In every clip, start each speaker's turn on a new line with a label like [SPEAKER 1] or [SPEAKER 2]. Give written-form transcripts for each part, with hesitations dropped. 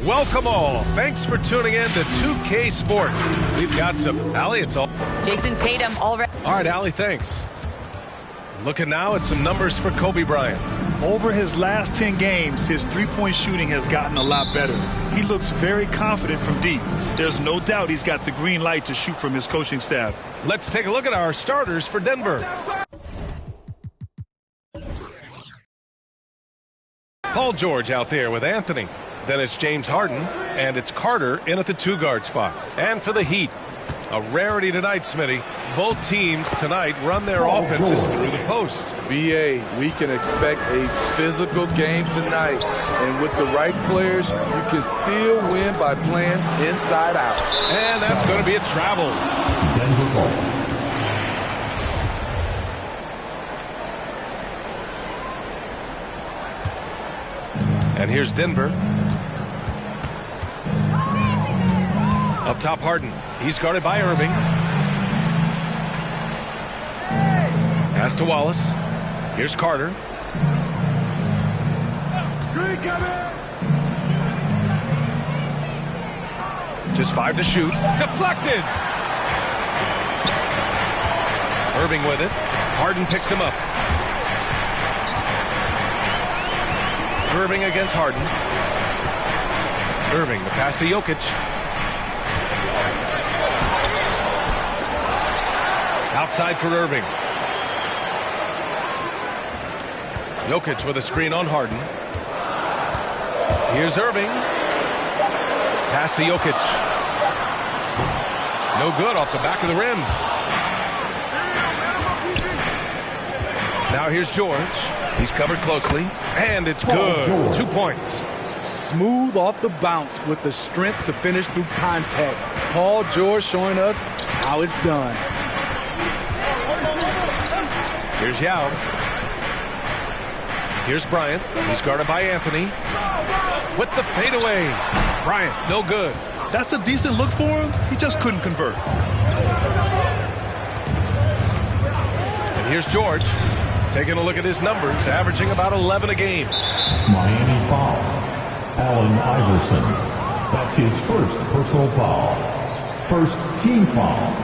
[SPEAKER 1] Welcome all. Thanks for tuning in to 2K Sports. We've got some... Allie, it's all...
[SPEAKER 2] Jason Tatum already...
[SPEAKER 1] All right, Allie, thanks. Looking now at some numbers for Kobe Bryant.
[SPEAKER 3] Over his last 10 games, his three-point shooting has gotten a lot better. He looks very confident from deep. There's no doubt he's got the green light to shoot from his coaching staff.
[SPEAKER 1] Let's take a look at our starters for Denver. Paul George out there with Anthony. Then it's James Harden, and it's Carter in at the two-guard spot. And for the Heat, a rarity tonight, Smitty. Both teams tonight run their offenses through the post.
[SPEAKER 4] BA, we can expect a physical game tonight. And with the right players, you can still win by playing inside out.
[SPEAKER 1] And that's going to be a travel.
[SPEAKER 5] Denver ball.
[SPEAKER 1] And here's Denver. Up top, Harden. He's guarded by Irving. Pass to Wallace. Here's Carter. Just 5 to shoot. Deflected! Irving with it. Harden picks him up. Irving against Harden. Irving, the pass to Jokic. Outside for Irving. Jokic with a screen on Harden. Here's Irving. Pass to Jokic. No good, off the back of the rim. Now here's George. He's covered closely, and it's good. 2 points.
[SPEAKER 4] Smooth off the bounce with the strength to finish through contact. Paul George showing us how it's done.
[SPEAKER 1] Here's Yao. Here's Bryant. He's guarded by Anthony. With the fadeaway. Bryant, no good.
[SPEAKER 3] That's a decent look for him. He just couldn't convert.
[SPEAKER 1] And here's George. Taking a look at his numbers, averaging about 11 a game.
[SPEAKER 5] Miami foul. Allen Iverson. That's his first personal foul. First team foul.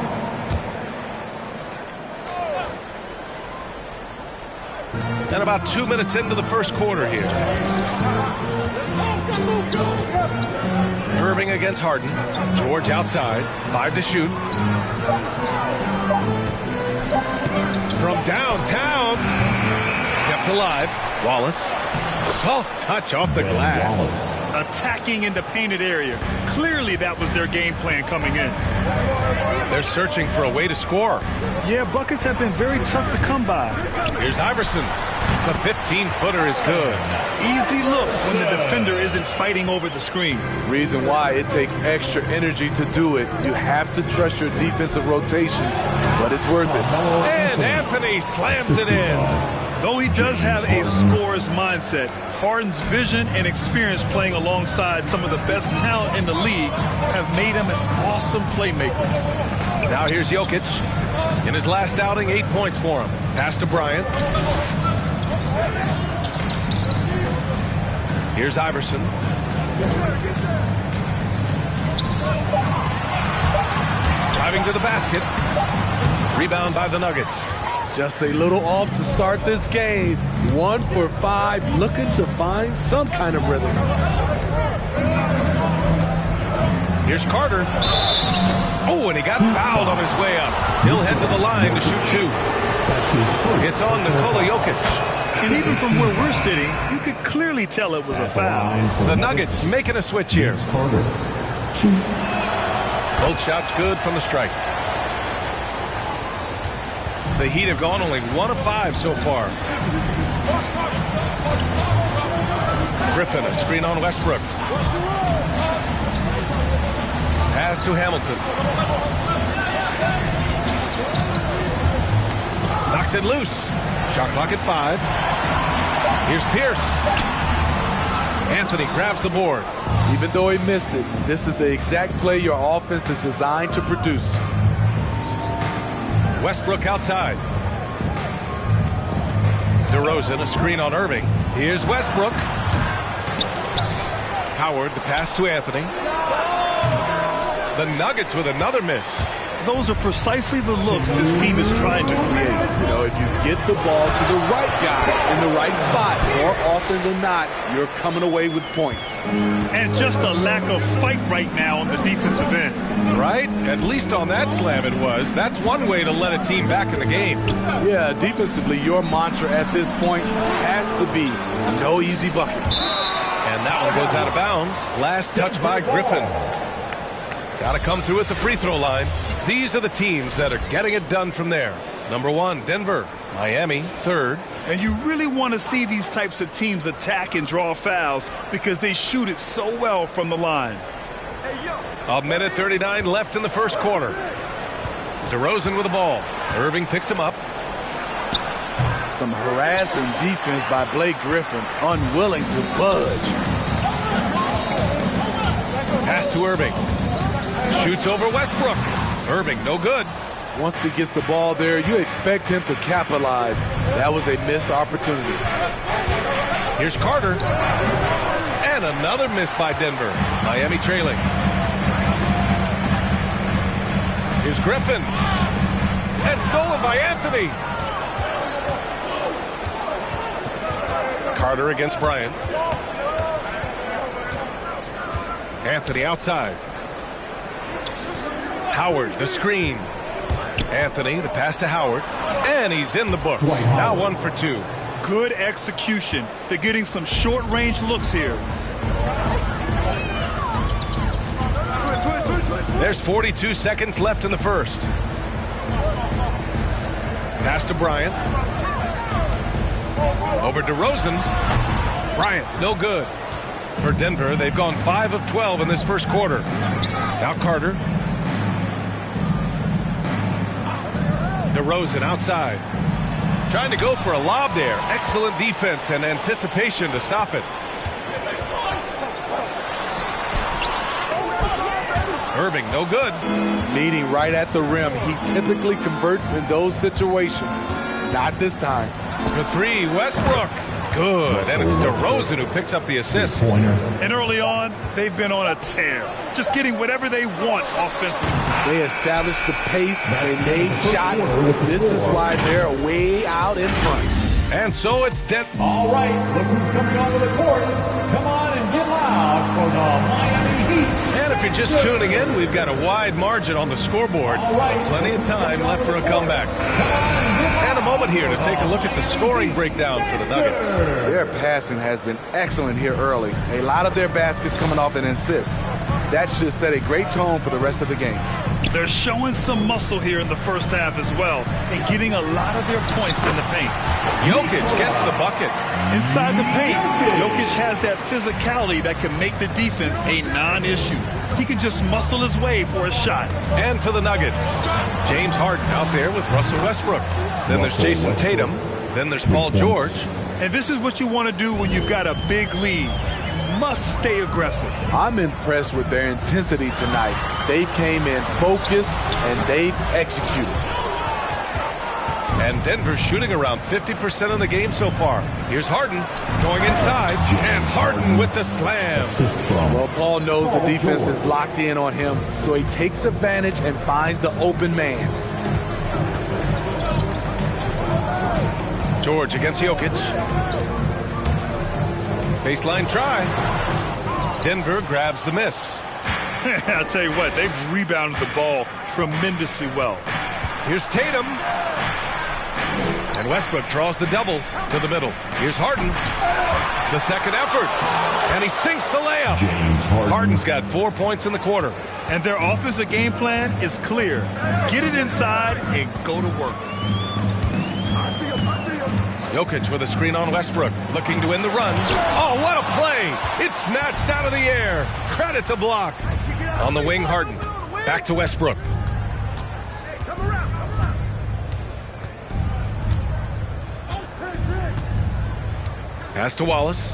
[SPEAKER 1] And about 2 minutes into the first quarter here. Irving against Harden. George outside. 5 to shoot. From downtown. Kept alive. Wallace. Soft touch off the glass.
[SPEAKER 3] Attacking in the painted area. Clearly that was their game plan coming in.
[SPEAKER 1] They're searching for a way to score.
[SPEAKER 3] Yeah, buckets have been very tough to come by.
[SPEAKER 1] Here's Iverson. The 15-footer is good.
[SPEAKER 3] Easy look when the defender isn't fighting over the screen.
[SPEAKER 4] Reason why it takes extra energy to do it. You have to trust your defensive rotations, but it's worth it.
[SPEAKER 1] And Anthony slams it in.
[SPEAKER 3] Though he does have a scorer's mindset, Harden's vision and experience playing alongside some of the best talent in the league have made him an awesome playmaker.
[SPEAKER 1] Now here's Jokic. In his last outing, 8 points for him. Pass to Bryant. Here's Iverson. Driving to the basket. Rebound by the Nuggets.
[SPEAKER 4] Just a little off to start this game. 1 for 5, looking to find some kind of rhythm.
[SPEAKER 1] Here's Carter. Oh, and he got fouled on his way up. He'll head to the line to shoot 2. It's on Nikola Jokic.
[SPEAKER 3] And even from where we're sitting, you could clearly tell it was a foul.
[SPEAKER 1] The Nuggets making a switch here.
[SPEAKER 5] Carter. 2.
[SPEAKER 1] Both shots good from the strike. The Heat have gone only 1 of 5 so far. Griffin, a screen on Westbrook. Pass to Hamilton. Knocks it loose. Shot clock at 5. Here's Pierce. Anthony grabs the board.
[SPEAKER 4] Even though he missed it, this is the exact play your offense is designed to produce.
[SPEAKER 1] Westbrook outside. DeRozan, a screen on Irving. Here's Westbrook. Howard, the pass to Anthony. The Nuggets with another miss.
[SPEAKER 3] Those are precisely the looks this team is trying to create.
[SPEAKER 4] You know, if you get the ball to the right guy in the right spot, more often than not, you're coming away with points.
[SPEAKER 3] And just a lack of fight right now on the defensive end.
[SPEAKER 1] Right? At least on that slam it was. That's one way to let a team back in the game.
[SPEAKER 4] Yeah, defensively, your mantra at this point has to be no easy buckets.
[SPEAKER 1] And that one goes out of bounds. Last touch by Griffin. Got to come through at the free throw line. These are the teams that are getting it done from there. Number 1, Denver. Miami, 3rd.
[SPEAKER 3] And you really want to see these types of teams attack and draw fouls because they shoot it so well from the line.
[SPEAKER 1] A minute 39 left in the first quarter. DeRozan with the ball. Irving picks him up.
[SPEAKER 4] Some harassing defense by Blake Griffin, unwilling to budge.
[SPEAKER 1] Pass to Irving. Shoots over Westbrook. Irving, no good.
[SPEAKER 4] Once he gets the ball there, you expect him to capitalize. That was a missed opportunity.
[SPEAKER 1] Here's Carter. And another miss by Denver. Miami trailing. Here's Griffin. And stolen by Anthony. Carter against Bryant. Anthony outside. Howard, the screen. Anthony, the pass to Howard. And he's in the books. Now 1 for 2.
[SPEAKER 3] Good execution. They're getting some short-range looks here.
[SPEAKER 1] There's 42 seconds left in the first. Pass to Bryant. Over to DeRozan. Bryant, no good. For Denver, they've gone 5 of 12 in this first quarter. Now Carter. DeRozan outside. Trying to go for a lob there. Excellent defense and anticipation to stop it. Irving, no good.
[SPEAKER 4] Meeting right at the rim. He typically converts in those situations. Not this time.
[SPEAKER 1] For 3, Westbrook. Good. And it's DeRozan who picks up the assist.
[SPEAKER 3] And early on, they've been on a tear. Just getting whatever they want offensively.
[SPEAKER 4] They established the pace. They made shots. This is why they're way out in front.
[SPEAKER 1] And so it's
[SPEAKER 5] All right, look who's coming onto the court. Come on and get loud for the Miami Heat.
[SPEAKER 1] And if you're just tuning in, we've got a wide margin on the scoreboard. Plenty of time left for a comeback. And a moment here to take a look at the scoring breakdown for the Nuggets.
[SPEAKER 4] Their passing has been excellent here early. A lot of their baskets coming off an assist. That should set a great tone for the rest of the game.
[SPEAKER 3] They're showing some muscle here in the first half as well and getting a lot of their points in the paint.
[SPEAKER 1] Jokic gets the bucket.
[SPEAKER 3] Inside the paint, Jokic has that physicality that can make the defense a non-issue. He can just muscle his way for a shot.
[SPEAKER 1] And for the Nuggets, James Harden out there with Russell Westbrook. Then there's Jason Tatum. Then there's Paul George.
[SPEAKER 3] And this is what you want to do when you've got a big lead. Must stay aggressive.
[SPEAKER 4] I'm impressed with their intensity tonight. They came in focused and they've executed.
[SPEAKER 1] And Denver shooting around 50% of the game so far. Here's Harden going inside. And Harden with the slam.
[SPEAKER 4] Well, Paul knows the defense is locked in on him, so he takes advantage and finds the open man.
[SPEAKER 1] George against Jokic. Baseline try. Denver grabs the miss.
[SPEAKER 3] I'll tell you what, they've rebounded the ball tremendously well.
[SPEAKER 1] Here's Tatum. And Westbrook draws the double to the middle. Here's Harden. The second effort. And he sinks the layup. Harden's got 4 points in the quarter.
[SPEAKER 3] And their offensive game plan is clear. Get it inside and go to work.
[SPEAKER 1] Jokic with a screen on Westbrook, looking to win the run. Oh, what a play! It's snatched out of the air. Credit the block. On the wing, Harden. Back to Westbrook. Pass to Wallace.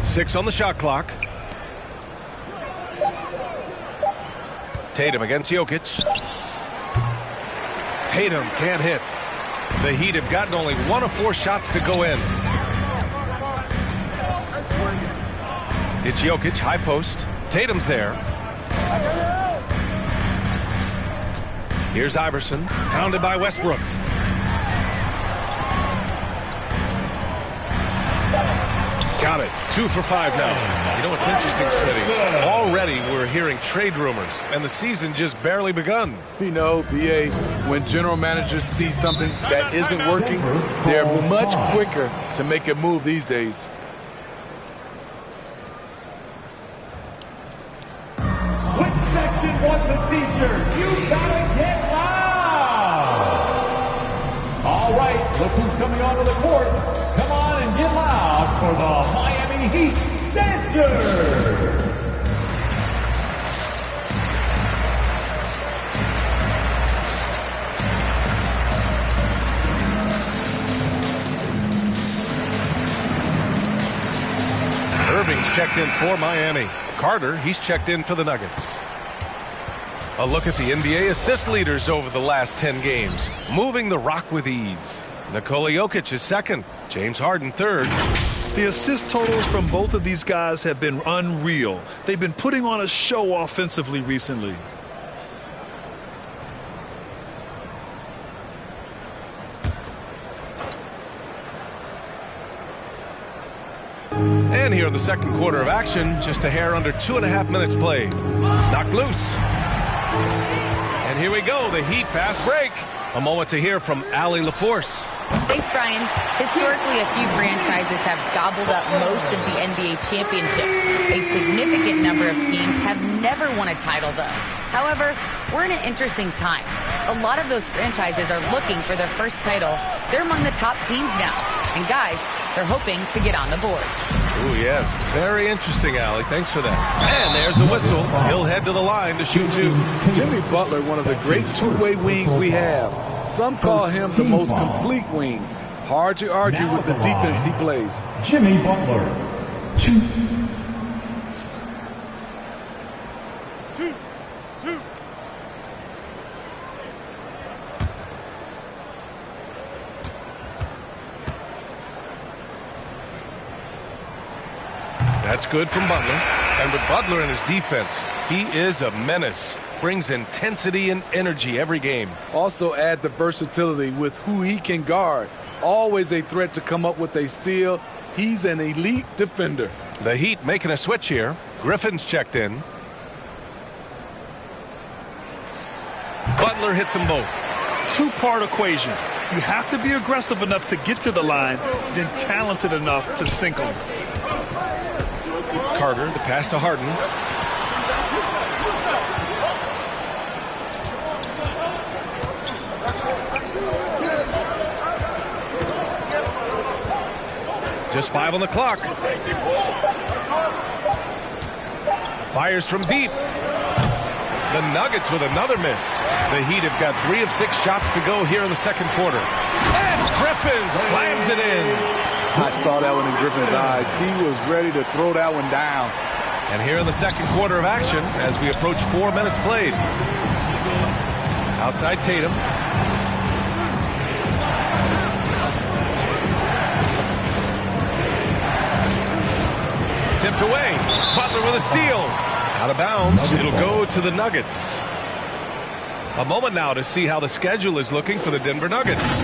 [SPEAKER 1] 6 on the shot clock. Tatum against Jokic. Tatum can't hit. The Heat have gotten only 1 of 4 shots to go in. It's Jokic, high post. Tatum's there. Here's Iverson, pounded by Westbrook. Got it. 2 for 5 now. You know what's interesting, Smitty? Already we're hearing trade rumors, and the season just barely begun.
[SPEAKER 4] You know, BA, when general managers see something that isn't working, they're much quicker to make a move these days.
[SPEAKER 5] Which section wants a t-shirt? You gotta get loud! All right, look who's coming onto the court. Come on and get loud for the Miami Heat Dancers!
[SPEAKER 1] Irving's checked in for Miami. Carter, he's checked in for the Nuggets. A look at the NBA assist leaders over the last 10 games. Moving the rock with ease. Nikola Jokic is second. James Harden third.
[SPEAKER 3] The assist totals from both of these guys have been unreal. They've been putting on a show offensively recently.
[SPEAKER 1] And here in the second quarter of action, just a hair under 2.5 minutes played. Knocked loose. And here we go, the Heat fast break. A moment to hear from Allie LaForce.
[SPEAKER 2] Thanks, Brian. Historically, a few franchises have gobbled up most of the NBA championships. A significant number of teams have never won a title, though. However, we're in an interesting time. A lot of those franchises are looking for their first title. They're among the top teams now. And guys, they're hoping to get on the board.
[SPEAKER 1] Oh, yes. Very interesting, Allie. Thanks for that. And there's a whistle. He'll head to the line to shoot two.
[SPEAKER 4] Jimmy Butler, one of the great two-way wings we have. Some call him the most complete wing. Hard to argue with the defense he plays.
[SPEAKER 5] Jimmy Butler, 2.
[SPEAKER 1] That's good from Butler. And with Butler in his defense, he is a menace. Brings intensity and energy every game.
[SPEAKER 4] Also add the versatility with who he can guard. Always a threat to come up with a steal. He's an elite defender.
[SPEAKER 1] The Heat making a switch here. Griffin's checked in. Butler hits them both.
[SPEAKER 3] Two-part equation. You have to be aggressive enough to get to the line, then talented enough to sink them.
[SPEAKER 1] Carter, the pass to Harden. Just 5 on the clock. Fires from deep. The Nuggets with another miss. The Heat have got 3 of 6 shots to go here in the second quarter. And Griffin slams it in.
[SPEAKER 4] I saw that one in Griffin's eyes. He was ready to throw that one down.
[SPEAKER 1] And here in the second quarter of action, as we approach 4 minutes played. Outside Tatum. Tipped away. Butler with a steal. Out of bounds. It'll go to the Nuggets. A moment now to see how the schedule is looking for the Denver Nuggets.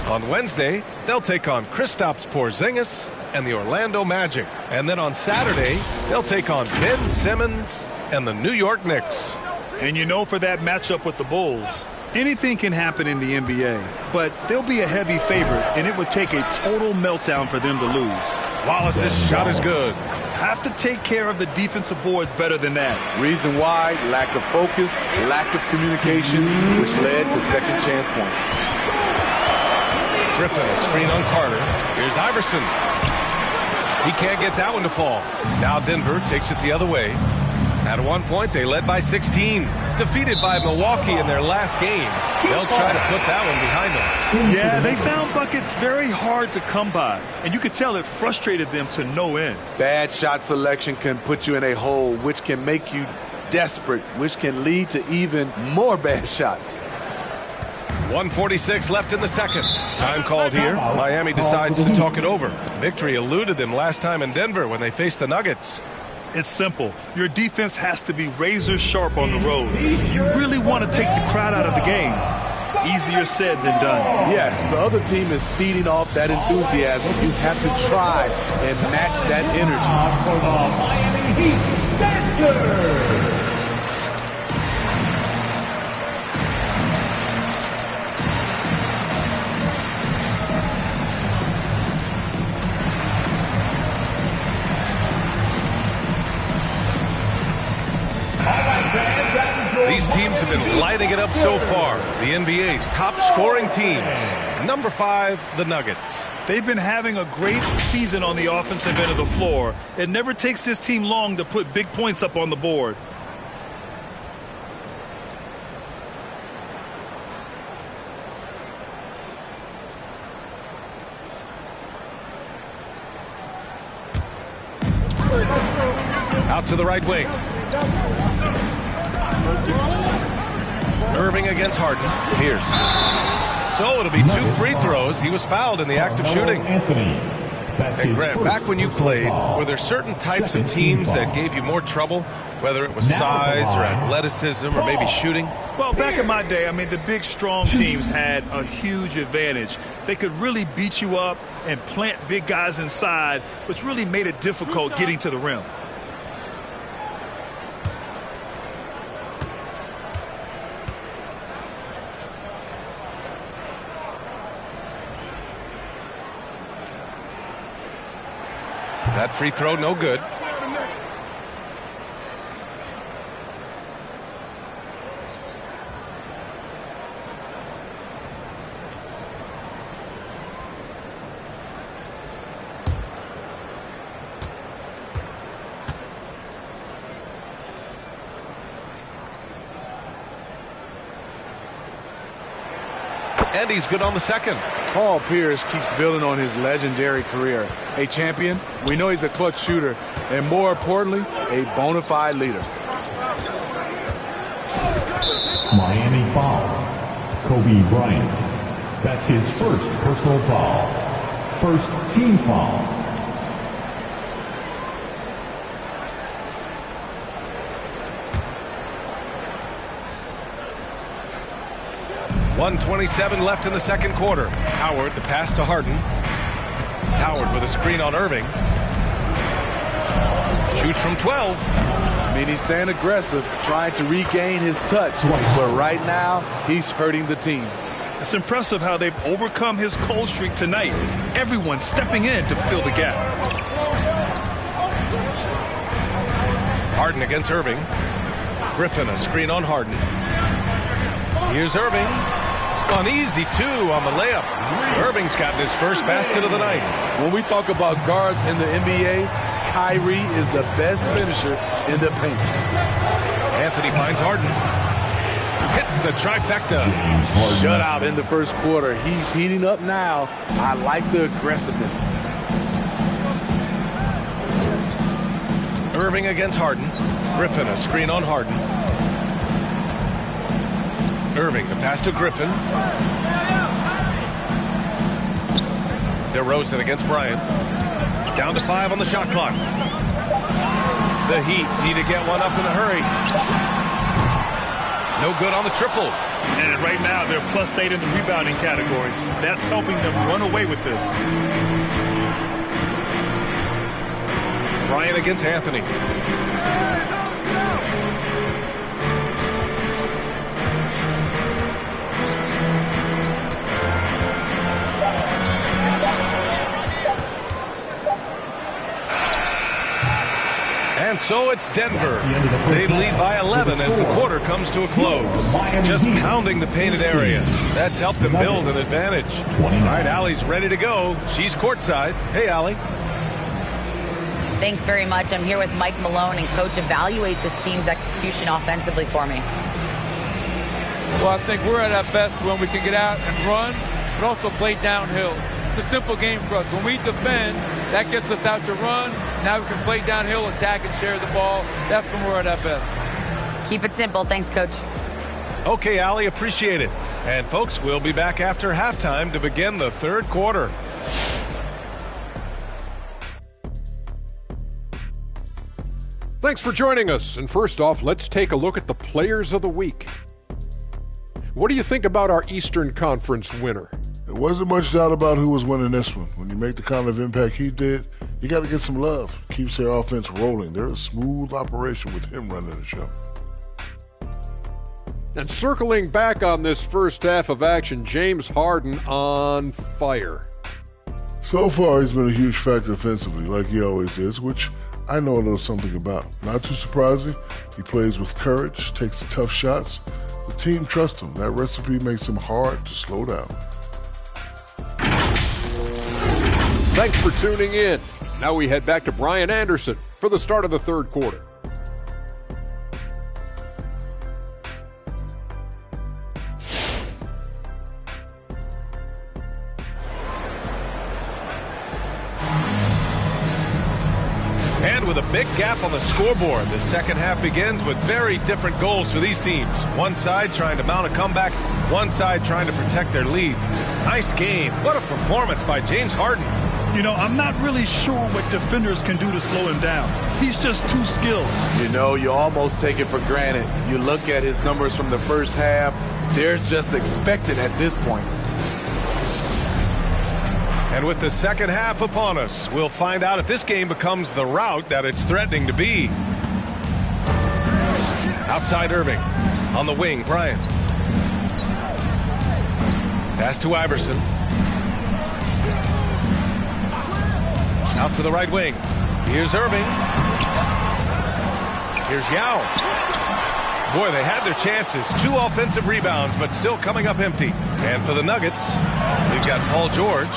[SPEAKER 1] On Wednesday, they'll take on Kristaps Porzingis and the Orlando Magic. And then on Saturday, they'll take on Ben Simmons and the New York Knicks.
[SPEAKER 3] And you know, for that matchup with the Bulls, anything can happen in the NBA. But they'll be a heavy favorite, and it would take a total meltdown for them to lose.
[SPEAKER 1] Wallace's shot is good.
[SPEAKER 3] Have to take care of the defensive boards better than that.
[SPEAKER 4] Reason why, lack of focus, lack of communication, which led to second chance points.
[SPEAKER 1] Griffin, a screen on Carter. Here's Iverson. He can't get that one to fall. Now Denver takes it the other way. At one point, they led by 16. Defeated by Milwaukee in their last game. They'll try to put that one behind them.
[SPEAKER 3] Yeah, they found buckets very hard to come by. And you could tell it frustrated them to no end.
[SPEAKER 4] Bad shot selection can put you in a hole, which can make you desperate, which can lead to even more bad shots.
[SPEAKER 1] 1:46 left in the second. Time called here. Miami decides to talk it over. Victory eluded them last time in Denver when they faced the Nuggets.
[SPEAKER 3] It's simple. Your defense has to be razor sharp on the road. You really want to take the crowd out of the game. Easier said than done.
[SPEAKER 4] Yes, the other team is feeding off that enthusiasm. You have to try and match that energy.
[SPEAKER 5] For the Miami Heat, Dancers.
[SPEAKER 1] These teams have been lighting it up so far. The NBA's top scoring teams. Number 5, the Nuggets.
[SPEAKER 3] They've been having a great season on the offensive end of the floor. It never takes this team long to put big points up on the board.
[SPEAKER 1] Out to the right wing. Irving against Harden. Pierce. So it'll be 2 free throws. He was fouled in the act of shooting. And Grant, back when you played, were there certain types of teams that gave you more trouble, whether it was size or athleticism or maybe shooting?
[SPEAKER 3] Well, back in my day, I mean, the big, strong teams had a huge advantage. They could really beat you up and plant big guys inside, which really made it difficult getting to the rim.
[SPEAKER 1] That free throw, no good. And he's good on the second.
[SPEAKER 4] Paul Pierce keeps building on his legendary career. A champion, we know he's a clutch shooter, and more importantly, a bona fide leader.
[SPEAKER 5] Miami foul. Kobe Bryant. That's his first personal foul. First team foul.
[SPEAKER 1] .127 left in the second quarter. Howard, the pass to Harden. Howard with a screen on Irving. Shoots from 12.
[SPEAKER 4] I mean, he's staying aggressive, trying to regain his touch. But right now, he's hurting the team.
[SPEAKER 3] It's impressive how they've overcome his cold streak tonight. Everyone stepping in to fill the gap.
[SPEAKER 1] Harden against Irving. Griffin, a screen on Harden. Here's Irving. An easy 2 on the layup. Irving's gotten his first basket of the night.
[SPEAKER 4] When we talk about guards in the NBA, Kyrie is the best finisher in the paint.
[SPEAKER 1] Anthony finds Harden. Hits the trifecta.
[SPEAKER 4] Shutout in the first quarter. He's heating up now. I like the aggressiveness.
[SPEAKER 1] Irving against Harden. Griffin, a screen on Harden. Irving, the pass to Griffin. DeRozan against Bryant. Down to 5 on the shot clock. The Heat need to get one up in a hurry. No good on the triple.
[SPEAKER 3] And right now, they're +8 in the rebounding category. That's helping them run away with this.
[SPEAKER 1] Bryant against Anthony. And so it's Denver. They lead by 11 as the quarter comes to a close. Just pounding the painted area. That's helped them build an advantage. All right, Allie's ready to go. She's courtside. Hey, Allie.
[SPEAKER 2] Thanks very much. I'm here with Mike Malone, and Coach, evaluate this team's execution offensively for me.
[SPEAKER 6] Well, I think we're at our best when we can get out and run, but also play downhill. It's a simple game for us. When we defend, that gets us out to run. Now we can play downhill, attack, and share the ball. That's when we're at our best.
[SPEAKER 2] Keep it simple. Thanks, Coach.
[SPEAKER 1] Okay, Allie, appreciate it. And folks, we'll be back after halftime to begin the third quarter.
[SPEAKER 7] Thanks for joining us. And first off, let's take a look at the players of the week. What do you think about our Eastern Conference winner?
[SPEAKER 8] There wasn't much doubt about who was winning this one. When you make the kind of impact he did, you got to get some love. Keeps their offense rolling. They're a smooth operation with him running the show.
[SPEAKER 7] And circling back on this first half of action, James Harden on fire.
[SPEAKER 8] So far, he's been a huge factor offensively, like he always is, which I know a little something about. Not too surprising, he plays with courage, takes the tough shots. The team trusts him. That recipe makes him hard to slow down.
[SPEAKER 7] Thanks for tuning in. Now we head back to Brian Anderson for the start of the third quarter.
[SPEAKER 1] And with a big gap on the scoreboard, the second half begins with very different goals for these teams. One side trying to mount a comeback, one side trying to protect their lead. Nice game. What a performance by James Harden.
[SPEAKER 3] You know, I'm not really sure what defenders can do to slow him down. He's just too skilled.
[SPEAKER 4] You know, you almost take it for granted. You look at his numbers from the first half, they're just expected at this point.
[SPEAKER 1] And with the second half upon us, we'll find out if this game becomes the rout that it's threatening to be. Outside Irving. On the wing, Bryant. Pass to Iverson. Out to the right wing. Here's Irving. Here's Yao. Boy, they had their chances. 2 offensive rebounds, but still coming up empty. And for the Nuggets, we've got Paul George.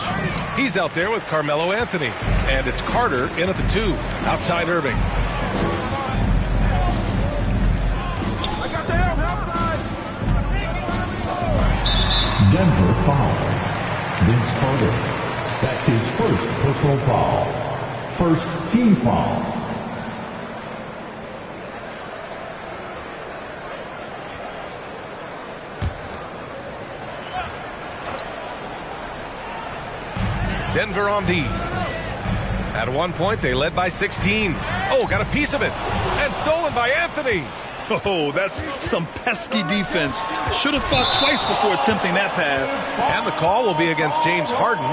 [SPEAKER 1] He's out there with Carmelo Anthony. And it's Carter in at the 2. Outside Irving.
[SPEAKER 5] I got the help outside. Denver foul. Vince Carter. That's his first personal foul. First team foul.
[SPEAKER 1] Denver on D. At one point, they led by 16. Oh, got a piece of it. And stolen by Anthony.
[SPEAKER 3] Oh, that's some pesky defense. Should have thought twice before attempting that pass.
[SPEAKER 1] And the call will be against James Harden.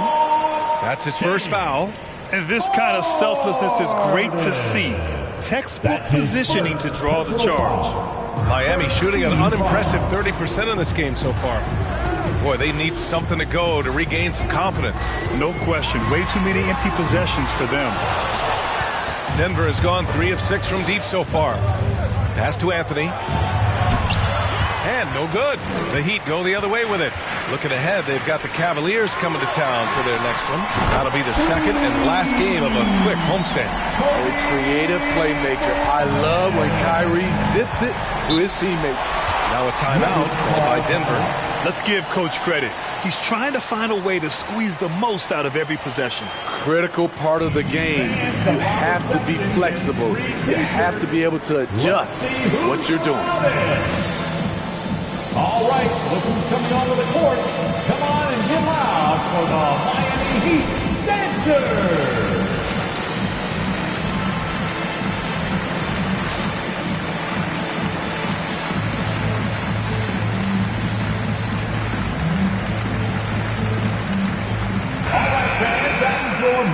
[SPEAKER 1] That's his first foul.
[SPEAKER 3] And this kind of selflessness is great to see. Textbook positioning to draw the charge.
[SPEAKER 1] Miami shooting an unimpressive 30% in this game so far. Boy, they need something to go to regain some confidence.
[SPEAKER 3] No question. Way too many empty possessions for them.
[SPEAKER 1] Denver has gone 3 of 6 from deep so far. Pass to Anthony. And no good. The Heat go the other way with it. Looking ahead, they've got the Cavaliers coming to town for their next one. That'll be the second and last game of a quick homestand.
[SPEAKER 4] A creative playmaker. I love when Kyrie zips it to his teammates.
[SPEAKER 1] Now a timeout called by Denver.
[SPEAKER 3] Let's give Coach credit. He's trying to find a way to squeeze the most out of every possession.
[SPEAKER 4] Critical part of the game. You have to be flexible. You have to be able to adjust what you're doing.
[SPEAKER 5] All right, look who's coming onto the court. Come on and get loud for the Miami Heat Dancers.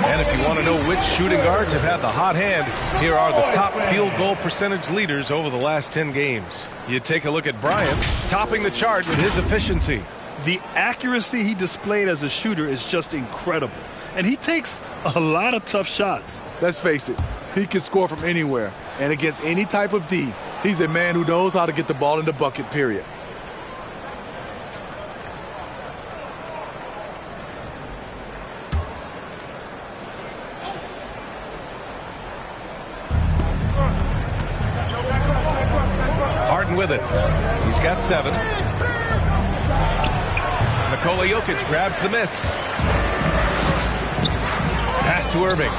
[SPEAKER 1] And if you want to know which shooting guards have had the hot hand, here are the top field goal percentage leaders over the last 10 games. You take a look at Bryant, topping the chart with his efficiency.
[SPEAKER 3] The accuracy he displayed as a shooter is just incredible. And he takes a lot of tough shots.
[SPEAKER 4] Let's face it, he can score from anywhere. And against any type of D, he's a man who knows how to get the ball in the bucket, period.
[SPEAKER 1] With it. He's got 7. Nikola Jokic grabs the miss. Pass to Irving.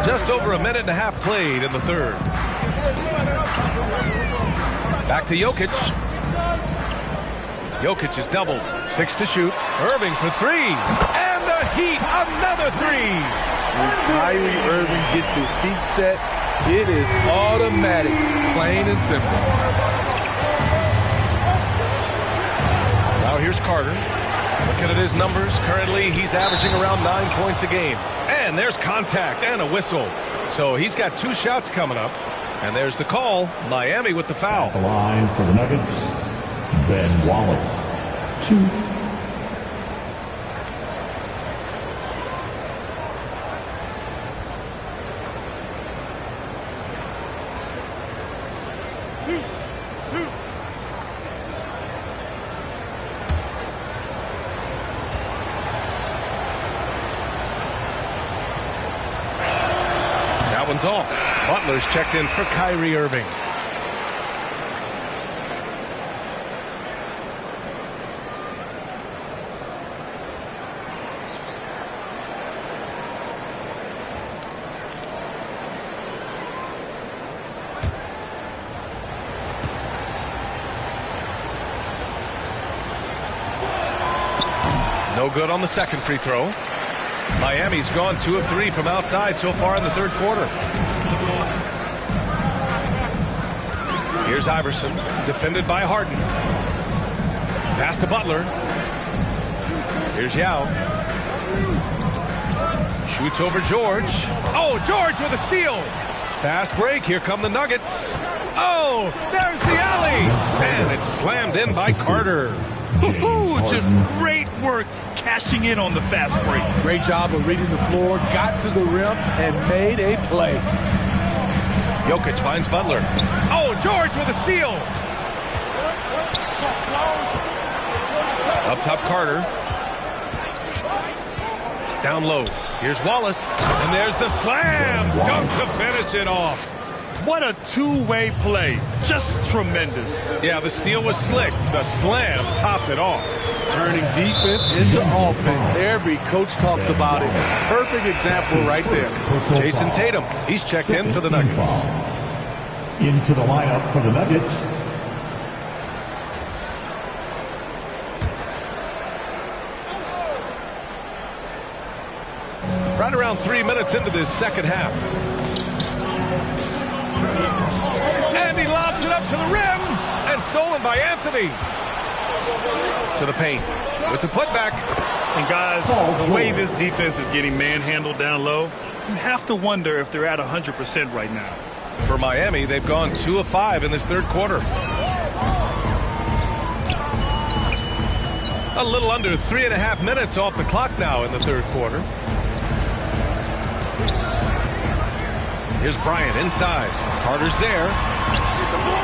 [SPEAKER 1] Just over a minute and a half played in the third. Back to Jokic. Jokic is doubled. 6 to shoot. Irving for 3. And the Heat, another 3.
[SPEAKER 4] When Kyrie Irving gets his feet set, it is automatic, plain and simple.
[SPEAKER 1] Now here's Carter. Looking at his numbers, currently he's averaging around 9 points a game. And there's contact and a whistle. So he's got 2 shots coming up. And there's the call. Miami with the foul.
[SPEAKER 5] The line for the Nuggets, Ben Wallace. 2.
[SPEAKER 1] That one's off. Butler's checked in for Kyrie Irving. No good on the second free throw. Miami's gone 2 of 3 from outside so far in the third quarter. Here's Iverson, defended by Harden. Pass to Butler. Here's Yao. Shoots over George. Oh, George with a steal. Fast break. Here come the Nuggets. Oh, there's the alley. And it's slammed in by Carter.
[SPEAKER 3] Just great work cashing in on the fast break.
[SPEAKER 4] Great job of reading the floor, got to the rim, and made a play.
[SPEAKER 1] Jokic finds Butler. Oh, George with a steal. Up top, Carter. Down low. Here's Wallace. And there's the slam. Dunk to finish it off.
[SPEAKER 3] What a two-way play. Just tremendous.
[SPEAKER 1] Yeah, the steal was slick. The slam topped it off.
[SPEAKER 4] Turning defense into offense. Every coach talks about it. Perfect example right there.
[SPEAKER 1] Jason Tatum, he's checked in for the Nuggets.
[SPEAKER 5] Into the lineup for the Nuggets,
[SPEAKER 1] right around 3 minutes into this second half. And he lobs it up to the rim. And stolen by Anthony. To the paint. With the putback.
[SPEAKER 3] And guys, the way this defense is getting manhandled down low, you have to wonder if they're at 100% right now.
[SPEAKER 1] For Miami, they've gone 2 of 5 in this third quarter. A little under 3.5 minutes off the clock now in the third quarter. Here's Bryant inside. Carter's there.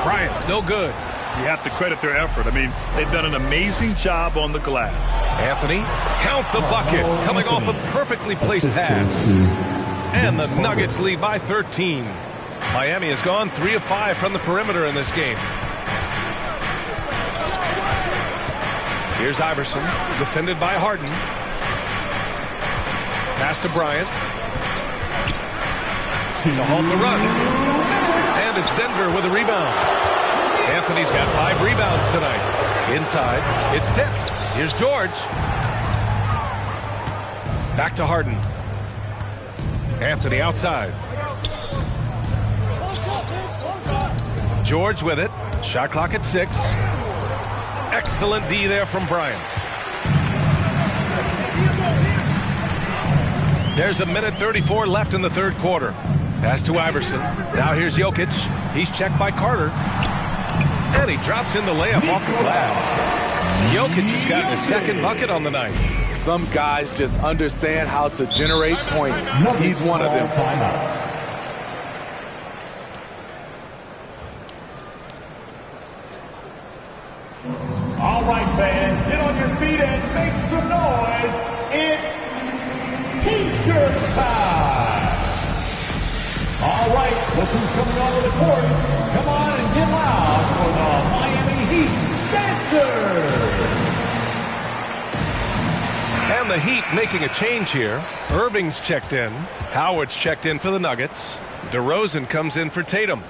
[SPEAKER 1] Bryant, no good.
[SPEAKER 3] You have to credit their effort. I mean, they've done an amazing job on the glass.
[SPEAKER 1] Anthony, count the bucket. Coming off a perfectly placed pass. And the Nuggets lead by 13. Miami has gone 3 of 5 from the perimeter in this game. Here's Iverson, defended by Harden. Pass to Bryant. To halt the run. And it's Denver with a rebound. Anthony's got 5 rebounds tonight. Inside, it's tipped. Here's George. Back to Harden. Anthony outside. George with it. Shot clock at 6. Excellent D there from Bryant. There's a minute 34 left in the third quarter. Pass to Iverson. Now here's Jokic. He's checked by Carter. And he drops in the layup off the glass. Jokic has gotten his second bucket on the night.
[SPEAKER 4] Some guys just understand how to generate points. He's one of them.
[SPEAKER 5] All right, fans, get on your feet and make some noise. It's T-shirt time. All right, look who's coming onto the court. Come on and get loud for the Miami Heat Dancers.
[SPEAKER 1] And the Heat making a change here. Irving's checked in. Howard's checked in for the Nuggets. DeRozan comes in for Tatum.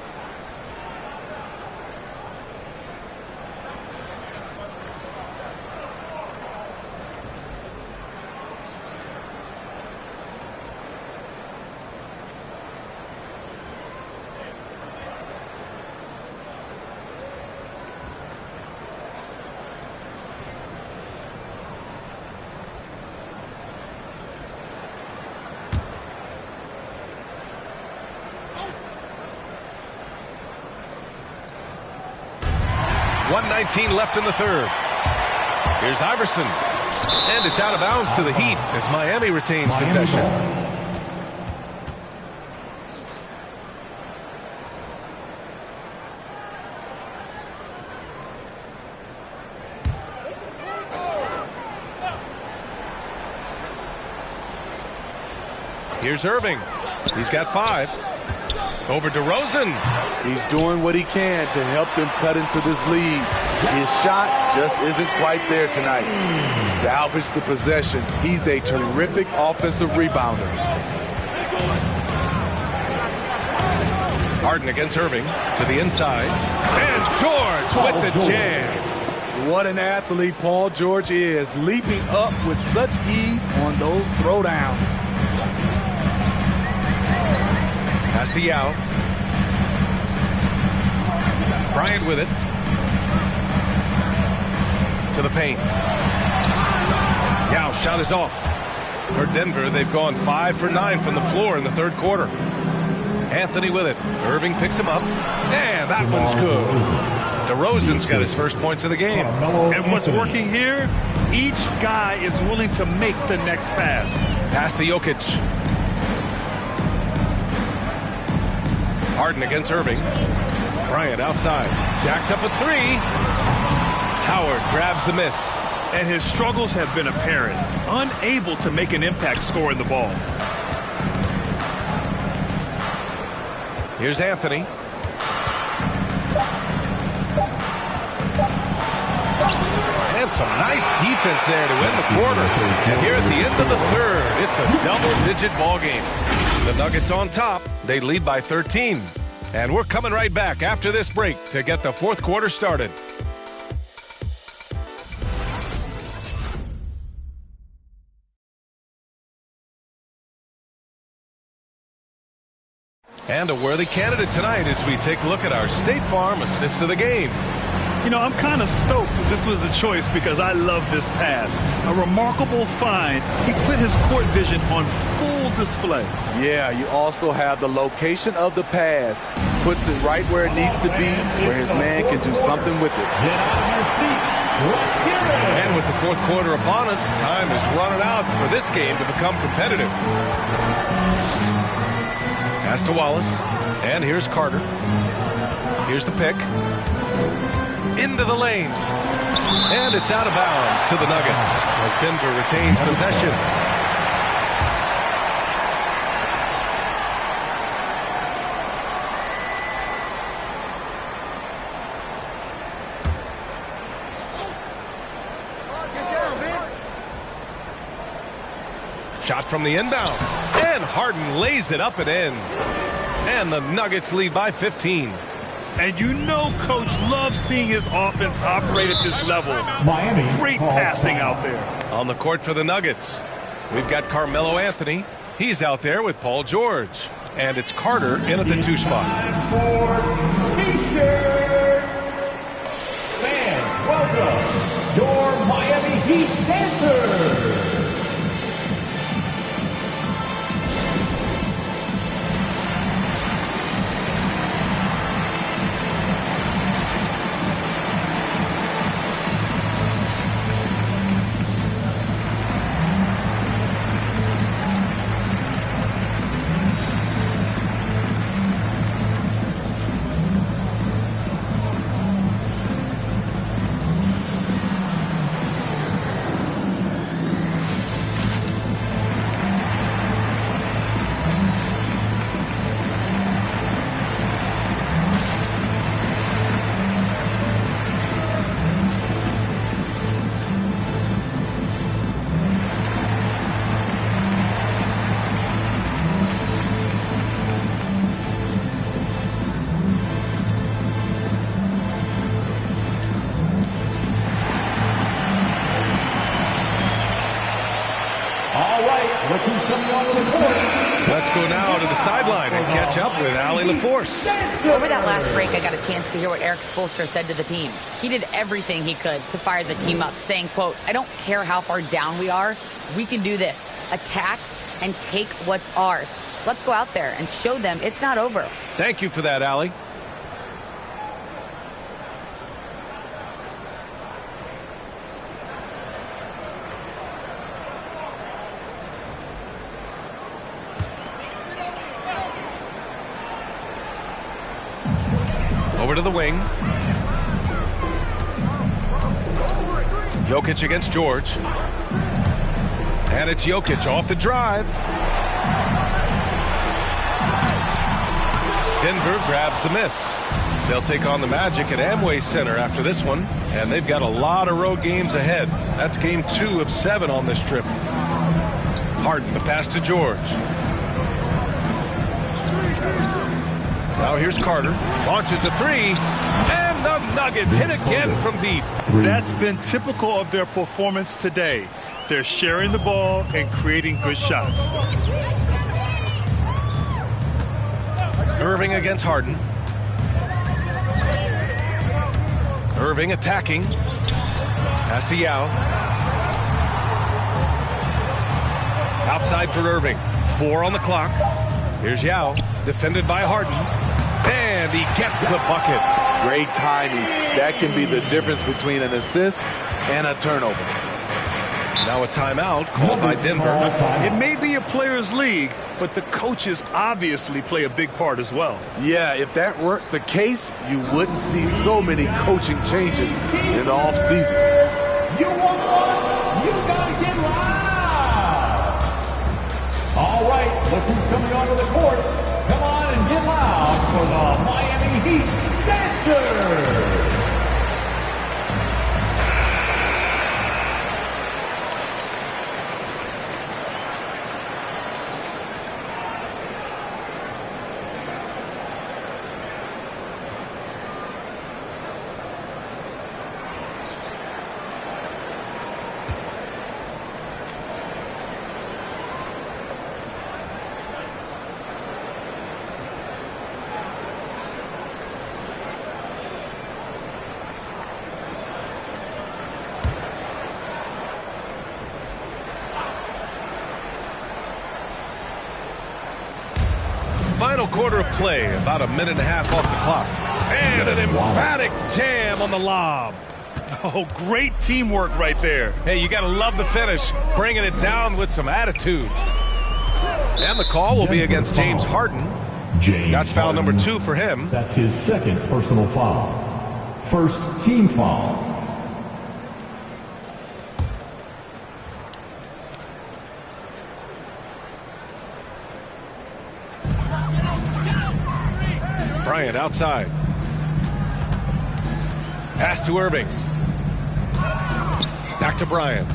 [SPEAKER 1] 1:19 left in the third. Here's Iverson. And it's out of bounds to the Heat as Miami retains possession. Here's Irving. He's got 5. Over DeRozan.
[SPEAKER 4] He's doing what he can to help them cut into this lead. His shot just isn't quite there tonight. Salvage the possession. He's a terrific offensive rebounder.
[SPEAKER 1] Harden against Irving to the inside. And George with the jam.
[SPEAKER 4] What an athlete Paul George is, leaping up with such ease on those throwdowns.
[SPEAKER 1] Pass to Yao. Bryant with it. To the paint. Yao shot is off. For Denver, they've gone 5 for 9 from the floor in the third quarter. Anthony with it. Irving picks him up. And that one's good. DeRozan's got his first points of the game.
[SPEAKER 3] And what's working here? Each guy is willing to make the next pass.
[SPEAKER 1] Pass to Jokic. Harden against Irving. Bryant outside. Jacks up a 3. Howard grabs the miss.
[SPEAKER 3] And his struggles have been apparent. Unable to make an impact scoring the ball.
[SPEAKER 1] Here's Anthony. And some nice defense there to end the quarter. And here at the end of the third, it's a double-digit ball game. The Nuggets on top. They lead by 13. And we're coming right back after this break to get the fourth quarter started. And a worthy candidate tonight as we take a look at our State Farm assist of the game.
[SPEAKER 3] You know, I'm kind of stoked that this was a choice because I love this pass. A remarkable find. He put his court vision on full display.
[SPEAKER 4] Yeah, you also have the location of the pass. Puts it right where it needs to be, where his man can do something with it.
[SPEAKER 1] And with the fourth quarter upon us, time is running out for this game to become competitive. Pass to Wallace. And here's Carter. Here's the pick. Into the lane. And it's out of bounds to the Nuggets as Denver retains possession. Shot from the inbound. And Harden lays it up and in. And the Nuggets lead by 15.
[SPEAKER 3] And you know Coach loves seeing his offense operate at this level.
[SPEAKER 5] Miami.
[SPEAKER 3] Great passing out there.
[SPEAKER 1] On the court for the Nuggets, we've got Carmelo Anthony. He's out there with Paul George. And it's Carter in at the 2 spot.
[SPEAKER 5] For T-shirts. Fans, welcome your Miami Heat dancers.
[SPEAKER 1] Let's go now to the sideline and catch up with Allie LaForce.
[SPEAKER 2] Over that last break, I got a chance to hear what Eric Spoelstra said to the team. He did everything he could to fire the team up, saying, quote, "I don't care how far down we are. We can do this. Attack and take what's ours. Let's go out there and show them it's not over."
[SPEAKER 1] Thank you for that, Allie. Over to the wing. Jokic against George. And it's Jokic off the drive. Denver grabs the miss. They'll take on the Magic at Amway Center after this one, and they've got a lot of road games ahead. That's game 2 of 7 on this trip. Harden, the pass to George. Now here's Carter. Launches a 3, and the Nuggets hit again from deep.
[SPEAKER 3] That's been typical of their performance today. They're sharing the ball and creating good shots.
[SPEAKER 1] Irving against Harden. Irving attacking. Pass to Yao. Outside for Irving. 4 on the clock. Here's Yao. Defended by Harden. And he gets the bucket.
[SPEAKER 4] Great timing. That can be the difference between an assist and a turnover.
[SPEAKER 1] Now a timeout called by Denver.
[SPEAKER 3] It may be a players' league, but the coaches obviously play a big part as well.
[SPEAKER 4] Yeah, if that weren't the case, you wouldn't see so many coaching changes in the offseason.
[SPEAKER 5] You want one? You gotta get loud. All right, look who's coming onto the court. Come on and get loud for the Miami Heat Dancers.
[SPEAKER 1] Final quarter of play, about a minute and a half off the clock. And an emphatic jam on the lob.
[SPEAKER 3] Oh, great teamwork right there.
[SPEAKER 1] Hey, you got to love the finish, bringing it down with some attitude. And the call will be against James Harden. That's foul number 2 for him.
[SPEAKER 5] That's his second personal foul. First team foul.
[SPEAKER 1] Bryant outside. Pass to Irving. Back to Bryant.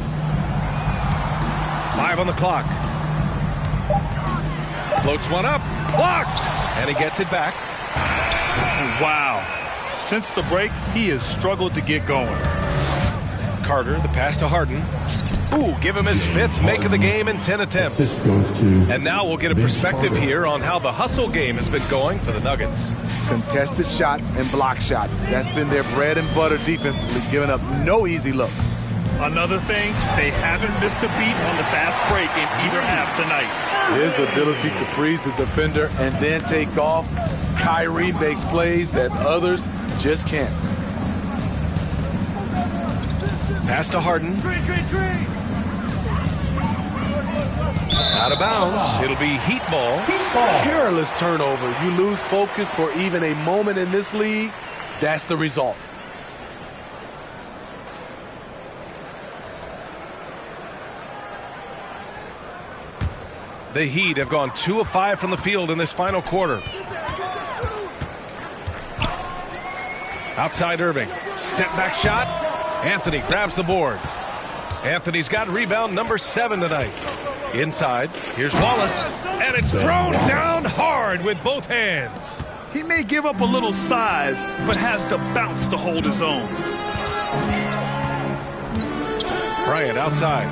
[SPEAKER 1] 5 on the clock. Floats one up. Blocked. And he gets it back.
[SPEAKER 3] Wow. Since the break, he has struggled to get going.
[SPEAKER 1] Carter, the pass to Harden. Ooh, give him his 5th make of the game in 10 attempts.
[SPEAKER 5] This goes to
[SPEAKER 1] And now we'll get a perspective here on how the hustle game has been going for the Nuggets.
[SPEAKER 4] Contested shots and block shots. That's been their bread and butter defensively, giving up no easy looks.
[SPEAKER 3] Another thing, they haven't missed a beat on the fast break in either half tonight.
[SPEAKER 4] His ability to freeze the defender and then take off. Kyrie makes plays that others just can't.
[SPEAKER 1] Pass to Harden. Out of bounds. It'll be Heat ball.
[SPEAKER 4] Careless turnover. You lose focus for even a moment in this league. That's the result.
[SPEAKER 1] The Heat have gone 2 of 5 from the field in this final quarter. Outside Irving. Step back shot. Anthony grabs the board. Anthony's got rebound number 7 tonight. Inside, here's Wallace, and it's thrown down hard with both hands.
[SPEAKER 3] He may give up a little size, but has the bounce to hold his own.
[SPEAKER 1] Bryant outside.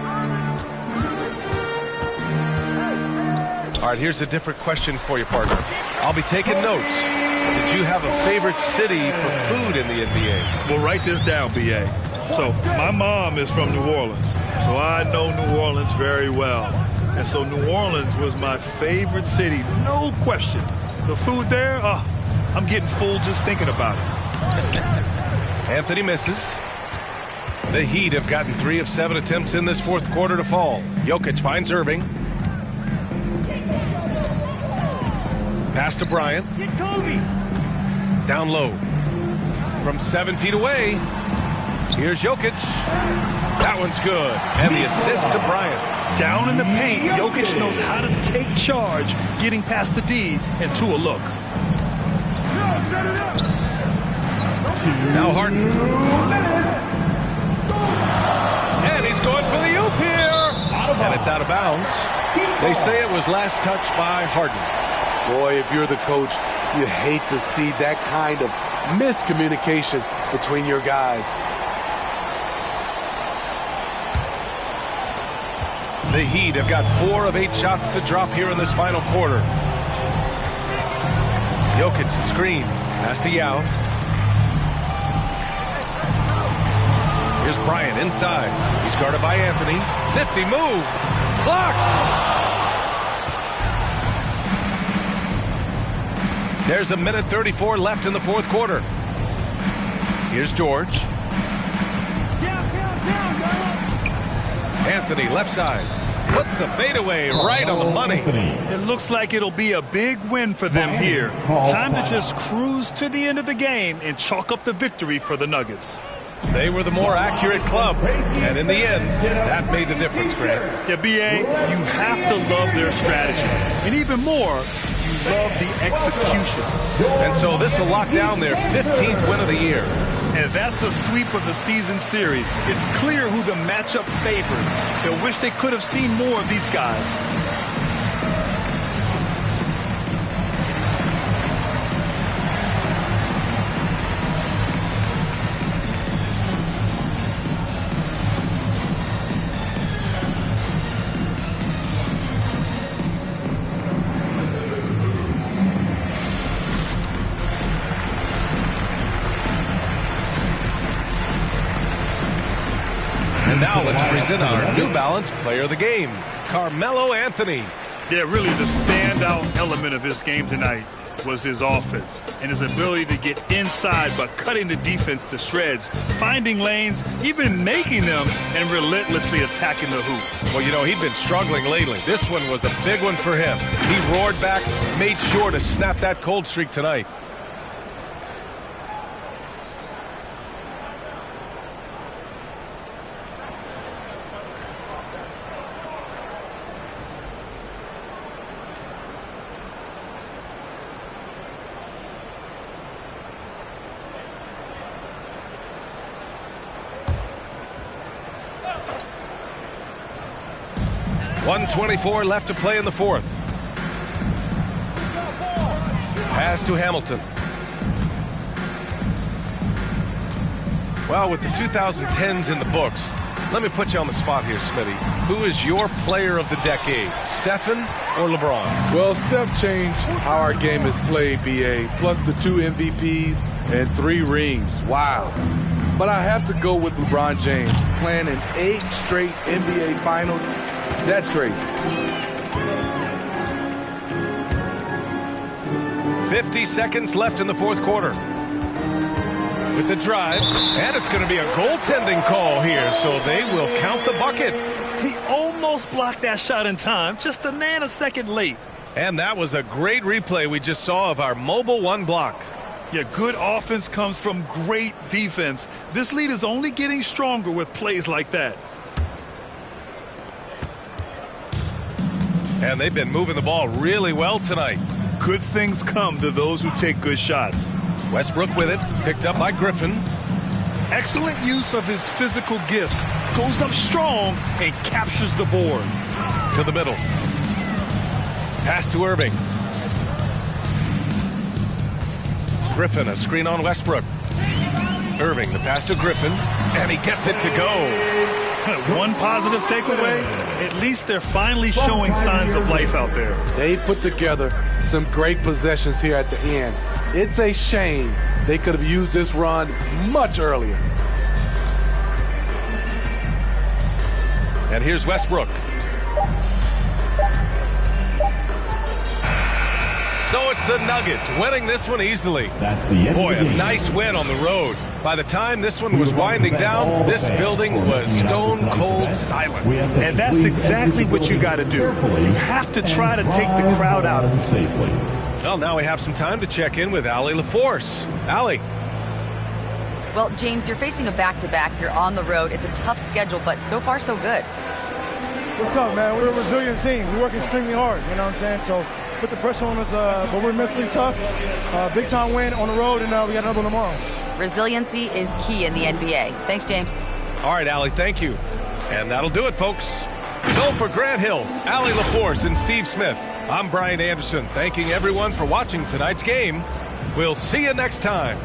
[SPEAKER 1] All right, here's a different question for you, partner. I'll be taking notes. Did you have a favorite city for food in the NBA?
[SPEAKER 3] Well, write this down, B.A. So, my mom is from New Orleans, so I know New Orleans very well. And so New Orleans was my favorite city, no question. The food there, I'm getting full just thinking about it.
[SPEAKER 1] Anthony misses. The Heat have gotten 3 of 7 attempts in this fourth quarter to fall. Jokic finds Irving. Pass to Bryant. Down low. from 7 feet away. Here's Jokic. That one's good. And the assist to Bryant.
[SPEAKER 3] Down in the paint, Jokic knows how to take charge, getting past the D and to a look.
[SPEAKER 1] Now Harden. And he's going for the oop here. And it's out of bounds. They say it was last touched by Harden.
[SPEAKER 4] Boy, if you're the coach, you hate to see that kind of miscommunication between your guys.
[SPEAKER 1] The Heat have got 4 of 8 shots to drop here in this final quarter. Jokic the screen. Pass to Yao. Here's Bryant inside. He's guarded by Anthony. Nifty move. Blocked. There's 1:34 left in the fourth quarter. Here's George. Anthony left side. Puts the fadeaway right on the money.
[SPEAKER 3] It looks like it'll be a big win for them here. Time to just cruise to the end of the game and chalk up the victory for the Nuggets.
[SPEAKER 1] They were the more accurate club, and in the end, that made the difference, Grant.
[SPEAKER 3] Yeah, B.A., you have to love their strategy. And even more, you love the execution.
[SPEAKER 1] And so this will lock down their 15th win of the year.
[SPEAKER 3] And that's a sweep of the season series. It's clear who the matchup favored. They'll wish they could have seen more of these guys.
[SPEAKER 1] Now let's present our New Balance Player of the Game, Carmelo Anthony.
[SPEAKER 3] Yeah, really the standout element of his game tonight was his offense and his ability to get inside by cutting the defense to shreds, finding lanes, even making them, and relentlessly attacking the hoop.
[SPEAKER 1] Well, you know, he'd been struggling lately. This one was a big one for him. He roared back, made sure to snap that cold streak tonight. .124 left to play in the fourth. Pass to Hamilton. Well, with the 2010s in the books, let me put you on the spot here, Smitty. Who is your player of the decade, Stephen or LeBron?
[SPEAKER 4] Well, Steph changed how our game is played, B.A., plus the 2 MVPs and 3 rings. Wow. But I have to go with LeBron James, playing in 8 straight NBA Finals. That's crazy.
[SPEAKER 1] 50 seconds left in the fourth quarter. With the drive, and it's going to be a goaltending call here, so they will count the bucket.
[SPEAKER 3] He almost blocked that shot in time, just a nanosecond late.
[SPEAKER 1] And that was a great replay we just saw of our mobile one block.
[SPEAKER 3] Yeah, good offense comes from great defense. This lead is only getting stronger with plays like that.
[SPEAKER 1] And they've been moving the ball really well tonight.
[SPEAKER 3] Good things come to those who take good shots.
[SPEAKER 1] Westbrook with it, picked up by Griffin.
[SPEAKER 3] Excellent use of his physical gifts. Goes up strong and captures the board.
[SPEAKER 1] To the middle. Pass to Irving. Griffin, a screen on Westbrook. Irving, the pass to Griffin, and he gets it to go.
[SPEAKER 3] One positive takeaway, at least they're finally showing signs of life out there.
[SPEAKER 4] They put together some great possessions here at the end. It's a shame they could have used this run much earlier.
[SPEAKER 1] And here's Westbrook. So it's the Nuggets winning this one easily.
[SPEAKER 5] That's the end.
[SPEAKER 1] Boy,
[SPEAKER 5] of the
[SPEAKER 1] a
[SPEAKER 5] game.
[SPEAKER 1] nice win on the road. By the time this one was winding down, this building was stone cold silent.
[SPEAKER 3] And that's exactly what you got to do. You have to try to take the crowd out of it
[SPEAKER 5] safely.
[SPEAKER 1] Well, now we have some time to check in with Allie LaForce. Allie.
[SPEAKER 2] Well, James, you're facing a back-to-back. You're on the road. It's a tough schedule, but so far so good.
[SPEAKER 9] It's tough, man. We're a resilient team. We work extremely hard, you know what I'm saying? So put the pressure on us, but we're mentally tough. Big time win on the road, and we got another one tomorrow.
[SPEAKER 2] Resiliency is key in the NBA. Thanks, James.
[SPEAKER 1] All right, Allie, thank you. And that'll do it, folks. So for Grant Hill, Allie LaForce, and Steve Smith, I'm Brian Anderson, thanking everyone for watching tonight's game. We'll see you next time.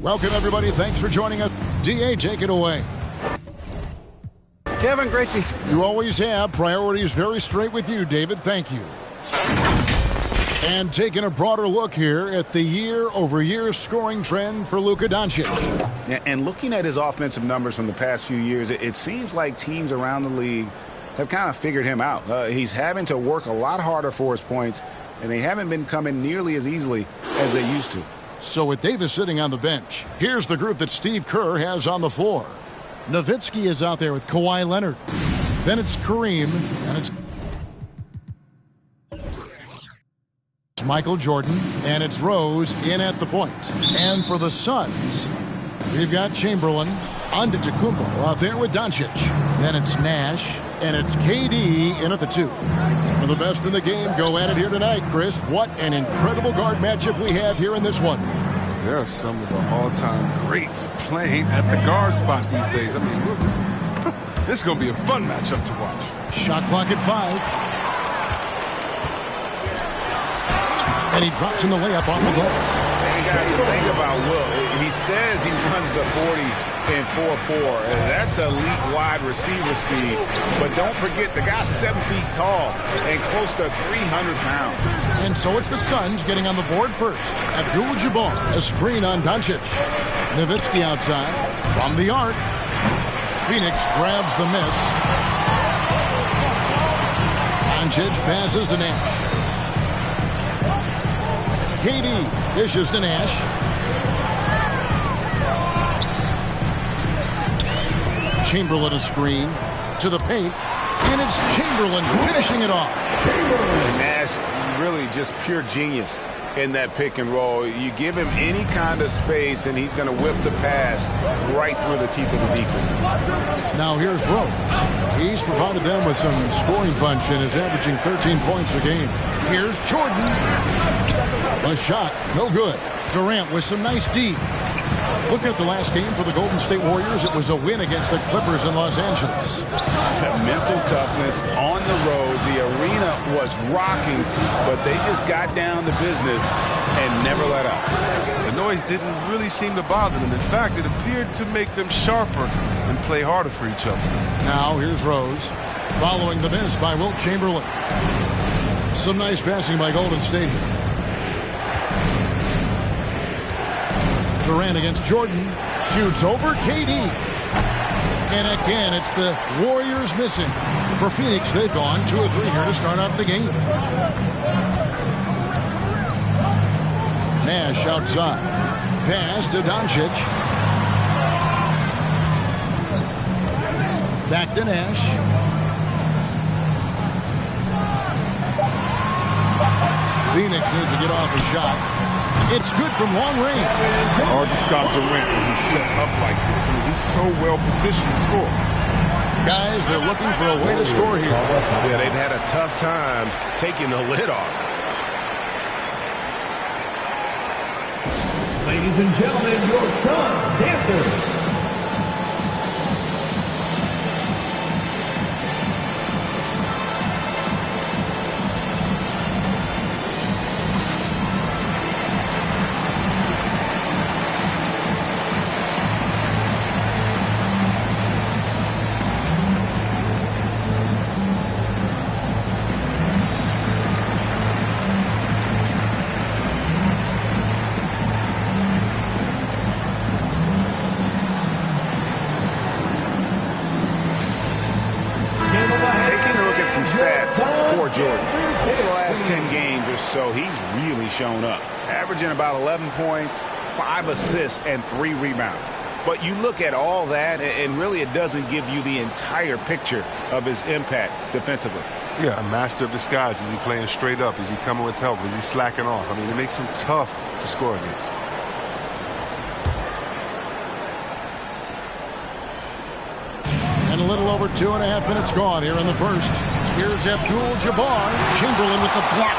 [SPEAKER 10] Welcome, everybody. Thanks for joining us. DA, take it away.
[SPEAKER 11] Kevin, great to...
[SPEAKER 10] You always have. Priorities very straight with you, David. Thank you. And taking a broader look here at the year-over-year scoring trend for Luka Doncic.
[SPEAKER 12] And looking at his offensive numbers from the past few years, it seems like teams around the league have kind of figured him out. He's having to work a lot harder for his points, and they haven't been coming nearly as easily as they used to.
[SPEAKER 10] So with Davis sitting on the bench, here's the group that Steve Kerr has on the floor. Nowitzki is out there with Kawhi Leonard. Then it's Kareem, and it's Michael Jordan, and it's Rose in at the point. And for the Suns, we've got Chamberlain, Antetokounmpo out there with Doncic. Then it's Nash, and it's KD in at the 2. Some of the best in the game go at it here tonight, Chris. What an incredible guard matchup we have here in this one.
[SPEAKER 13] There are some of the all-time greats playing at the guard spot these days. I mean, this is going to be a fun matchup to watch.
[SPEAKER 10] Shot clock at 5. And he drops in the layup off the glass.
[SPEAKER 12] And guys, the thing about Will, he says he runs the 40 in 4.4. That's elite wide receiver speed. But don't forget, the guy's 7 feet tall and close to 300 pounds.
[SPEAKER 10] And so it's the Suns getting on the board first. Abdul-Jabbar, a screen on Doncic. Nowitzki outside from the arc. Phoenix grabs the miss. Doncic passes to Nash. KD dishes to Nash. Chamberlain a screen to the paint. And it's Chamberlain finishing it off.
[SPEAKER 12] Nash really just pure genius in that pick and roll. You give him any kind of space, and he's going to whip the pass right through the teeth of the defense.
[SPEAKER 10] Now here's Rose. He's provided them with some scoring punch and is averaging 13 points a game. Here's Jordan. A shot, no good. Durant with some nice D. Looking at the last game for the Golden State Warriors, it was a win against the Clippers in Los Angeles.
[SPEAKER 12] Mental toughness on the road. The arena was rocking, but they just got down to business and never let up.
[SPEAKER 13] The noise didn't really seem to bother them. In fact, it appeared to make them sharper and play harder for each other.
[SPEAKER 10] Now here's Rose, following the miss by Wilt Chamberlain. Some nice passing by Golden State. Durant against Jordan. Shoots over KD. And again, it's the Warriors missing. For Phoenix, they've gone 2 or 3 here to start off the game. Nash outside. Pass to Doncic. Back to Nash. Phoenix needs to get off a shot. It's good from long range.
[SPEAKER 13] Hard to stop Durant when he's set up like this. I mean, he's so well positioned to score.
[SPEAKER 10] Guys, they're looking for a way to score here.
[SPEAKER 12] Yeah, they've had a tough time taking the lid off.
[SPEAKER 5] Ladies and gentlemen, your Suns dancers.
[SPEAKER 12] So he's really shown up, averaging about 11 points, 5 assists, and 3 rebounds. But you look at all that, and really it doesn't give you the entire picture of his impact defensively.
[SPEAKER 13] Yeah, a master of disguise. Is he playing straight up? Is he coming with help? Is he slacking off? I mean, it makes him tough to score against.
[SPEAKER 10] And a little over 2.5 minutes gone here in the first. Here's Abdul-Jabbar. Chamberlain with the block.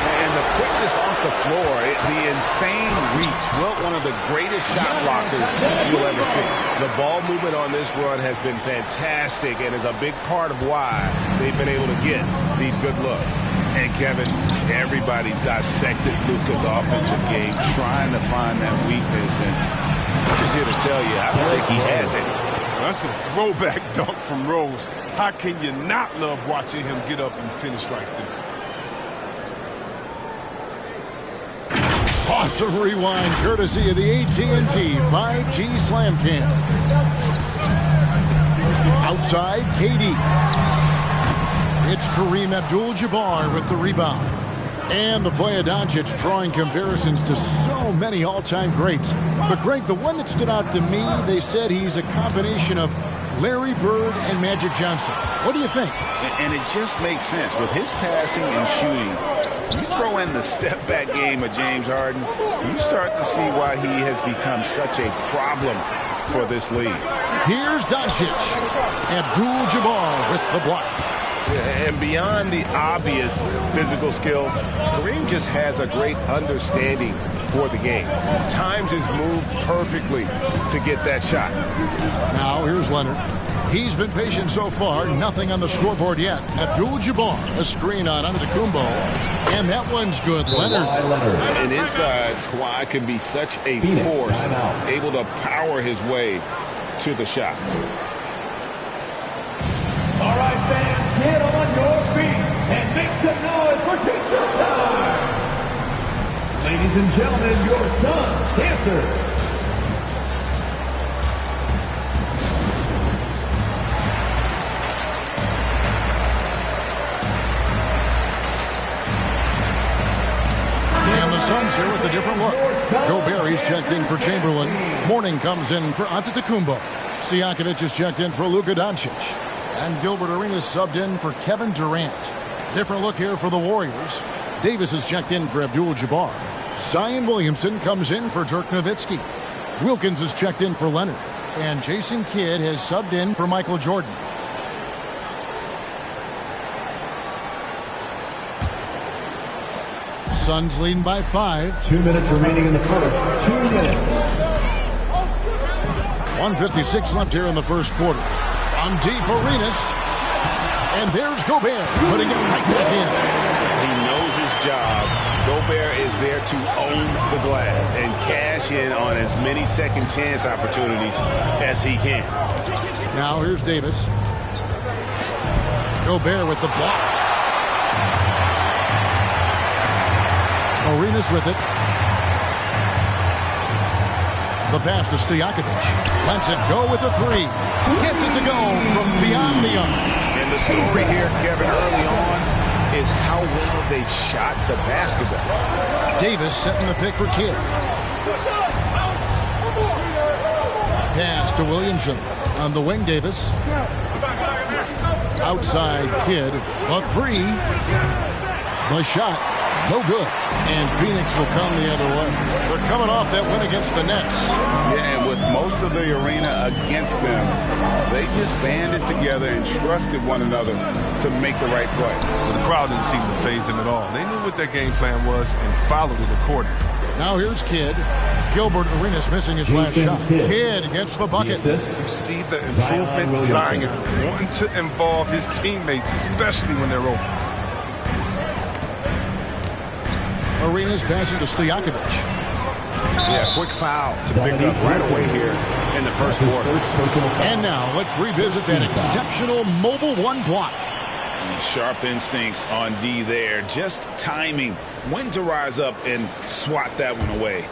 [SPEAKER 12] And the quickness off the floor, the insane reach. Well, one of the greatest shot blockers you'll ever see. The ball movement on this run has been fantastic and is a big part of why they've been able to get these good looks. And Kevin, everybody's dissected Luka's offensive game, trying to find that weakness. And I'm just here to tell you, I don't think he has any.
[SPEAKER 13] That's a throwback dunk from Rose. How can you not love watching him get up and finish like this?
[SPEAKER 10] Awesome rewind courtesy of the AT&T 5G Slam Cam. Outside, KD. It's Kareem Abdul-Jabbar with the rebound. And the play of Doncic drawing comparisons to so many all-time greats. But, Greg, the one that stood out to me, they said he's a combination of Larry Bird and Magic Johnson. What do you think?
[SPEAKER 12] And it just makes sense. With his passing and shooting, you throw in the step-back game of James Harden, you start to see why he has become such a problem for this league.
[SPEAKER 10] Here's Doncic. Abdul-Jabbar with the block.
[SPEAKER 11] And beyond the obvious physical skills, Kareem just has a great understanding for the game. Times his move perfectly to get that shot.
[SPEAKER 10] Now here's Leonard. He's been patient so far. Nothing on the scoreboard yet. Abdul-Jabbar, a screen on Antetokounmpo. And that one's good. Leonard.
[SPEAKER 12] And inside, Kawhi can be such a force, able to power his way to the shot.
[SPEAKER 5] All right, fans, get on your feet and make some noise for teacher time. Ladies and gentlemen, your son's dancer.
[SPEAKER 10] And the Suns here with a different look. Gobert checked in for Chamberlain. Mourning comes in for Antetokounmpo. Stojakovic is checked in for Luka Doncic. And Gilbert Arenas subbed in for Kevin Durant. Different look here for the Warriors. Davis is checked in for Abdul-Jabbar. Zion Williamson comes in for Dirk Nowitzki. Wilkins is checked in for Leonard. And Jason Kidd has subbed in for Michael Jordan. Suns leading by 5.
[SPEAKER 5] 2 minutes remaining in the first. 2 minutes.
[SPEAKER 10] 1:56 left here in the first quarter. On deep, Arenas. And there's Gobert putting it right back in.
[SPEAKER 12] He knows his job. Gobert is there to own the glass and cash in on as many second chance opportunities as he can.
[SPEAKER 10] Now here's Davis. Gobert with the block. Arenas with it. The pass to Stojakovic. Lets it go with the 3. Gets it to go from beyond the arc.
[SPEAKER 12] And the story here, Kevin, early on is how well they've shot the basketball.
[SPEAKER 10] Davis setting the pick for Kidd. Pass to Williamson on the wing. Davis. Outside Kidd. The 3. The shot. No good. And Phoenix will come the other way. They're coming off that win against the Nets.
[SPEAKER 12] Yeah, and with most of the arena against them, they just banded together and trusted one another to make the right play.
[SPEAKER 13] The crowd didn't seem to faze them at all. They knew what their game plan was and followed it accordingly.
[SPEAKER 10] Now here's Kidd. Gilbert Arenas missing his last shot. Kidd gets the bucket.
[SPEAKER 13] You see the improvement, Zion wanting to involve his teammates, especially when they're open.
[SPEAKER 10] Arenas passes to Stojakovic.
[SPEAKER 12] Yeah, quick foul to pick up right away here in the first quarter.
[SPEAKER 10] And now let's revisit that exceptional Mobile One block.
[SPEAKER 12] Sharp instincts on D there. Just timing when to rise up and swat that one away.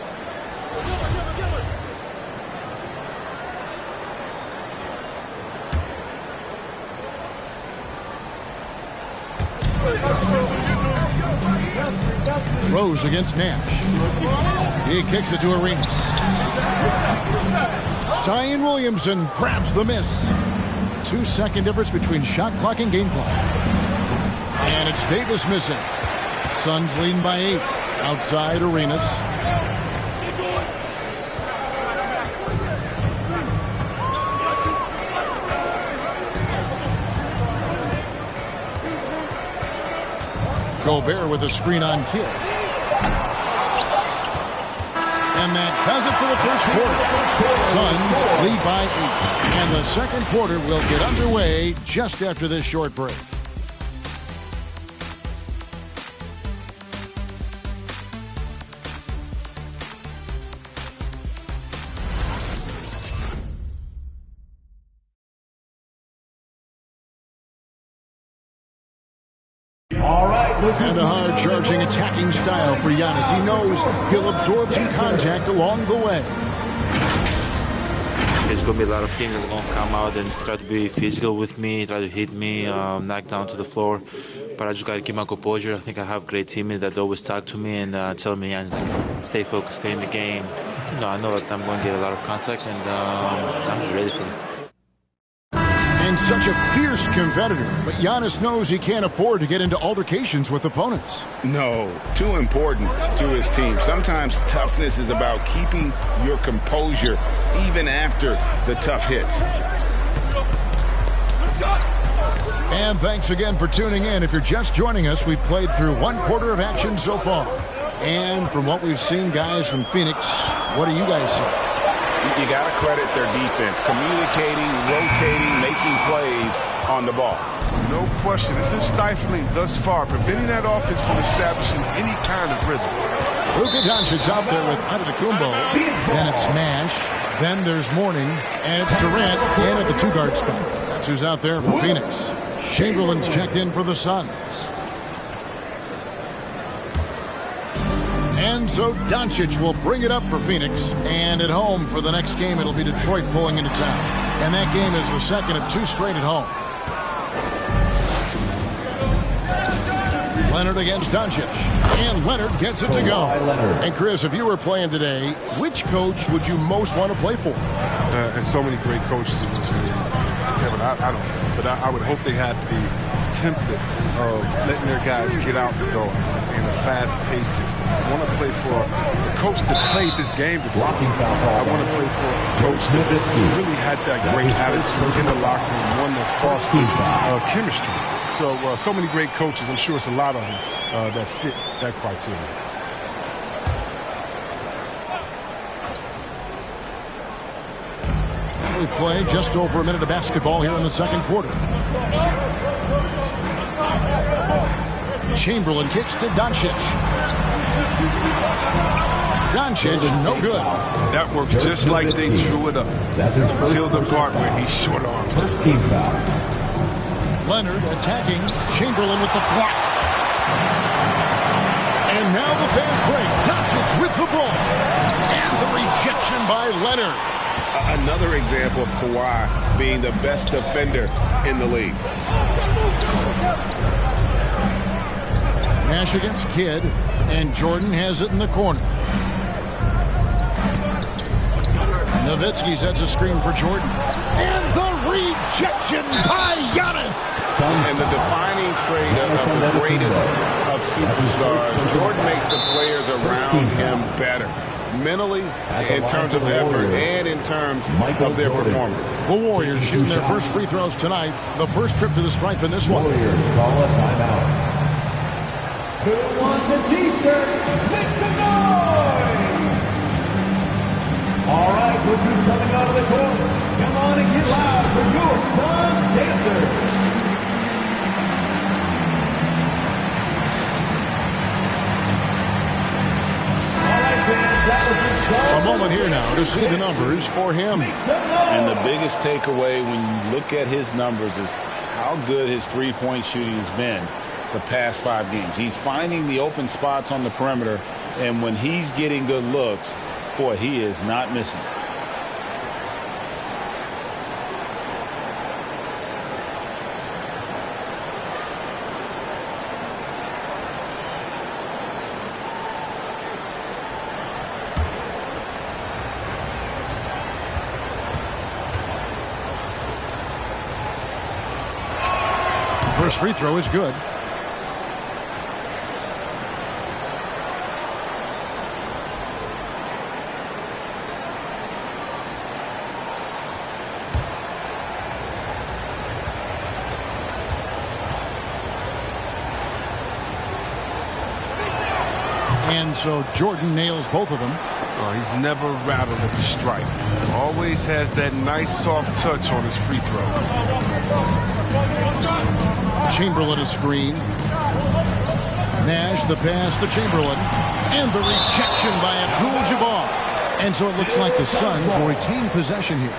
[SPEAKER 10] Rose against Nash. He kicks it to Arenas. Zion Williamson grabs the miss. 2-second difference between shot clock and game clock. And it's Davis missing. Suns leading by 8. Outside Arenas. Gobert with a screen on Kidd. And that does it for the first quarter. Suns lead by 8. And the second quarter will get underway just after this short break. And a hard-charging, attacking style for Giannis. He knows he'll absorb some contact along the way.
[SPEAKER 14] There's going to be a lot of teams that's going to come out and try to be physical with me, try to hit me, knock down to the floor. But I just got to keep my composure. I think I have great teammates that always talk to me and tell me, stay focused, stay in the game. You know, I know that I'm going to get a lot of contact, and I'm just ready for it.
[SPEAKER 10] And such a fierce competitor, but Giannis knows he can't afford to get into altercations with opponents.
[SPEAKER 12] No, too important to his team. Sometimes toughness is about keeping your composure even after the tough hits.
[SPEAKER 10] And thanks again for tuning in. If you're just joining us, we've played through 1 quarter of action so far. And from what we've seen, guys from Phoenix, what do you guys see?
[SPEAKER 12] You got to credit their defense, communicating, rotating, making plays on the ball.
[SPEAKER 13] No question. It's been stifling thus far, preventing that offense from establishing any kind of rhythm.
[SPEAKER 10] Luka Doncic out there with Antetokounmpo. Then it's Nash. Then there's Mourning. And it's Durant in at the 2-guard spot. That's who's out there for Phoenix. Chamberlain's checked in for the Suns. And so Doncic will bring it up for Phoenix. And at home for the next game, it'll be Detroit pulling into town. And that game is the second of 2 straight at home. Leonard against Doncic. And Leonard gets it to go. And Chris, if you were playing today, which coach would you most want to play for?
[SPEAKER 13] There's so many great coaches in this league. Kevin, I don't know. But I would hope they had the template of letting their guys get out the door in a fast-paced system. I want to play for a coach that played this game before. I want to play for a coach that really had that great attitude in the locker room, one that fostered chemistry. So many great coaches. I'm sure it's a lot of them that fit that criteria.
[SPEAKER 10] We play just over a minute of basketball here in the second quarter. Chamberlain kicks to Doncic. Doncic, no good.
[SPEAKER 13] That works just like they drew it up. Until the part where he short arms.
[SPEAKER 10] Leonard attacking. Chamberlain with the block. And now the fast break. Doncic with the ball. And the rejection by Leonard.
[SPEAKER 12] Another example of Kawhi being the best defender in the league.
[SPEAKER 10] Nash against Kidd, and Jordan has it in the corner. Nowitzki sets a screen for Jordan. And the rejection by Giannis.
[SPEAKER 12] And the defining trait of the greatest of superstars, Jordan makes the players around him better. Mentally, in terms of effort, and in terms of their performance.
[SPEAKER 10] The Warriors shooting their first free throws tonight. The first trip to the stripe in this one.
[SPEAKER 5] Warriors call a timeout. Who wants a t-shirt? Make some noise! All right, look who's coming out of the court. Come on and get loud for your Suns dancers.
[SPEAKER 10] A moment here now to see the numbers for him.
[SPEAKER 12] And the biggest takeaway when you look at his numbers is how good his three-point shooting has been the past 5 games. He's finding the open spots on the perimeter, and when he's getting good looks, boy, he is not missing.
[SPEAKER 10] First free throw is good. And so Jordan nails both of them.
[SPEAKER 13] Oh, he's never rattled at the stripe. Always has that nice soft touch on his free throws.
[SPEAKER 10] Chamberlain a screen. Nash the pass to Chamberlain. And the rejection by Abdul-Jabbar. And so it looks like the Suns will retain possession here.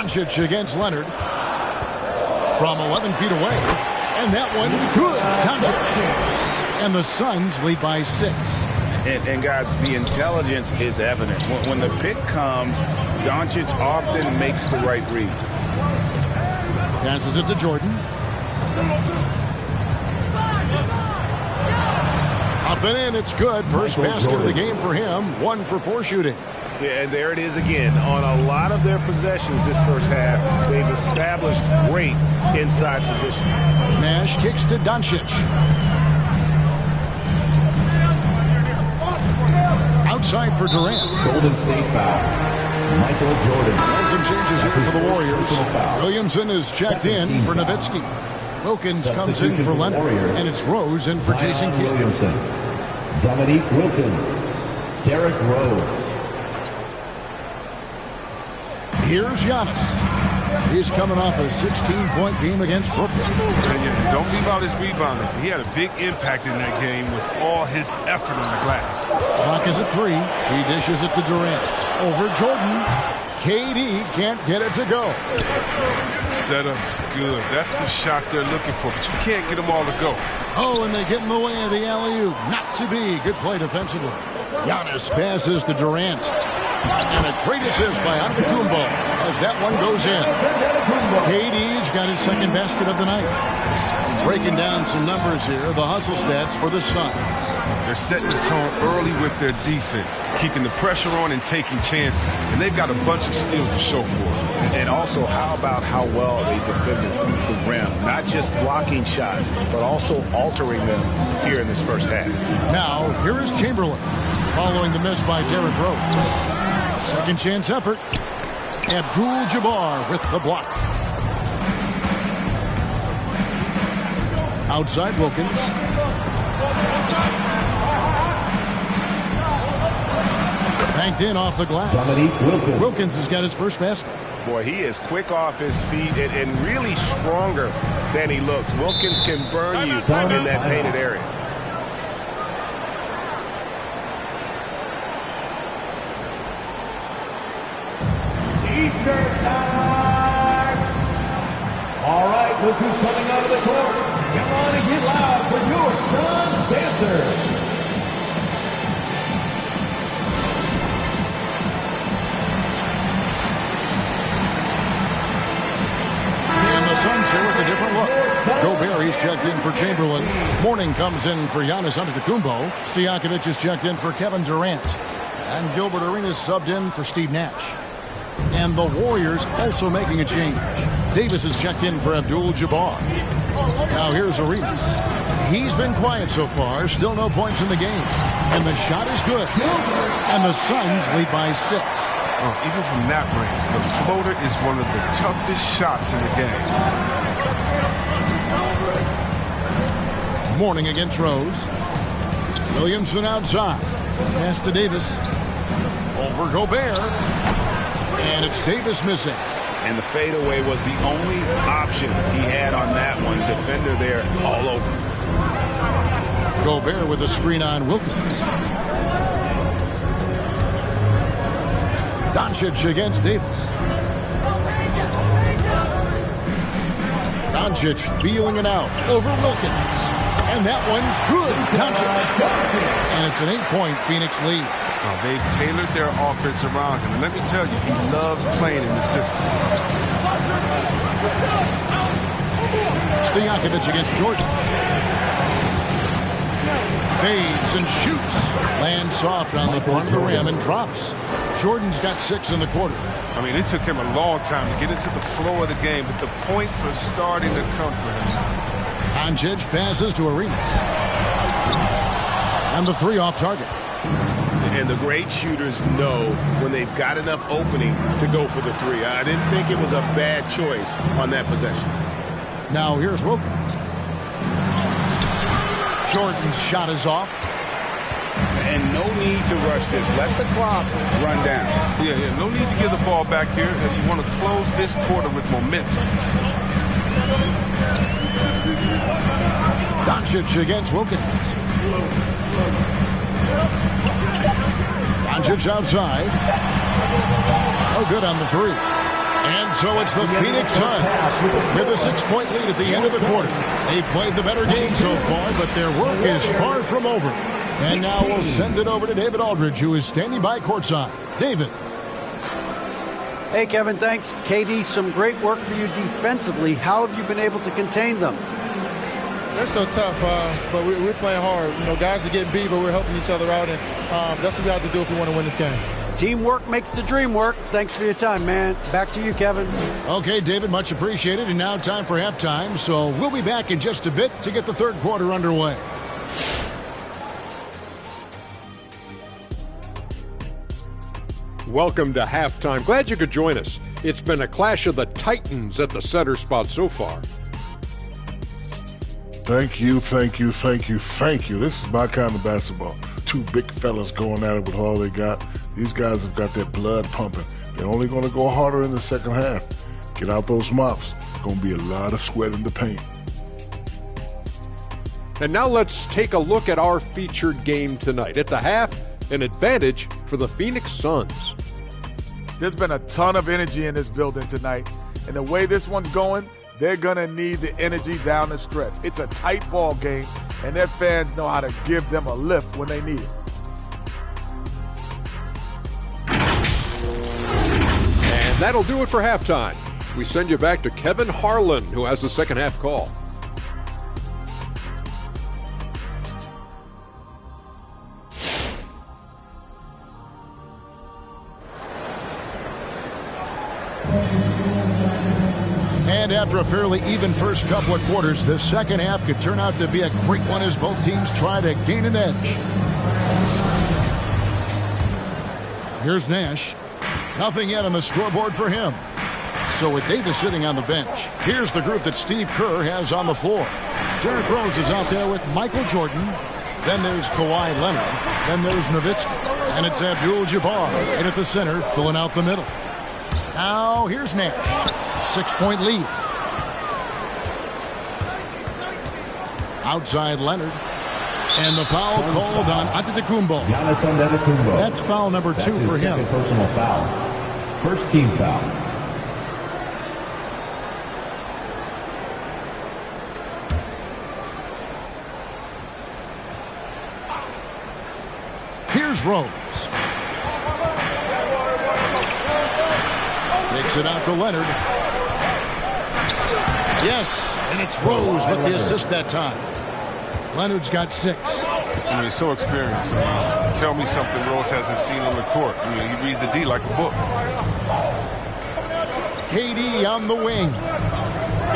[SPEAKER 10] Doncic against Leonard. From 11 feet away. And that one's good. Doncic. And the Suns lead by 6.
[SPEAKER 12] And guys, the intelligence is evident. When the pick comes, Doncic often makes the right read.
[SPEAKER 10] Passes it to Jordan. Up and in, it's good. First basket of the game for him. 1 for 4 shooting.
[SPEAKER 11] Yeah, and there it is again. On a lot of their possessions this first half, they've established great inside position.
[SPEAKER 10] Nash kicks to Doncic. Outside for Durant.
[SPEAKER 5] Golden State foul. Michael Jordan.
[SPEAKER 10] And some changes here for the Warriors. Williamson is checked in for Nowitzki. Wilkins comes in for Leonard. And it's Rose in for Jason Kidd.
[SPEAKER 5] Williamson. Dominique Wilkins. Derrick Rose.
[SPEAKER 10] Here's Giannis. He's coming off a 16-point game against Brooklyn.
[SPEAKER 13] And don't leave out his rebounding. He had a big impact in that game with all his effort on the glass.
[SPEAKER 10] Clock is at 3. He dishes it to Durant. Over Jordan. KD can't get it to go.
[SPEAKER 13] Setup's good. That's the shot they're looking for, but you can't get them all to go.
[SPEAKER 10] Oh, and they get in the way of the alley-oop. Not to be. Good play defensively. Giannis passes to Durant. And a great assist by Antetokounmpo as that one goes in. KD's got his second basket of the night. And breaking down some numbers here, the hustle stats for the Suns.
[SPEAKER 13] They're setting the tone early with their defense, keeping the pressure on and taking chances. And they've got a bunch of steals to show for it.
[SPEAKER 12] And also, how about how well they defended the rim? Not just blocking shots, but also altering them here in this first half.
[SPEAKER 10] Now, here is Chamberlain, following the miss by Derrick Rose. Second chance effort. Abdul-Jabbar with the block. Outside Wilkins. Banked in off the glass. Wilkins has got his first basket.
[SPEAKER 11] Boy, he is quick off his feet and really stronger than he looks. Wilkins can burn you in that painted area.
[SPEAKER 5] Eastern time. All right, look who's coming out of the court. Come on and get loud for your Suns dancers.
[SPEAKER 10] And the Suns here with a different look. Gobert, he's checked in for Chamberlain. Mourning comes in for Giannis Antetokounmpo. Stojakovic is checked in for Kevin Durant. And Gilbert Arenas subbed in for Steve Nash. And the Warriors also making a change. Davis is checked in for Abdul-Jabbar. Now here's Arenas. He's been quiet so far. Still no points in the game. And the shot is good. And the Suns lead by 6.
[SPEAKER 13] Even from that range, the floater is one of the toughest shots in the game.
[SPEAKER 10] Mourning against Rose. Williamson outside. Pass to Davis. Over Gobert. And it's Davis missing.
[SPEAKER 12] And the fadeaway was the only option he had on that one. Defender there all over.
[SPEAKER 10] Gobert with a screen on Wilkins. Doncic against Davis. Doncic feeling it out over Wilkins. And that one's good. Doncic. And it's an 8-point Phoenix lead.
[SPEAKER 13] They've tailored their offense around him. And let me tell you, he loves playing in the system.
[SPEAKER 10] Stojakovic against Jordan. Fades and shoots. Lands soft on the front of the rim and drops. Jordan's got 6 in the quarter.
[SPEAKER 13] I mean, it took him a long time to get into the flow of the game, but the points are starting to come for him.
[SPEAKER 10] Doncic passes to Arenas. And the 3 off target.
[SPEAKER 11] And the great shooters know when they've got enough opening to go for the 3. I didn't think it was a bad choice on that possession.
[SPEAKER 10] Now here's Wilkins. Jordan's shot is off.
[SPEAKER 12] And no need to rush this. Let the clock run down.
[SPEAKER 13] Yeah, no need to give the ball back here. You want to close this quarter with momentum.
[SPEAKER 10] Doncic against Wilkins. Doncic outside. Oh, good on the 3. And so it's the Phoenix Suns with a 6-point lead at the end of the quarter. They played the better game so far, but their work is far from over. And now we'll send it over to David Aldridge, who is standing by courtside. David.
[SPEAKER 15] Hey, Kevin, thanks. KD, some great work for you defensively. How have you been able to contain them?
[SPEAKER 16] They're so tough, but we're playing hard. You know, guys are getting beat, but we're helping each other out, and that's what we have to do if we want to win this game.
[SPEAKER 15] Teamwork makes the dream work. Thanks for your time, man. Back to you, Kevin.
[SPEAKER 10] Okay, David, much appreciated. And now time for halftime, so we'll be back in just a bit to get the third quarter underway.
[SPEAKER 7] Welcome to halftime. Glad you could join us. It's been a clash of the Titans at the center spot so far.
[SPEAKER 8] Thank you, thank you, thank you, thank you. This is my kind of basketball. Two big fellas going at it with all they got. These guys have got that blood pumping. They're only going to go harder in the second half. Get out those mops. It's going to be a lot of sweat in the paint.
[SPEAKER 7] And now let's take a look at our featured game tonight. At the half, an advantage for the Phoenix Suns.
[SPEAKER 3] There's been a ton of energy in this building tonight. And the way this one's going, they're going to need the energy down the stretch. It's a tight ball game, and their fans know how to give them a lift when they need it.
[SPEAKER 7] And that'll do it for halftime. We send you back to Kevin Harlan, who has the second half call.
[SPEAKER 10] And after a fairly even first couple of quarters, the second half could turn out to be a great one as both teams try to gain an edge. Here's Nash. Nothing yet on the scoreboard for him. So with Davis sitting on the bench, here's the group that Steve Kerr has on the floor. Derrick Rose is out there with Michael Jordan. Then there's Kawhi Leonard. Then there's Nowitzki. And it's Abdul-Jabbar right at the center, filling out the middle. Now here's Nash. 6-point lead. Outside Leonard. And the foul called on Antetokounmpo.
[SPEAKER 5] Giannis Antetokounmpo.
[SPEAKER 10] That's foul number 2 for him.
[SPEAKER 5] Second personal foul. First team foul.
[SPEAKER 10] Here's Rose. Takes it out to Leonard. Yes, and it's Rose with the assist that time. Leonard's got 6.
[SPEAKER 13] I mean, he's so experienced. Tell me something Rose hasn't seen on the court. I mean, he reads the D like a book.
[SPEAKER 10] KD on the wing.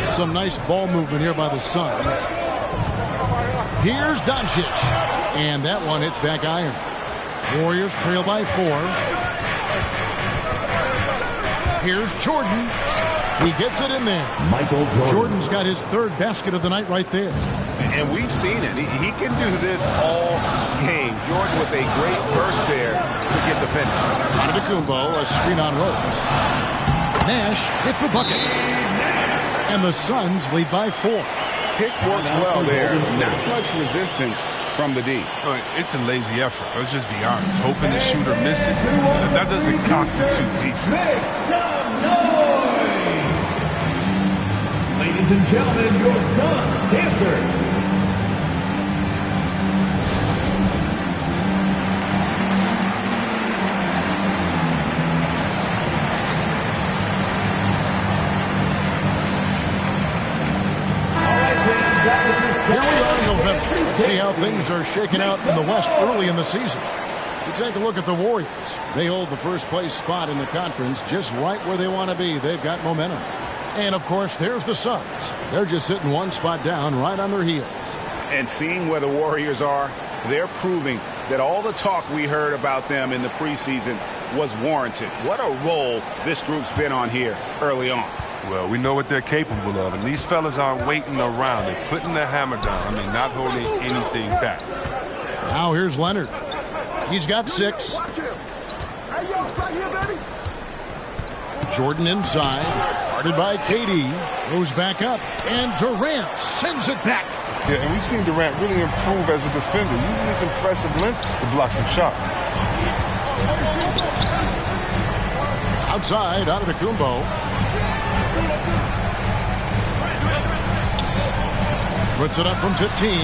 [SPEAKER 10] Some nice ball movement here by the Suns. Here's Doncic. And that one hits back iron. Warriors trail by 4. Here's Jordan. He gets it in there.
[SPEAKER 5] Michael Jordan.
[SPEAKER 10] Jordan's got his third basket of the night right there.
[SPEAKER 11] And we've seen it. He can do this all game. Jordan with a great burst there to get the finish.
[SPEAKER 10] Antetokounmpo, a screen on Rose. Nash with the bucket. And the Suns lead by 4.
[SPEAKER 12] Pick works well there. Not much resistance from the D.
[SPEAKER 13] It's a lazy effort. Let's just be honest. Hoping the shooter misses, that doesn't constitute defense.
[SPEAKER 5] Ladies and gentlemen, your Suns dancer.
[SPEAKER 10] Here we are in November. Let's see how things are shaking out in the West early in the season. We take a look at the Warriors. They hold the first place spot in the conference just right where they want to be. They've got momentum. And, of course, there's the Suns. They're just sitting one spot down right on their heels.
[SPEAKER 12] And seeing where the Warriors are, they're proving that all the talk we heard about them in the preseason was warranted. What a role this group's been on here early on.
[SPEAKER 13] Well, we know what they're capable of, and these fellas aren't waiting around. They're putting the hammer down. I mean, not holding anything back.
[SPEAKER 10] Now here's Leonard. He's got 6. Jordan inside. Guarded by KD. Goes back up. And Durant sends it back.
[SPEAKER 13] Yeah, and we've seen Durant really improve as a defender, using his impressive length to block some shots.
[SPEAKER 10] Outside, Antetokounmpo. Puts it up from 15.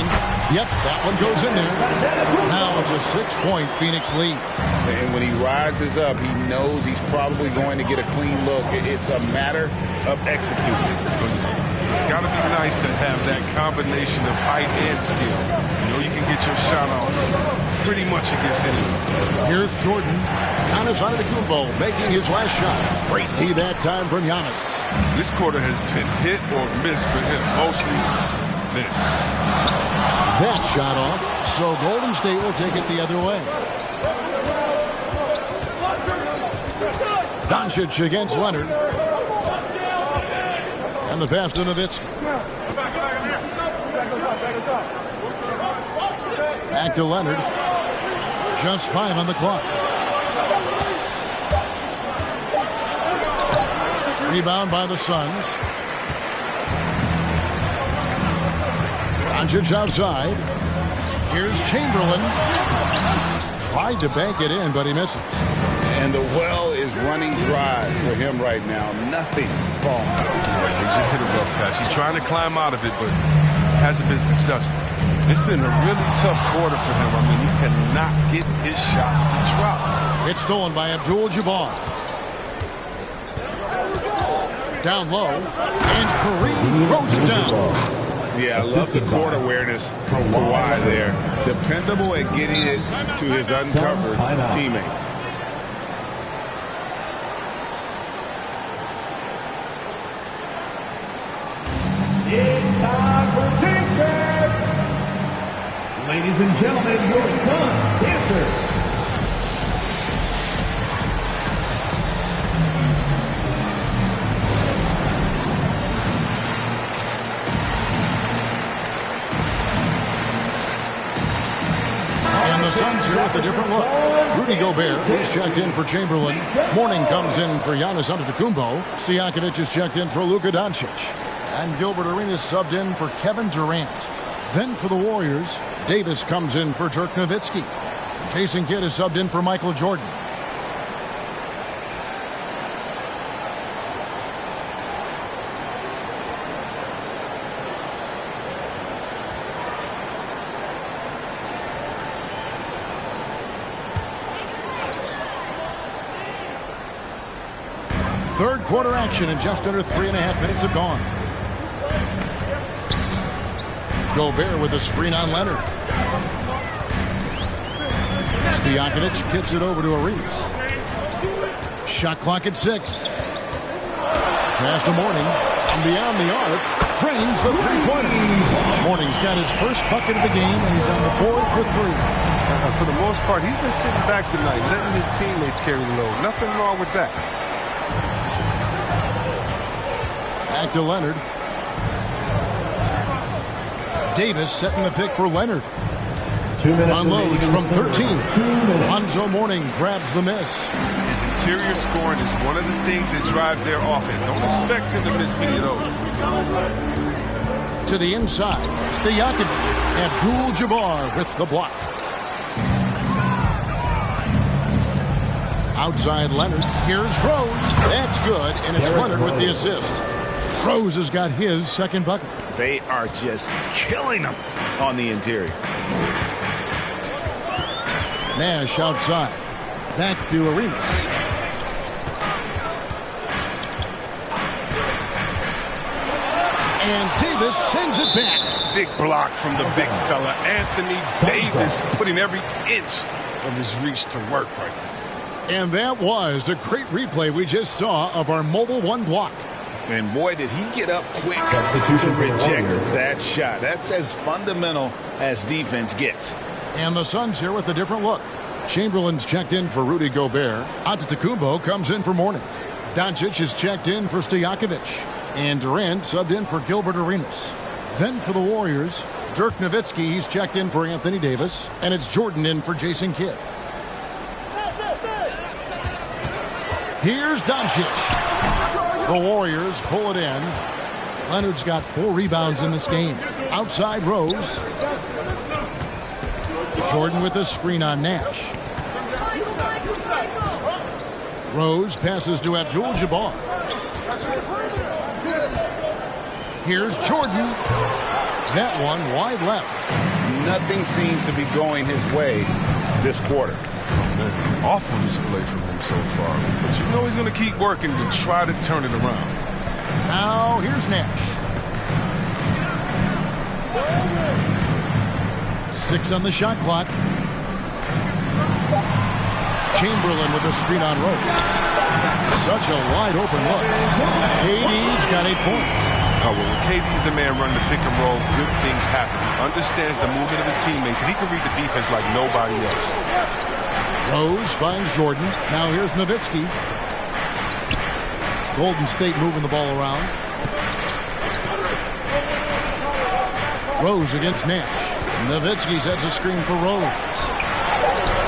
[SPEAKER 10] Yep, that one goes in there. Now it's a 6-point Phoenix lead.
[SPEAKER 12] And when he rises up, he knows he's probably going to get a clean look. It's a matter of executing.
[SPEAKER 13] It's got to be nice to have that combination of height and skill. You know, you can get your shot off pretty much against anyone.
[SPEAKER 10] Here's Jordan. Giannis Antetokounmpo making his last shot. Great tee that time from Giannis.
[SPEAKER 13] This quarter has been hit or miss for him. Mostly miss.
[SPEAKER 10] That shot off, so Golden State will take it the other way. Doncic against Leonard. And the pass to Nowitzki. Back to Leonard. Just 5 on the clock. Rebound by the Suns. Doncic outside. Here's Chamberlain. Tried to bank it in, but he misses.
[SPEAKER 12] And the well is running dry for him right now. Nothing falling.
[SPEAKER 13] Yeah, he just hit a rough patch. He's trying to climb out of it, but hasn't been successful. It's been a really tough quarter for him. I mean, he cannot get his shots to drop.
[SPEAKER 10] It's stolen by Abdul-Jabbar. Down low. And Kareem throws it down.
[SPEAKER 12] Yeah, I love the court awareness from Kawhi there. Dependable at getting it to his uncovered teammates.
[SPEAKER 5] It's time for team check. Ladies and gentlemen, your Suns dancers.
[SPEAKER 10] And the Suns here with a different look. Rudy Gobert is checked in for Chamberlain. Mourning comes in for Giannis Antetokounmpo. Stojakovic is checked in for Luka Doncic. And Gilbert Arenas subbed in for Kevin Durant. Then for the Warriors, Davis comes in for Dirk Nowitzki. Jason Kidd is subbed in for Michael Jordan. Third quarter action and just under 3.5 minutes have gone. Gobert with a screen on Leonard. Stojakovic kicks it over to Arenas. Shot clock at 6. Pass to Mourning. And beyond the arc, drains the three-pointer. Mourning's got his first bucket of the game, and he's on the board for 3.
[SPEAKER 13] For the most part, he's been sitting back tonight, letting his teammates carry the load. Nothing wrong with that.
[SPEAKER 10] Back to Leonard. Davis setting the pick for Leonard.
[SPEAKER 5] 2 minutes
[SPEAKER 10] unloads from 13. Lonzo Mourning grabs the miss.
[SPEAKER 13] His interior scoring is one of the things that drives their offense. Don't expect him to miss many of those.
[SPEAKER 10] To the inside, Stojakovic. Abdul-Jabbar with the block. Outside Leonard. Here's Rose. That's good, and it's Leonard with the assist. Rose has got his second bucket.
[SPEAKER 12] They are just killing them on the interior.
[SPEAKER 10] Nash outside. Back to Arenas. And Davis sends it back.
[SPEAKER 13] Big block from the big fella. Anthony Davis putting every inch of his reach to work right there.
[SPEAKER 10] And that was a great replay we just saw of our Mobile One block.
[SPEAKER 12] And boy, did he get up quick to reject that shot. That's as fundamental as defense gets.
[SPEAKER 10] And the Suns here with a different look. Chamberlain's checked in for Rudy Gobert. Antetokounmpo comes in for Mourning. Doncic is checked in for Stojakovic. And Durant subbed in for Gilbert Arenas. Then for the Warriors, Dirk Nowitzki, he's checked in for Anthony Davis. And it's Jordan in for Jason Kidd. Here's Doncic. The Warriors pull it in. Leonard's got 4 rebounds in this game. Outside Rose. Jordan with a screen on Nash. Rose passes to Abdul-Jabbar. Here's Jordan. That one wide left.
[SPEAKER 12] Nothing seems to be going his way this quarter.
[SPEAKER 13] Man, awful display from him so far. But you know he's going to keep working to try to turn it around.
[SPEAKER 10] Now here's Nash. 6 on the shot clock. Chamberlain with a screen on Rose. Such a wide open look. KD's got 8 points.
[SPEAKER 13] Oh, well, when KD's the man running the pick and roll, good things happen. Understands the movement of his teammates, and he can read the defense like nobody else.
[SPEAKER 10] Rose finds Jordan. Now here's Nowitzki. Golden State moving the ball around. Rose against Nash. Nowitzki sets a screen for Rose.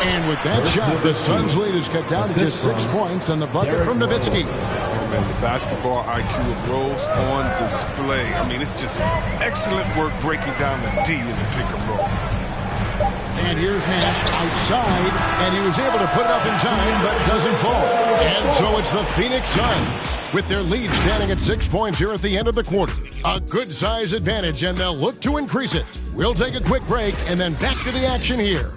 [SPEAKER 10] And with that shot, the Suns' lead is cut down to just 6 points on the bucket from Nowitzki.
[SPEAKER 13] Oh, man, the basketball IQ of Rose on display. I mean, it's just excellent work breaking down the D in the pick and roll.
[SPEAKER 10] And here's Nash outside, and he was able to put it up in time, but it doesn't fall. And so it's the Phoenix Suns with their lead standing at 6 points here at the end of the quarter. A good size advantage, and they'll look to increase it. We'll take a quick break, and then back to the action here.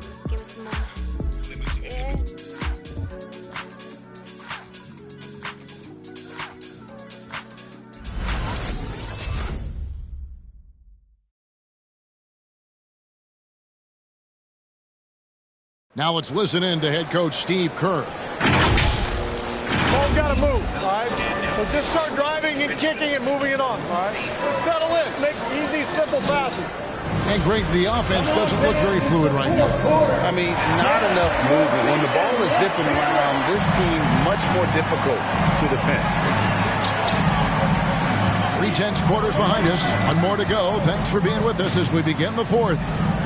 [SPEAKER 10] Now let's listen in to head coach Steve Kerr.
[SPEAKER 17] Ball's got to move, all right? Let's just start driving and kicking and moving it on, all right? Just settle in. Make easy, simple passes.
[SPEAKER 10] And Greg, the offense doesn't look very fluid right now.
[SPEAKER 12] I mean, not enough movement. When the ball is zipping around, this team much more difficult to defend.
[SPEAKER 10] 3/10 quarters behind us. One more to go. Thanks for being with us as we begin the fourth.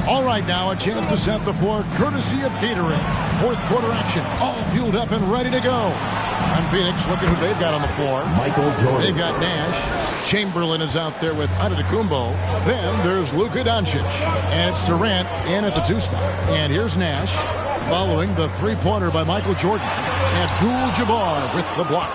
[SPEAKER 10] All right, now a chance to set the floor courtesy of Gatorade. Fourth quarter action, all fueled up and ready to go. And Phoenix, look at who they've got on the floor.
[SPEAKER 5] Michael Jordan.
[SPEAKER 10] They've got Nash. Chamberlain is out there with Antetokounmpo. Then there's Luka Doncic. And it's Durant in at the 2 spot. And here's Nash following the 3-pointer by Michael Jordan. Abdul-Jabbar with the block.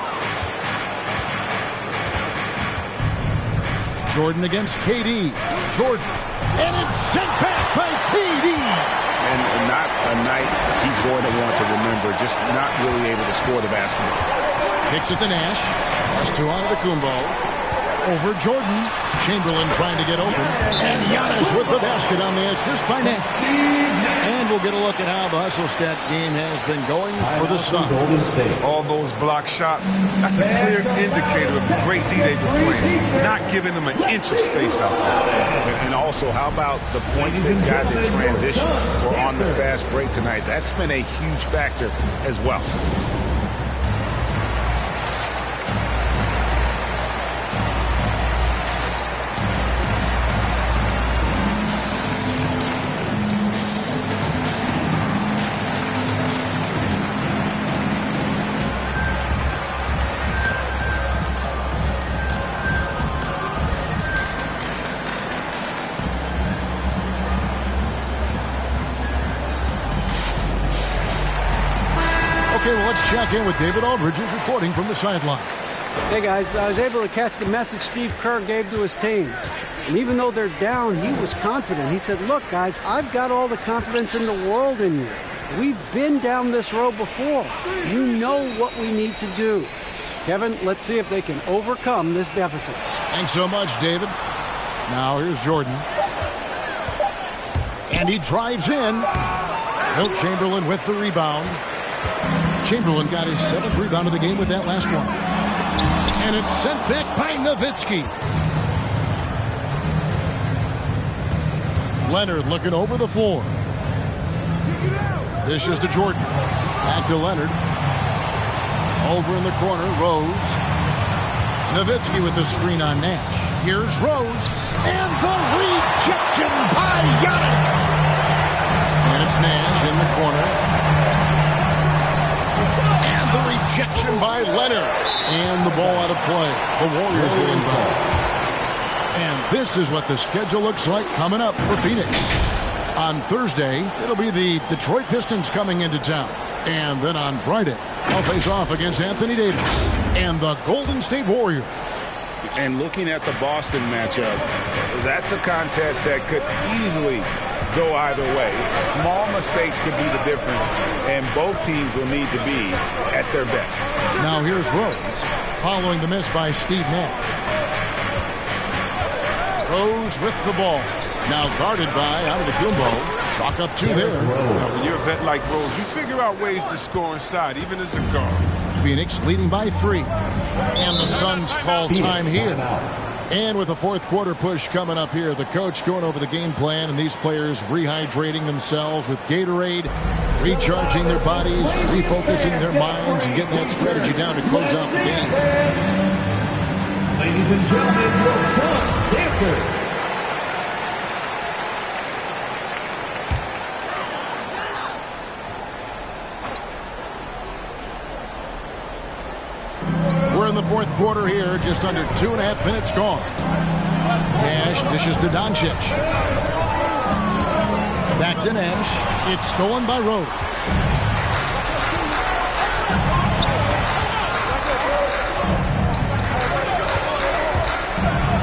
[SPEAKER 10] Jordan against KD. Jordan. And it's sent back by KD.
[SPEAKER 12] And not a night he's going to want to remember, just not really able to score the basketball.
[SPEAKER 10] Kicks it to Nash. Pass to Antetokounmpo. Over Jordan. Chamberlain trying to get open. And Giannis with the basket on the assist by Nash. And we'll get a look at how the hustle stat game has been going for the Suns.
[SPEAKER 13] All those block shots, that's a clear indicator of the great D they've been playing. Not giving them an inch of space out there.
[SPEAKER 12] And also, how about the points they've got in transition or on the fast break tonight? That's been a huge factor as well.
[SPEAKER 10] Okay, well, let's check in with David Aldridge, who's reporting from the sideline.
[SPEAKER 15] Hey, guys, I was able to catch the message Steve Kerr gave to his team. And even though they're down, he was confident. He said, look, guys, I've got all the confidence in the world in you. We've been down this road before. You know what we need to do. Kevin, let's see if they can overcome this deficit.
[SPEAKER 10] Thanks so much, David. Now here's Jordan. And he drives in. Wilt Chamberlain with the rebound. Chamberlain got his 7th rebound of the game with that last one. And it's sent back by Nowitzki. Leonard looking over the floor. This is to Jordan. Back to Leonard. Over in the corner, Rose. Nowitzki with the screen on Nash. Here's Rose. And the rejection by Giannis. And it's Nash in the corner. And the rejection by Leonard. And the ball out of play. The Warriors will inbound. And this is what the schedule looks like coming up for Phoenix. On Thursday, it'll be the Detroit Pistons coming into town. And then on Friday, they'll face off against Anthony Davis and the Golden State Warriors.
[SPEAKER 12] And looking at the Boston matchup, that's a contest that could easily go either way. Small mistakes could be the difference, and both teams will need to be at their best.
[SPEAKER 10] Now here's Rose, following the miss by Steve Nash. Rose with the ball. Now guarded by Antetokounmpo. Chalk up 2 there.
[SPEAKER 13] When you're a vet like Rose, you figure out ways to score inside, even as a guard.
[SPEAKER 10] Phoenix leading by 3. And the Suns call time here. And with the fourth quarter push coming up here, the coach going over the game plan, and these players rehydrating themselves with Gatorade, recharging their bodies, refocusing their minds, and getting that strategy down to close out the game.
[SPEAKER 5] Ladies and gentlemen, your Suns dancer.
[SPEAKER 10] We're in the fourth quarter here, just under 2.5 minutes gone. Nash dishes to Doncic. Back to Nash. It's stolen by Rose.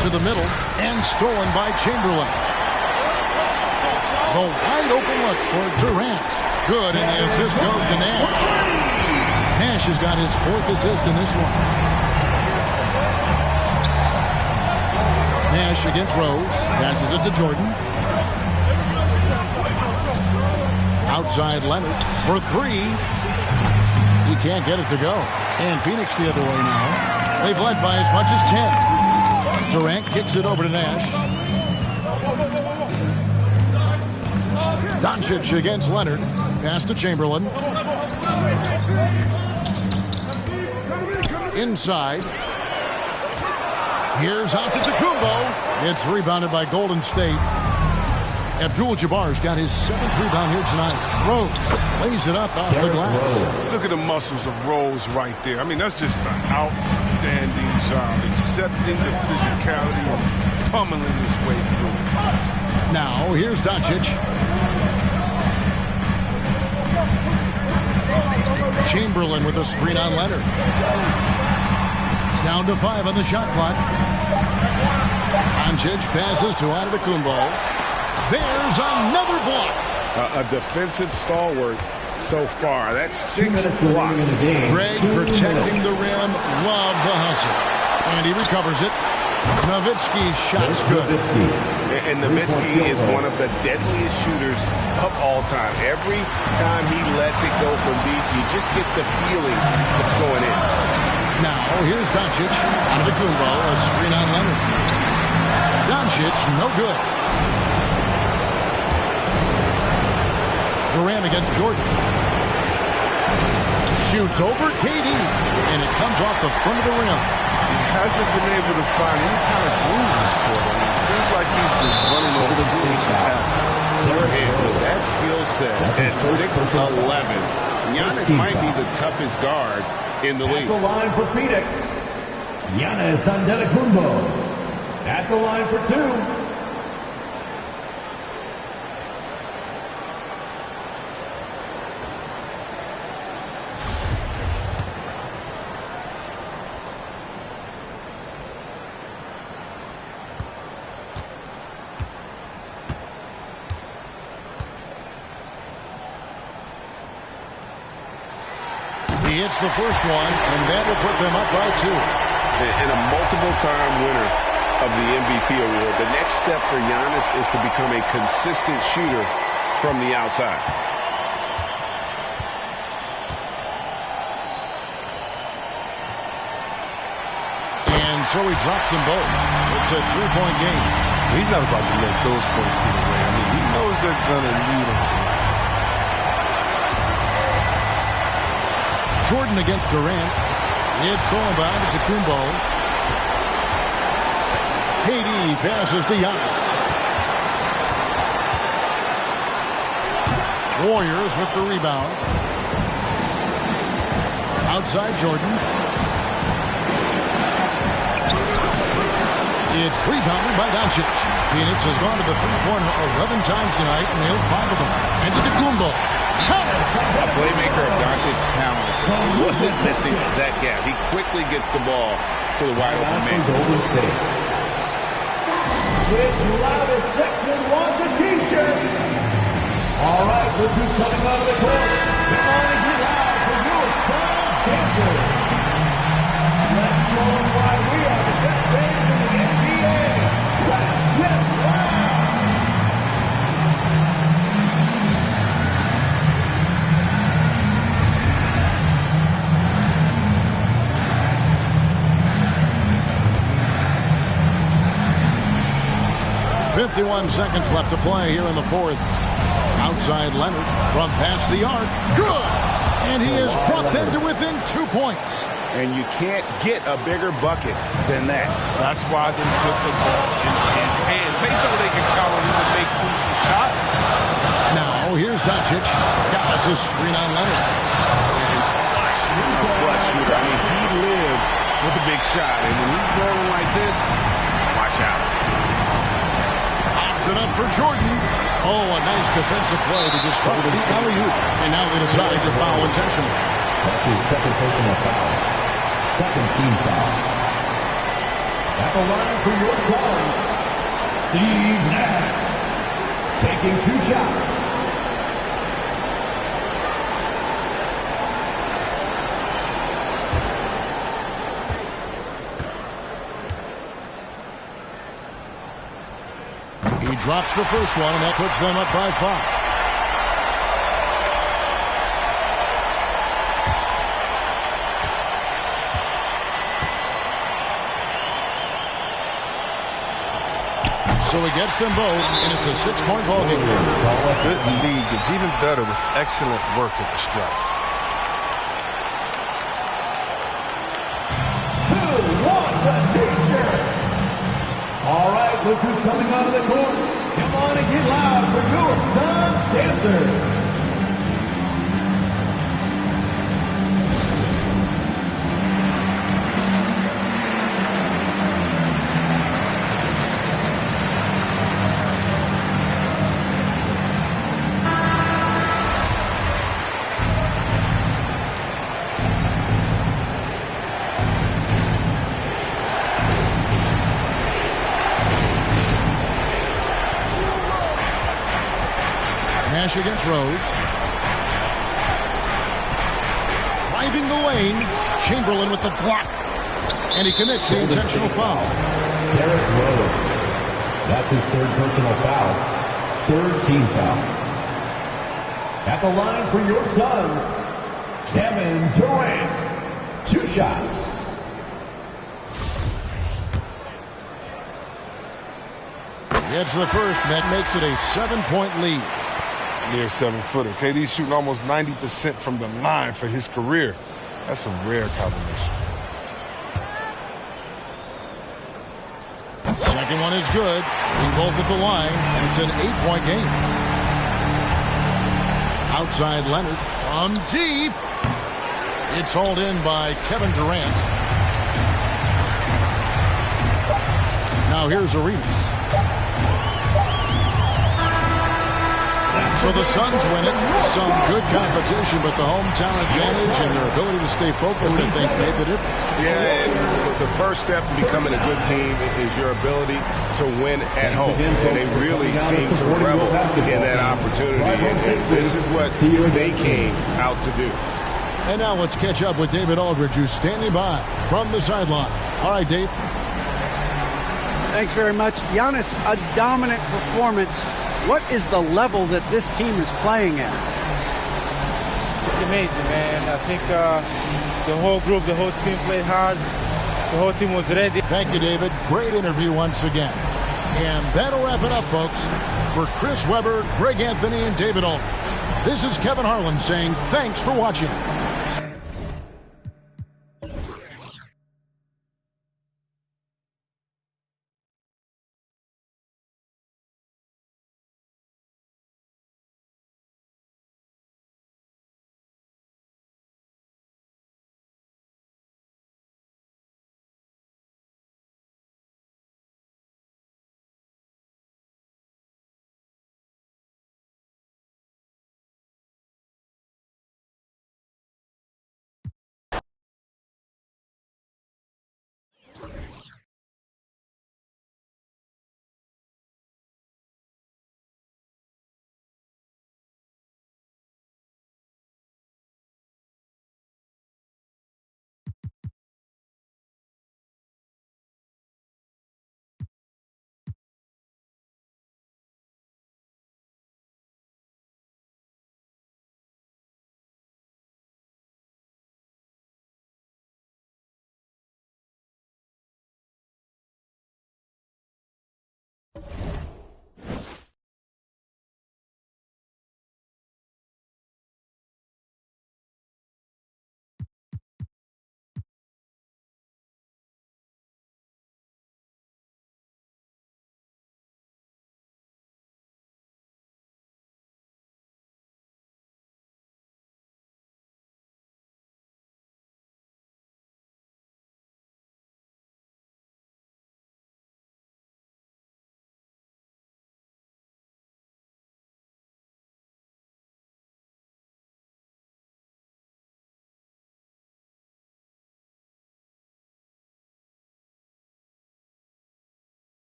[SPEAKER 10] To the middle, and stolen by Chamberlain. The wide open look for Durant. Good, and the assist goes to Nash. Nash has got his 4th assist in this one. Nash against Rose. Passes it to Jordan. Outside Leonard for 3. He can't get it to go. And Phoenix the other way now. They've led by as much as 10. Durant kicks it over to Nash. Doncic against Leonard. Pass to Chamberlain. Inside. Here's Antetokounmpo. It's rebounded by Golden State. Abdul-Jabbar's got his 7th rebound here tonight. Rose lays it up off the glass.
[SPEAKER 13] Look at the muscles of Rose right there. I mean, that's just an outstanding job, accepting the physicality and pummeling his way through.
[SPEAKER 10] Now, here's Doncic. Chamberlain with a screen on Leonard. Down to 5 on the shot clock. Doncic passes to Antetokounmpo. There's another block.
[SPEAKER 12] A defensive stalwart so far. That's 6 blocks.
[SPEAKER 10] Greg protecting the rim. Love the hustle. And he recovers it. Nowitzki's shot's good.
[SPEAKER 12] And Nowitzki is one of the deadliest shooters of all time. Every time he lets it go from deep, you just get the feeling it's going in.
[SPEAKER 10] Now, here's Doncic. Antetokounmpo, a screen on Leonard. Doncic, no good. Durant against Jordan. Shoots over KD, and it comes off the front of the rim.
[SPEAKER 13] He hasn't been able to find any kind of groove in this quarter. I mean, it seems like he's been running over the floor since halftime.
[SPEAKER 12] And with that skill set at 6'11", Giannis might be the toughest guard in the league.
[SPEAKER 5] At the line for Phoenix, Giannis Antetokounmpo. At the line for 2.
[SPEAKER 10] He hits the first one, and that will put them up by 2.
[SPEAKER 12] And a multiple-time winner of the MVP award. The next step for Giannis is to become a consistent shooter from the outside.
[SPEAKER 10] And so he drops them both. It's a 3-point game.
[SPEAKER 13] He's not about to let those points get away. I mean, he knows they're going to need him tonight.
[SPEAKER 10] Jordan against Durant. It's all about Antetokounmpo. KD passes to Giannis. Warriors with the rebound. Outside Jordan. It's rebounded by Doncic. Phoenix has gone to the three-point 11 times tonight and nailed 5 of them. Antetokounmpo.
[SPEAKER 12] A playmaker of Doncic's talents
[SPEAKER 11] wasn't missing that gap. He quickly gets the ball to the wide open man.
[SPEAKER 5] Golden State. With loudest section wants a t-shirt. All right, look who's coming out of the court. Come on and get loud for your Suns dancers. Let's show them why we are the best fans in the NBA. Let's get loud.
[SPEAKER 10] .51 seconds left to play here in the fourth. Outside Leonard from past the arc. Good! And he has brought them to within 2 points.
[SPEAKER 11] And you can't get a bigger bucket than that.
[SPEAKER 13] That's why they put the ball in his hands. They know they can count on him to make crucial shots.
[SPEAKER 10] Now, here's Doncic. Got a screen on Leonard.
[SPEAKER 11] And such a clutch shooter. I mean, he lives with a big shot. And when he's rolling like this, watch out.
[SPEAKER 10] It up for Jordan. Oh, a nice defensive play to disrupt the alley-oop. And now they decide to foul intentionally.
[SPEAKER 5] That's his second personal foul. Second team foul. At the line for your Suns, Steve Nash. Taking 2 shots.
[SPEAKER 10] He drops the first one, and that puts them up by 5. So he gets them both, and it's a 6-point ball game.
[SPEAKER 13] Good league is even better with excellent work at the stripe.
[SPEAKER 5] Who wants a t-shirt? All right, look who's coming out of the court. Come on and get loud for your Suns dancers.
[SPEAKER 10] Nash against Rose. Driving the lane. Chamberlain with the block. And he commits the intentional foul.
[SPEAKER 5] Derrick Rose. That's his third personal foul. Third team foul. At the line for your Suns, Kevin Durant. 2 shots.
[SPEAKER 10] Gets the first, and that makes it a 7-point lead.
[SPEAKER 13] Near 7-footer. KD's shooting almost 90% from the line for his career. That's a rare combination.
[SPEAKER 10] Second one is good. Being both at the line, and it's an 8-point game. Outside Leonard from deep. It's hauled in by Kevin Durant. Now here's Arenas. So the Suns win it. Some good competition, but the hometown advantage and their ability to stay focused, I think, made the difference.
[SPEAKER 11] Yeah, and the first step in becoming a good team is your ability to win at home. And they really seem to revel in that opportunity. And this is what they came out to do.
[SPEAKER 10] And now let's catch up with David Aldridge, who's standing by from the sideline. All right, Dave.
[SPEAKER 15] Thanks very much. Giannis, a dominant performance. What is the level that this team is playing at?
[SPEAKER 18] It's amazing, man. I think the whole group, the whole team played hard. The whole team was ready.
[SPEAKER 10] Thank you, David. Great interview once again. And that'll wrap it up, folks. For Chris Webber, Greg Anthony, and David Aldridge, this is Kevin Harlan saying thanks for watching.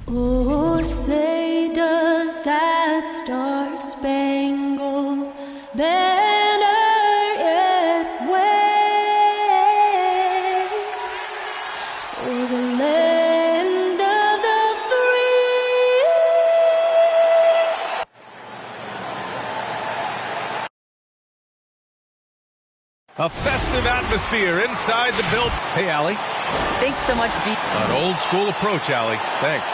[SPEAKER 19] Oh, say does that star-spangled banner yet wave o'er the land of the free?
[SPEAKER 1] A festive atmosphere inside the build. Hey, Allie.
[SPEAKER 2] Thanks so much, Zeke.
[SPEAKER 1] An old school approach, Allie. Thanks.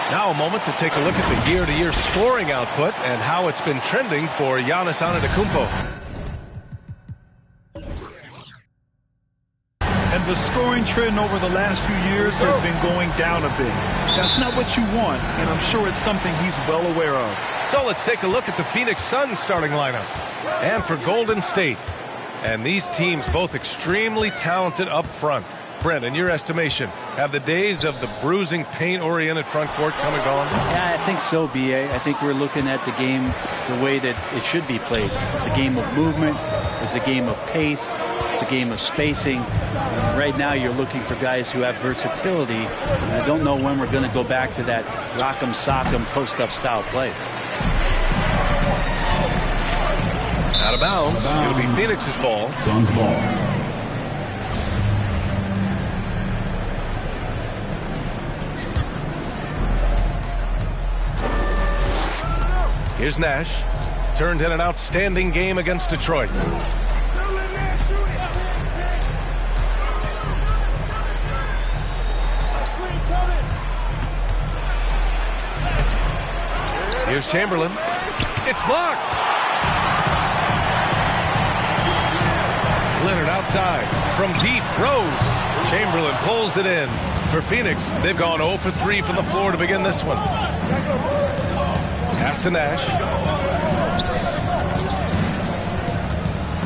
[SPEAKER 1] Now a moment to take a look at the year-to-year scoring output and how it's been trending for Giannis Antetokounmpo.
[SPEAKER 3] And the scoring trend over the last few years has been going down a bit. That's not what you want, and I'm sure it's something he's well aware of.
[SPEAKER 1] So let's take a look at the Phoenix Suns starting lineup. And for Golden State. And these teams both extremely talented up front. Brent, in your estimation, have the days of the bruising, paint-oriented front court come and gone?
[SPEAKER 20] Yeah, I think so, B.A. I think we're looking at the game the way that it should be played. It's a game of movement. It's a game of pace. It's a game of spacing. And right now you're looking for guys who have versatility. And I don't know when we're going to go back to that rock'em sock'em post-up style play.
[SPEAKER 1] Out of bounds. It'll be Phoenix's ball.
[SPEAKER 5] Suns ball.
[SPEAKER 1] Here's Nash. Turned in an outstanding game against Detroit. Here's Chamberlain. It's blocked. Leonard outside. From deep, Rose. Chamberlain pulls it in. For Phoenix, they've gone 0 for 3 from the floor to begin this one. Pass to Nash.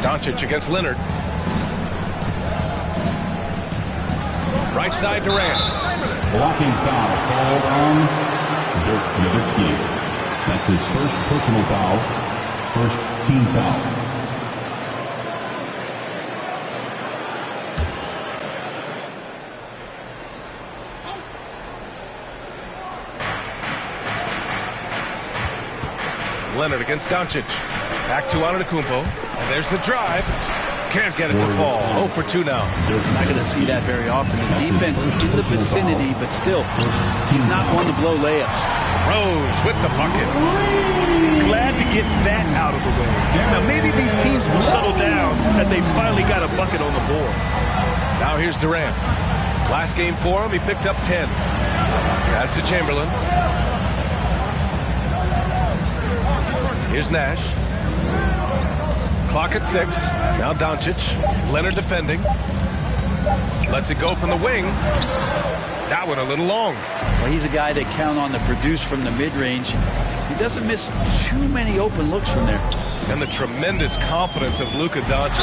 [SPEAKER 1] Doncic against Leonard. Right side Durant.
[SPEAKER 5] Blocking foul called on Dirk Nowitzki. That's his first personal foul. First team foul.
[SPEAKER 1] Leonard against Doncic. Back to Antetokounmpo. And there's the drive. Can't get it to fall. 0 for 2 now.
[SPEAKER 20] You're not going to see that very often. The defense in the vicinity, but still, he's not one to blow layups.
[SPEAKER 1] Rose with the bucket.
[SPEAKER 3] Glad to get that out of the way. Now maybe these teams will settle down that they finally got a bucket on the board.
[SPEAKER 1] Now here's Durant. Last game for him, he picked up 10. Pass to Chamberlain. Here's Nash. Clock at 6. Now Doncic. Leonard defending. Lets it go from the wing. That one a little long.
[SPEAKER 20] Well, he's a guy that count on to produce from the mid-range. He doesn't miss too many open looks from there.
[SPEAKER 1] And the tremendous confidence of Luka Doncic.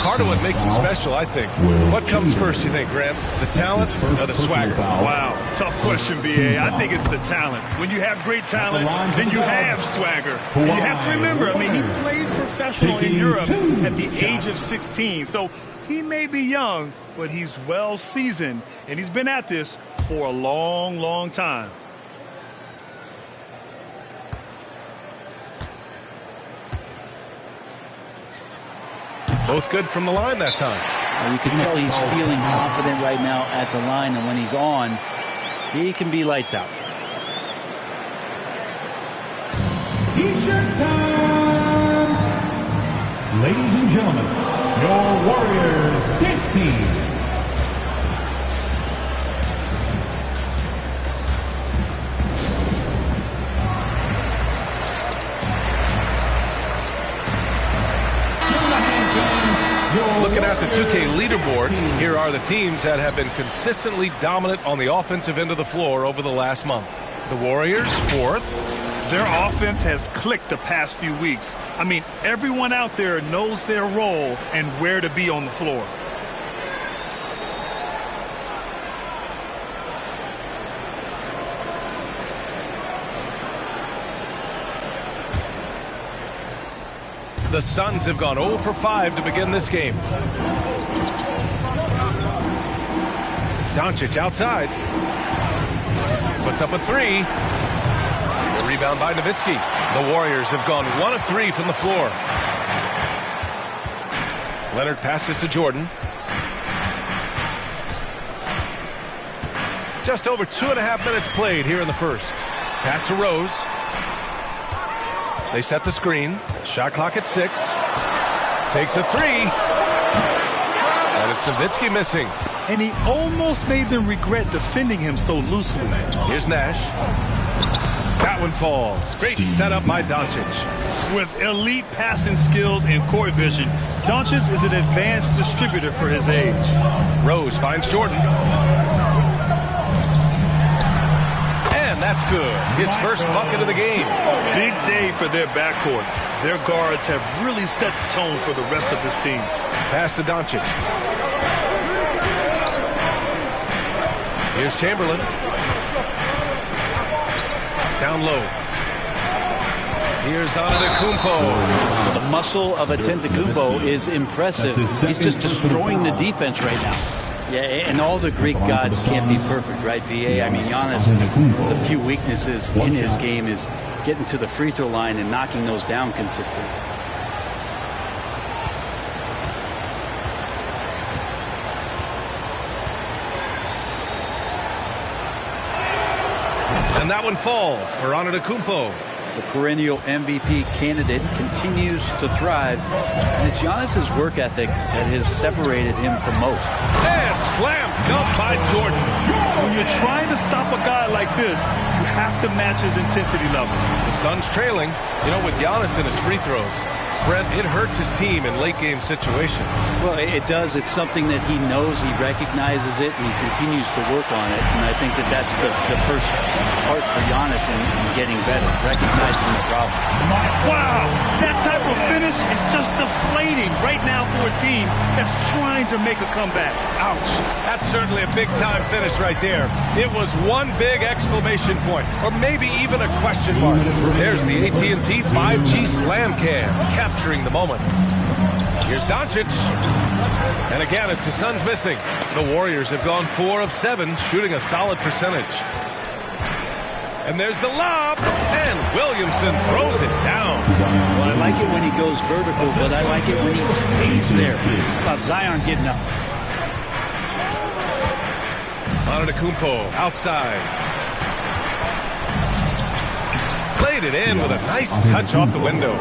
[SPEAKER 1] Part of what makes him special, I think. What comes first, you think, Grant? The talent or the swagger?
[SPEAKER 3] Wow, tough question, B.A. I think it's the talent. When you have great talent, then you have swagger. And you have to remember, I mean, he played professional in Europe at the age of 16. So he may be young, but he's well seasoned. And he's been at this for a long, long time.
[SPEAKER 1] Both good from the line that time.
[SPEAKER 20] And you can tell he's feeling confident right now at the line, and when he's on, he can be lights out.
[SPEAKER 5] T-shirt time! Ladies and gentlemen, your Warriors dance team.
[SPEAKER 1] Looking at the 2K leaderboard, here are the teams that have been consistently dominant on the offensive end of the floor over the last month. The Warriors, 4th.
[SPEAKER 3] Their offense has clicked the past few weeks. I mean, everyone out there knows their role and where to be on the floor.
[SPEAKER 1] The Suns have gone 0 for 5 to begin this game. Doncic outside. Puts up a three. The rebound by Nowitzki. The Warriors have gone 1 of 3 from the floor. Leonard passes to Jordan. Just over 2.5 minutes played here in the first. Pass to Rose. They set the screen. Shot clock at 6. Takes a three. And it's Nowitzki missing.
[SPEAKER 3] And he almost made them regret defending him so loosely.
[SPEAKER 1] Here's Nash. That one falls. Great setup by Doncic.
[SPEAKER 3] With elite passing skills and court vision, Doncic is an advanced distributor for his age.
[SPEAKER 1] Rose finds Jordan. And that's good. His first bucket of the game.
[SPEAKER 3] Big day for their backcourt. Their guards have really set the tone for the rest of this team.
[SPEAKER 1] Pass to Doncic. Here's Chamberlain. Down low. Here's Antetokounmpo.
[SPEAKER 20] The muscle of Antetokounmpo is impressive. He's just destroying the defense right now. Yeah, and all the Greek gods can't be perfect, right, BA? I mean, Giannis, the few weaknesses in his game is getting to the free throw line and knocking those down consistently.
[SPEAKER 1] And that one falls for Antetokounmpo.
[SPEAKER 20] The perennial MVP candidate continues to thrive, and it's Giannis's work ethic that has separated him from most.
[SPEAKER 1] And slam dunk by Jordan.
[SPEAKER 3] When you're trying to stop a guy like this, you have to match his intensity level.
[SPEAKER 1] The Suns trailing, with Giannis in his free throws. Brent, it hurts his team in late-game situations.
[SPEAKER 20] Well, it does. It's something that he knows, he recognizes it, and he continues to work on it. And I think that that's the first part for Giannis in getting better, recognizing the problem.
[SPEAKER 3] Wow! That type of finish is just deflating right now for a team that's trying to make a comeback.
[SPEAKER 1] Ouch. That's certainly a big-time finish right there. It was one big exclamation point, or maybe even a question mark. There's the AT&T 5G Slam Cam, capturing the moment. Here's Doncic. And again, it's the Suns missing. The Warriors have gone 4 of 7, shooting a solid percentage. And there's the lob, and Williamson throws it down.
[SPEAKER 20] Well, I like it when he goes vertical, but I like it when he stays there. How about Zion getting up?
[SPEAKER 1] Antetokounmpo outside. Played it in with a nice touch off the window.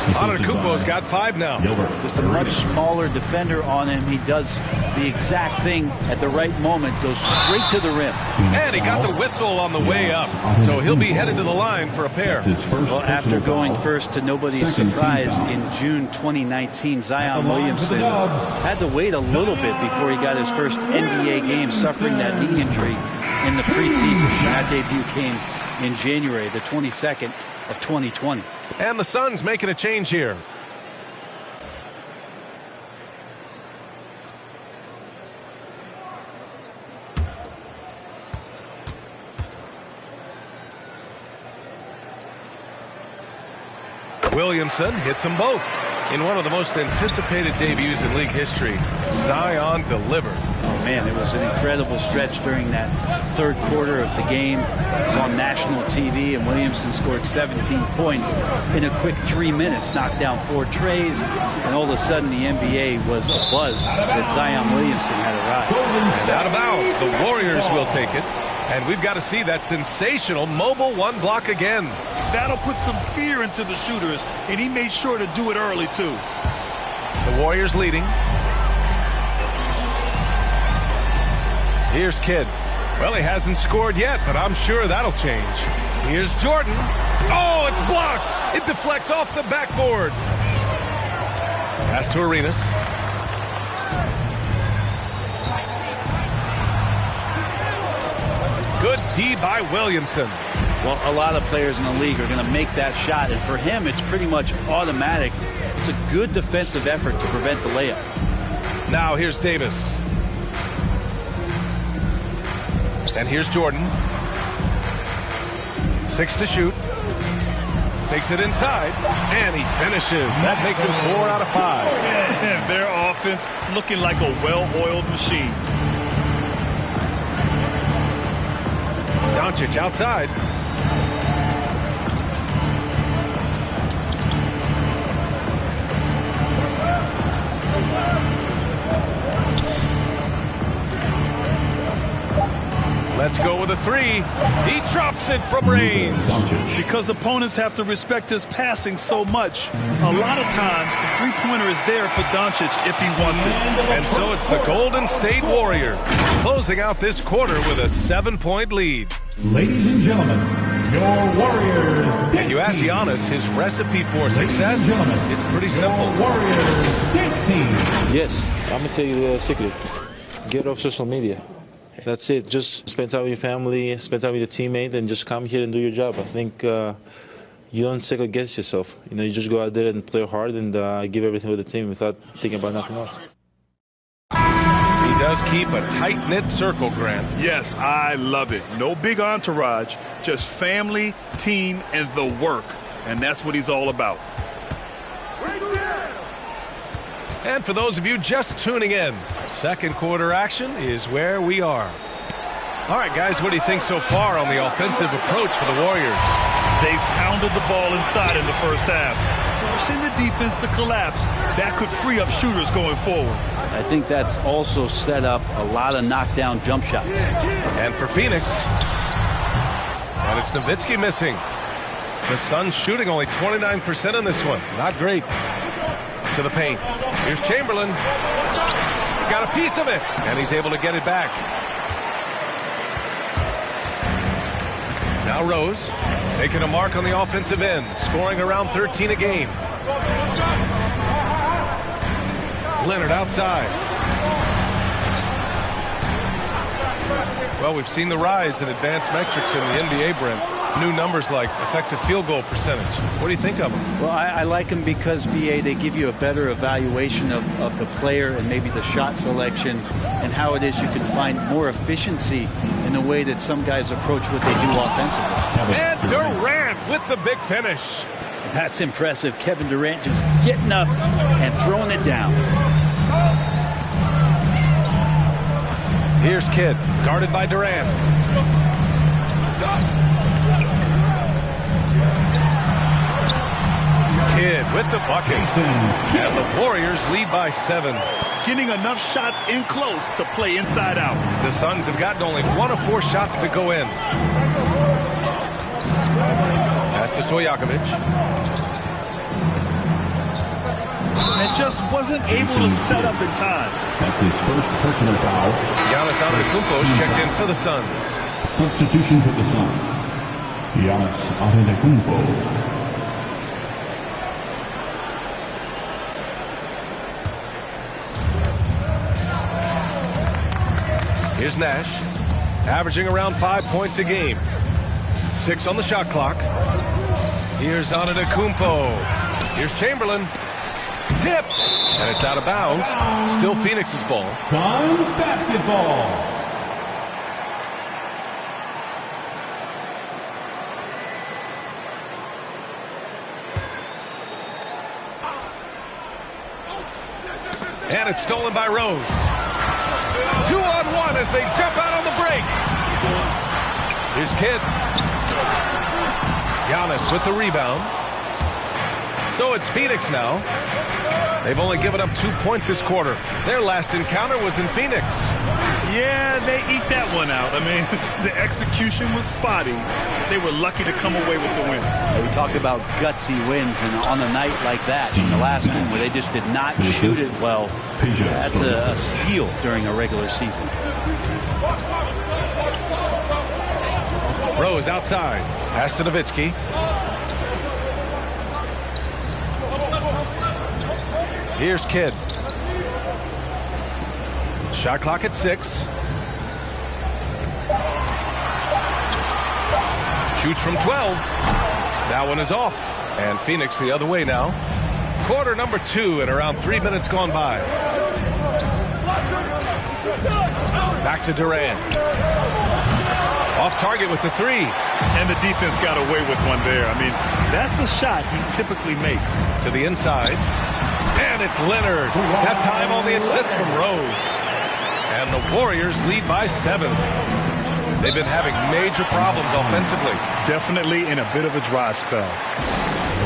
[SPEAKER 1] Antetokounmpo's got 5 now.
[SPEAKER 20] Just a much smaller defender on him. He does the exact thing at the right moment, goes straight to the rim.
[SPEAKER 1] And he got the whistle on the way up, so he'll be headed to the line for a pair.
[SPEAKER 20] Well, after going first to nobody's surprise in June 2019, Zion Williamson had to wait a little bit before he got his first NBA game, suffering that knee injury in the preseason. That debut came in January, the 22nd of 2020.
[SPEAKER 1] And the Suns making a change here. Williamson hits them both. In one of the most anticipated debuts in league history, Zion delivered.
[SPEAKER 20] Oh, man, it was an incredible stretch during that third quarter of the game. It was on national TV, and Williamson scored 17 points in a quick 3 minutes, knocked down 4 trays, and all of a sudden the NBA was abuzz that Zion Williamson had arrived.
[SPEAKER 1] And out of bounds, the Warriors will take it. And we've got to see that sensational mobile one block again.
[SPEAKER 3] That'll put some fear into the shooters, and he made sure to do it early, too.
[SPEAKER 1] The Warriors leading. Here's Kidd. Well, he hasn't scored yet, but I'm sure that'll change. Here's Jordan. Oh, it's blocked. It deflects off the backboard. Pass to Arenas. Good D by Williamson.
[SPEAKER 20] Well, a lot of players in the league are going to make that shot, and for him, it's pretty much automatic. It's a good defensive effort to prevent the layup.
[SPEAKER 1] Now here's Davis. And here's Jordan. 6 to shoot. Takes it inside, and he finishes. That makes him 4 out of 5.
[SPEAKER 3] And their offense looking like a well-oiled machine.
[SPEAKER 1] Doncic outside. Let's go with a three. He drops it from range.
[SPEAKER 3] Because opponents have to respect his passing so much, a lot of times the three-pointer is there for Doncic if he wants it.
[SPEAKER 1] And so it's the Golden State Warriors closing out this quarter with a 7-point lead.
[SPEAKER 5] Ladies and gentlemen, your Warriors.
[SPEAKER 1] And you ask Giannis his recipe for success, it's pretty simple.
[SPEAKER 5] Warriors dance team.
[SPEAKER 14] Yes, I'm going to tell you the secret. Get off social media. That's it. Just spend time with your family, spend time with your teammate, and just come here and do your job. I think you don't second guess yourself. You know, you just go out there and play hard and give everything with the team without thinking about nothing else.
[SPEAKER 1] He does keep a tight-knit circle, Grant.
[SPEAKER 3] Yes, I love it. No big entourage, just family, team, and the work. And that's what he's all about.
[SPEAKER 1] And for those of you just tuning in, second quarter action is where we are. All right, guys, what do you think so far on the offensive approach for the Warriors?
[SPEAKER 3] They've pounded the ball inside in the first half, forcing the defense to collapse. That could free up shooters going forward.
[SPEAKER 20] I think that's also set up a lot of knockdown jump shots.
[SPEAKER 1] And for Phoenix, and it's Nowitzki missing. The Suns shooting only 29% on this one. Not great. To the paint. Here's Chamberlain. Got a piece of it, and he's able to get it back. Now Rose making a mark on the offensive end, scoring around 13 a game. Leonard outside. Well, we've seen the rise in advanced metrics in the NBA, Brent. New numbers like effective field goal percentage. What do you think of them?
[SPEAKER 20] Well, I like them because, BA, they give you a better evaluation of the player and maybe the shot selection and how it is you can find more efficiency in the way that some guys approach what they do offensively.
[SPEAKER 1] And Durant with the big finish.
[SPEAKER 20] That's impressive. Kevin Durant just getting up and throwing it down.
[SPEAKER 1] Here's Kidd, guarded by Durant. Kidd with the bucket. And the Warriors lead by 7.
[SPEAKER 3] Getting enough shots in close to play inside out.
[SPEAKER 1] The Suns have gotten only 1 of 4 shots to go in. Pass to Stojakovic.
[SPEAKER 3] And just wasn't able to set up in time.
[SPEAKER 5] That's his first personal foul.
[SPEAKER 1] Giannis Antetokounmpo is checked in for the Suns.
[SPEAKER 5] Substitution for the Suns. Giannis Antetokounmpo.
[SPEAKER 1] Here's Nash, averaging around 5 points a game. 6 on the shot clock. Here's Antetokounmpo. Here's Chamberlain. Tipped, and it's out of bounds. Still Phoenix's ball.
[SPEAKER 5] Suns basketball.
[SPEAKER 1] And it's stolen by Rose. 2-on-1 as they jump out on the break. Here's Kidd. Giannis with the rebound. So it's Phoenix now. They've only given up 2 points this quarter. Their last encounter was in Phoenix.
[SPEAKER 3] Yeah, they eke that one out. I mean, the execution was spotty. They were lucky to come away with the win.
[SPEAKER 20] We talked about gutsy wins, and on a night like that, in the last game where they just did not shoot it well, that's a steal during a regular season.
[SPEAKER 1] Rose outside. Pass to Nowitzki. Here's Kidd. Shot clock at 6. Shoots from 12. That one is off. And Phoenix the other way now. Quarter number 2 and around 3 minutes gone by. Back to Durant. Off target with the 3.
[SPEAKER 3] And the defense got away with one there. I mean, that's a shot he typically makes.
[SPEAKER 1] To the inside. And it's Leonard. That time on the assist from Rose. And the Warriors lead by 7. They've been having major problems offensively.
[SPEAKER 3] Definitely in a bit of a dry spell.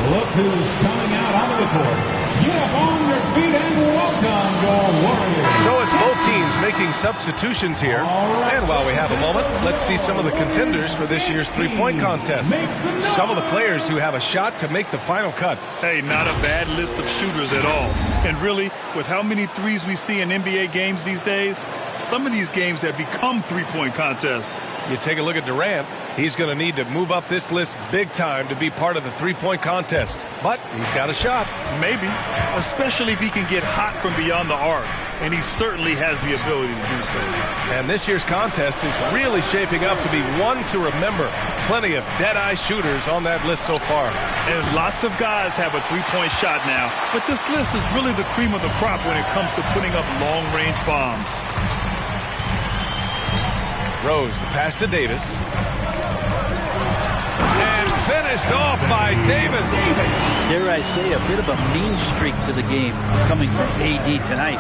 [SPEAKER 5] Look who's coming out onto the court. Get up on your feet and welcome your Warriors.
[SPEAKER 1] So it's both teams making substitutions here. And while we have a moment, let's see some of the contenders for this year's three-point contest. Some of the players who have a shot to make the final cut.
[SPEAKER 3] Hey, not a bad list of shooters at all. And really, with how many threes we see in NBA games these days, some of these games have become three-point contests.
[SPEAKER 1] You take a look at Durant. He's going to need to move up this list big time to be part of the three-point contest. But he's got a shot.
[SPEAKER 3] Maybe, especially if he can get hot from beyond the arc. And he certainly has the ability to do so.
[SPEAKER 1] And this year's contest is really shaping up to be one to remember. Plenty of dead-eye shooters on that list so far.
[SPEAKER 3] And lots of guys have a three-point shot now. But this list is really the cream of the crop when it comes to putting up long-range bombs.
[SPEAKER 1] Rose, the pass to Davis. And finished off by Davis.
[SPEAKER 20] Dare I say, a bit of a mean streak to the game coming from AD tonight.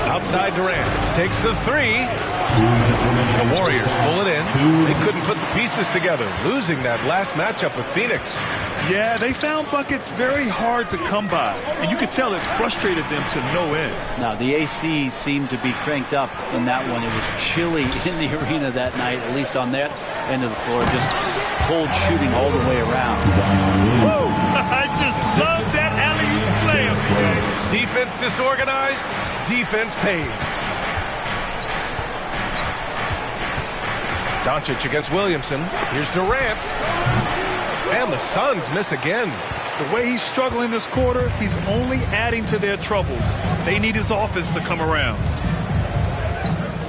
[SPEAKER 1] Outside Durant. Takes the three. The Warriors pull it in. They couldn't put the pieces together, losing that last matchup with Phoenix.
[SPEAKER 3] Yeah, they found buckets very hard to come by. And you could tell it frustrated them to no end.
[SPEAKER 20] Now, the AC seemed to be cranked up in that one. It was chilly in the arena that night, at least on that end of the floor. Just cold shooting all the way around.
[SPEAKER 3] Woo! I just love that alley-oop slam.
[SPEAKER 1] Defense disorganized. Defense pays. Doncic against Williamson. Here's Durant. And the Suns miss again.
[SPEAKER 3] The way he's struggling this quarter, he's only adding to their troubles. They need his offense to come around.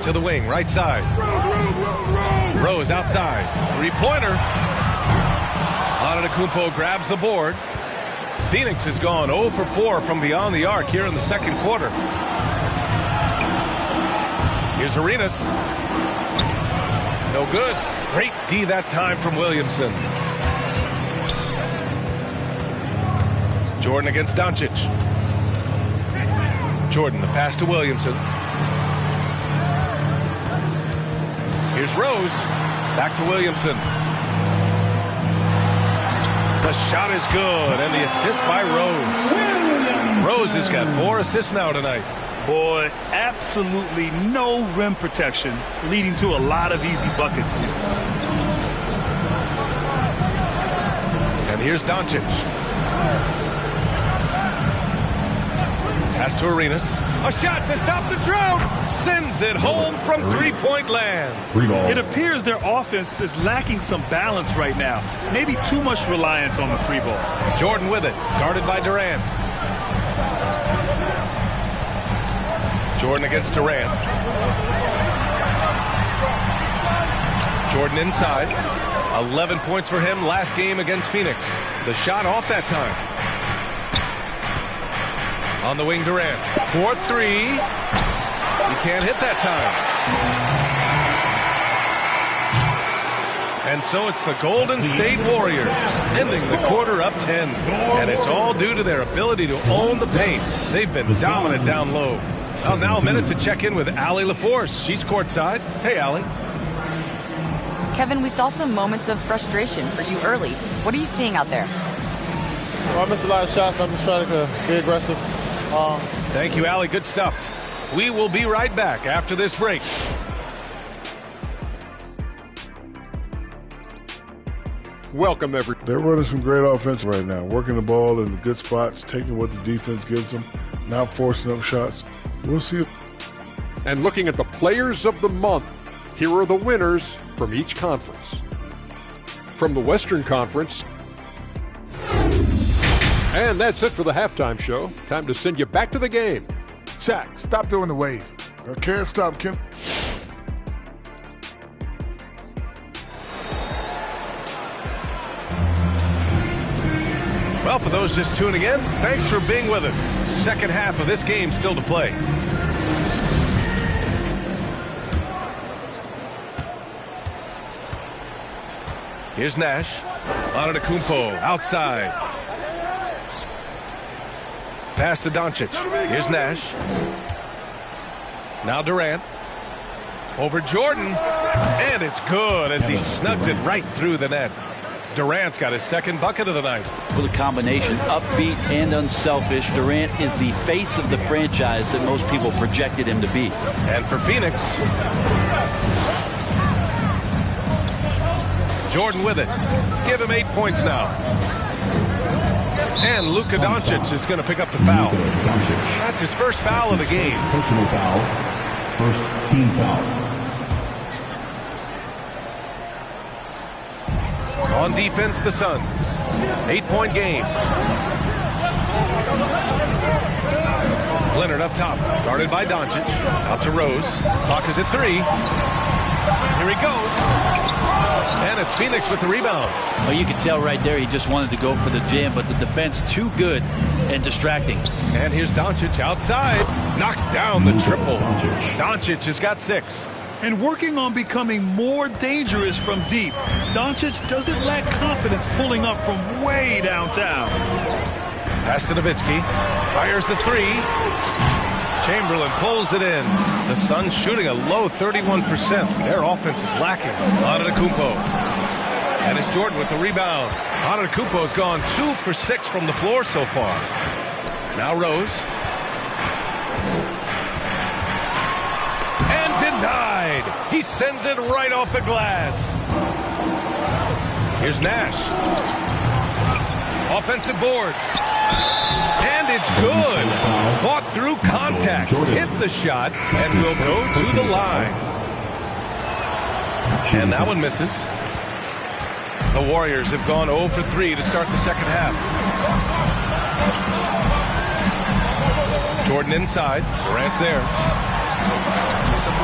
[SPEAKER 1] To the wing, right side. Rose outside. Three-pointer. Antetokounmpo grabs the board. Phoenix has gone 0 for 4 from beyond the arc here in the second quarter. Here's Arenas. No good. Great D that time from Williamson. Jordan against Doncic. Jordan, the pass to Williamson. Here's Rose. Back to Williamson. The shot is good, and the assist by Rose. Rose has got 4 assists now tonight.
[SPEAKER 3] Boy, absolutely no rim protection, leading to a lot of easy buckets here.
[SPEAKER 1] And here's Doncic. Pass to Arenas. A shot to stop the drought. Sends it home from three-point land.
[SPEAKER 3] It appears their offense is lacking some balance right now. Maybe too much reliance on the three ball.
[SPEAKER 1] Jordan with it, guarded by Durant. Jordan against Durant. Jordan inside. 11 points for him last game against Phoenix. The shot off that time. On the wing, Durant. 4-3. He can't hit that time. And so it's the Golden State Warriors ending the quarter up 10. And it's all due to their ability to own the paint. They've been dominant down low. Well, now a minute to check in with Allie LaForce. She's courtside. Hey, Allie.
[SPEAKER 2] Kevin, we saw some moments of frustration for you early. What are you seeing out there?
[SPEAKER 16] Well, I missed a lot of shots. I'm just trying to be aggressive.
[SPEAKER 1] Thank you, Allie. Good stuff. We will be right back after this break.
[SPEAKER 7] Welcome, everyone.
[SPEAKER 8] They're running some great offense right now, working the ball in the good spots, taking what the defense gives them, not forcing up shots. We'll see.
[SPEAKER 7] And looking at the players of the month, here are the winners from each conference. From the Western Conference. And that's it for the halftime show. Time to send you back to the game.
[SPEAKER 21] Shaq, stop doing the wave.
[SPEAKER 8] I can't stop, Kim.
[SPEAKER 1] Well, for those just tuning in, thanks for being with us. Second half of this game still to play. Here's Nash. Antetokounmpo outside. Pass to Doncic. Here's Nash. Now Durant. Over Jordan. And it's good as he snugs it right through the net. Durant's got his second bucket of the night.
[SPEAKER 20] With a combination, upbeat and unselfish, Durant is the face of the franchise that most people projected him to be.
[SPEAKER 1] And for Phoenix, Jordan with it. Give him 8 points now. And Luka Doncic is going to pick up the foul. That's his first foul of the game.
[SPEAKER 5] Personal foul. First team foul.
[SPEAKER 1] On defense, the Suns. 8-point game. Leonard up top. Guarded by Doncic. Out to Rose. Clock is at 3. Here he goes. And it's Phoenix with the rebound.
[SPEAKER 20] Well, you could tell right there he just wanted to go for the jam, but the defense too good and distracting.
[SPEAKER 1] And here's Doncic outside. Knocks down the triple. Doncic has got 6.
[SPEAKER 3] And working on becoming more dangerous from deep. Doncic doesn't lack confidence pulling up from way downtown.
[SPEAKER 1] Pass to Nowitzki. Fires the 3. Chamberlain pulls it in. The Suns shooting a low 31%. Their offense is lacking. Antetokounmpo. And it's Jordan with the rebound. Antetokounmpo's gone 2 for 6 from the floor so far. Now Rose. Denied. He sends it right off the glass. Here's Nash. Offensive board. And it's good. Fought through contact. Hit the shot and will go to the line. And that one misses. The Warriors have gone 0 for 3 to start the second half. Jordan inside. Durant's there.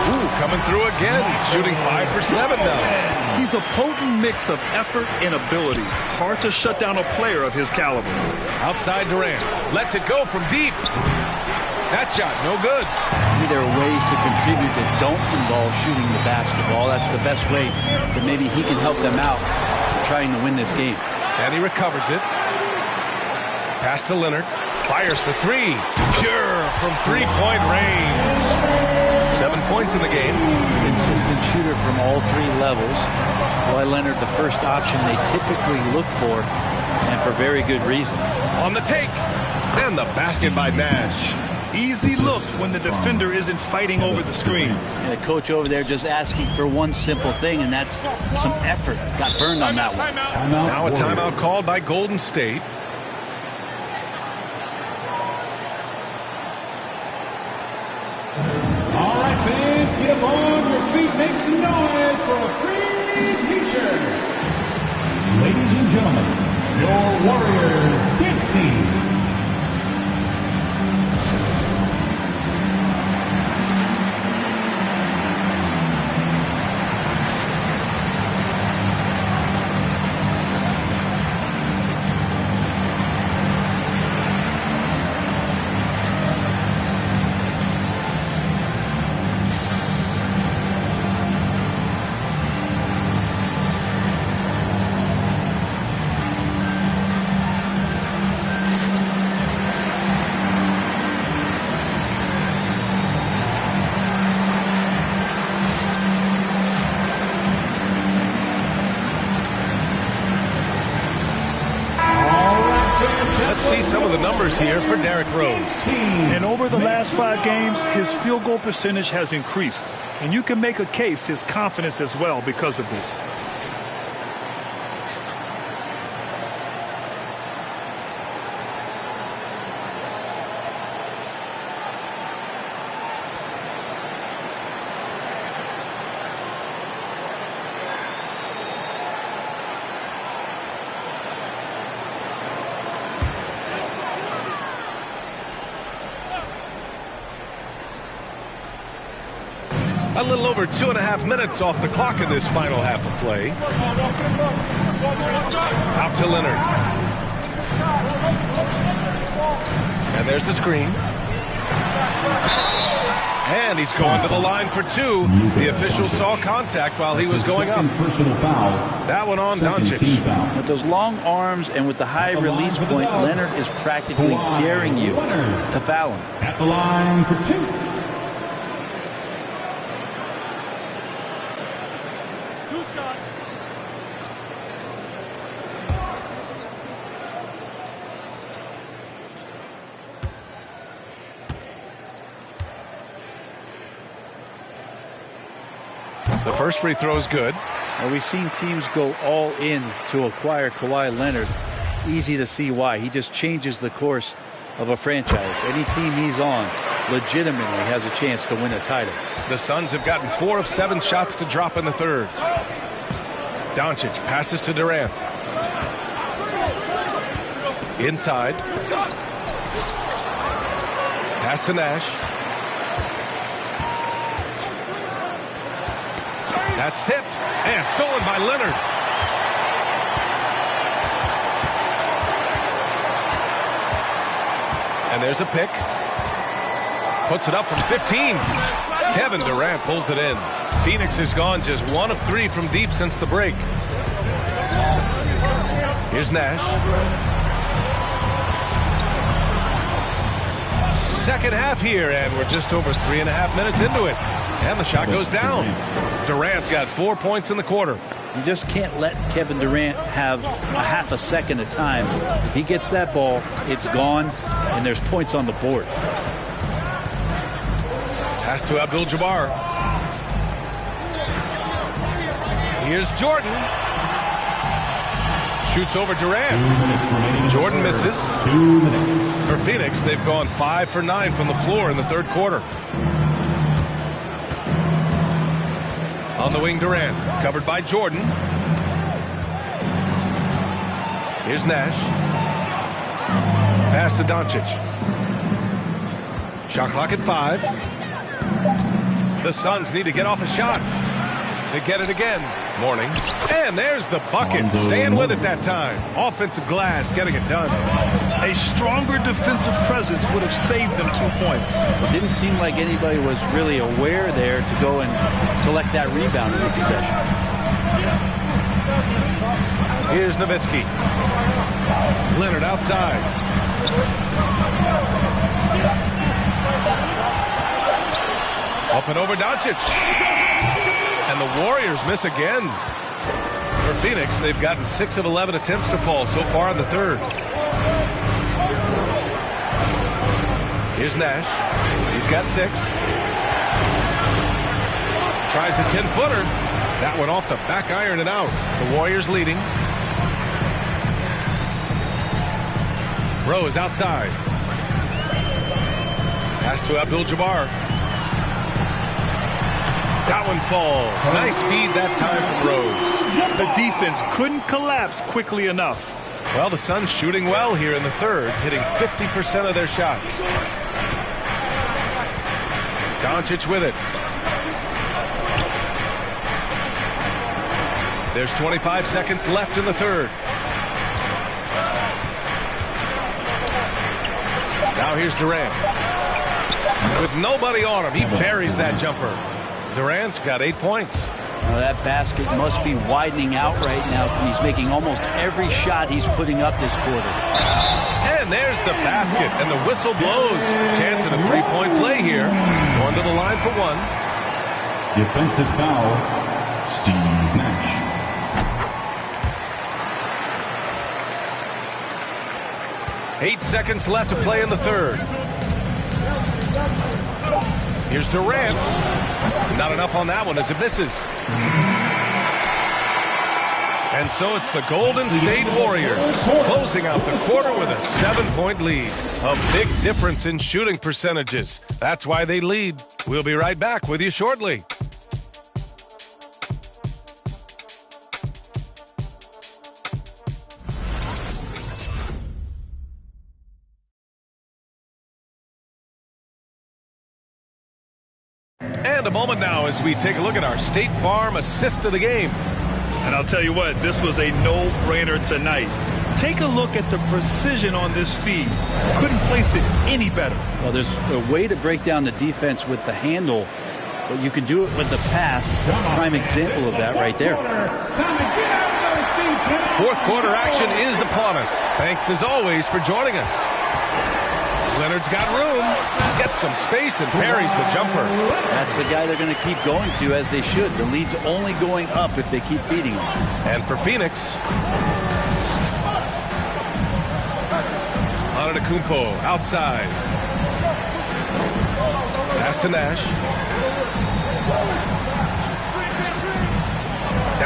[SPEAKER 1] Ooh, coming through again, shooting 5 for 7 now.
[SPEAKER 3] He's a potent mix of effort and ability. Hard to shut down a player of his caliber.
[SPEAKER 1] Outside Durant, lets it go from deep. That shot, no good.
[SPEAKER 20] Maybe there are ways to contribute that don't involve shooting the basketball. That's the best way that maybe he can help them out trying to win this game.
[SPEAKER 1] And he recovers it. Pass to Leonard. Fires for 3. Pure from 3-point range. 7 points in the game.
[SPEAKER 20] Consistent shooter from all 3 levels. Kawhi Leonard, the first option they typically look for, and for very good reason.
[SPEAKER 1] On the take. And the basket by Nash.
[SPEAKER 3] Easy look when the defender isn't fighting over the screen.
[SPEAKER 20] And the coach over there just asking for one simple thing, and that's some effort. Got burned on that one.
[SPEAKER 1] Now a timeout called by Golden State.
[SPEAKER 5] All right, fans, get up on your feet, make some noise for a free t-shirt. Ladies and gentlemen, your Warriors dance team.
[SPEAKER 1] Here for Derrick Rose.
[SPEAKER 3] And over the last 5 games, his field goal percentage has increased. And you can make a case his confidence as well because of this.
[SPEAKER 1] A little over 2.5 minutes off the clock in this final half of play. Out to Leonard. And there's the screen. And he's going to the line for 2. The official saw contact while he was going up. That one on Doncic.
[SPEAKER 20] With those long arms and with the high release point, Leonard is practically daring you to foul him.
[SPEAKER 5] At the line for 2.
[SPEAKER 1] The first free throw is good.
[SPEAKER 20] Well, we've seen teams go all in to acquire Kawhi Leonard. Easy to see why. He just changes the course of a franchise. Any team he's on legitimately has a chance to win a title.
[SPEAKER 1] The Suns have gotten 4 of 7 shots to drop in the third. Doncic passes to Durant. Inside. Pass to Nash. That's tipped and stolen by Leonard. And there's a pick. Puts it up from 15. Kevin Durant pulls it in. Phoenix has gone just 1 of 3 from deep since the break. Here's Nash. Second half here, and we're just over 3.5 minutes into it. And the shot goes down. Durant's got 4 points in the quarter.
[SPEAKER 20] You just can't let Kevin Durant have a half a second of time. If he gets that ball, it's gone, and there's points on the board.
[SPEAKER 1] Pass to Abdul-Jabbar. Here's Jordan. Shoots over Durant. Jordan misses. For Phoenix, they've gone 5 for 9 from the floor in the third quarter. On the wing, Durant, covered by Jordan. Here's Nash. Pass to Doncic. Shot clock at 5. The Suns need to get off a shot. They get it again. Morning. And there's the bucket. Staying with it that time. Offensive glass, getting it done.
[SPEAKER 3] A stronger defensive presence would have saved them 2 points.
[SPEAKER 20] It didn't seem like anybody was really aware there to go and collect that rebound in the possession.
[SPEAKER 1] Here's Nowitzki. Leonard outside. Up and over Doncic. And the Warriors miss again. For Phoenix, they've gotten 6 of 11 attempts to fall so far in the third. Here's Nash. He's got 6. Tries a 10-footer. That one off the back iron and out. The Warriors leading. Rose outside. Pass to Abdul-Jabbar. That one falls. Nice feed that time from Rose.
[SPEAKER 3] The defense couldn't collapse quickly enough.
[SPEAKER 1] Well, the Suns shooting well here in the third, hitting 50% of their shots. Doncic with it. There's 25 seconds left in the third. Now here's Durant. With nobody on him, he buries that jumper. Durant's got 8 points.
[SPEAKER 20] Now that basket must be widening out right now. He's making almost every shot he's putting up this quarter.
[SPEAKER 1] And there's the basket, and the whistle blows. Chance at a 3-point play here. Going to the line for 1.
[SPEAKER 5] Defensive foul, Steve Nash.
[SPEAKER 1] Eight seconds left to play in the third. Here's Durant. Not enough on that one as it misses. And so it's the Golden State Warriors closing out the quarter with a 7-point lead. A big difference in shooting percentages. That's why they lead. We'll be right back with you shortly. And a moment now as we take a look at our State Farm assist of the game.
[SPEAKER 3] And I'll tell you what, this was a no-brainer tonight. Take a look at the precision on this feed. Couldn't place it any better.
[SPEAKER 20] Well, there's a way to break down the defense with the handle, but you can do it with the pass. Prime example of that right there.
[SPEAKER 1] Fourth quarter action is upon us. Thanks as always for joining us. Leonard's got room, gets some space, and parries the jumper.
[SPEAKER 20] That's the guy they're going to keep going to, as they should. The lead's only going up if they keep feeding him.
[SPEAKER 1] And for Phoenix, Antetokounmpo outside. Pass to Nash.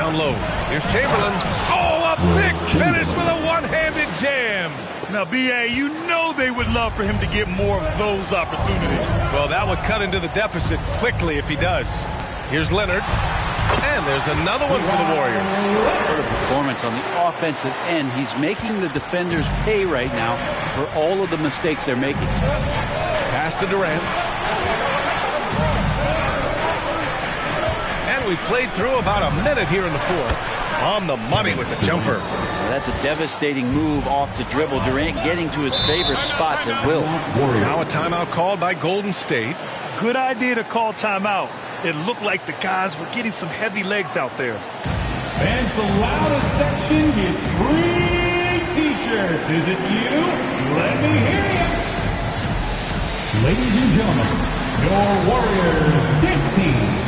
[SPEAKER 1] down low. Here's Chamberlain. Oh, a big finish with a one-handed jam.
[SPEAKER 3] Now, B.A., you know they would love for him to get more of those opportunities.
[SPEAKER 1] Well, that would cut into the deficit quickly if he does. Here's Leonard. And there's another one for the Warriors.
[SPEAKER 20] What a performance on the offensive end. He's making the defenders pay right now for all of the mistakes they're making.
[SPEAKER 1] Pass to Durant. And we played through about a minute here in the fourth. On the money with the jumper.
[SPEAKER 20] That's a devastating move off the dribble. Durant getting to his favorite spots at will.
[SPEAKER 1] Now a timeout called by Golden State.
[SPEAKER 3] Good idea to call timeout. It looked like the guys were getting some heavy legs out there.
[SPEAKER 5] Fans, the loudest section gets free T-shirts. Is it you? Let me hear you. Ladies and gentlemen, your Warriors Knicks team.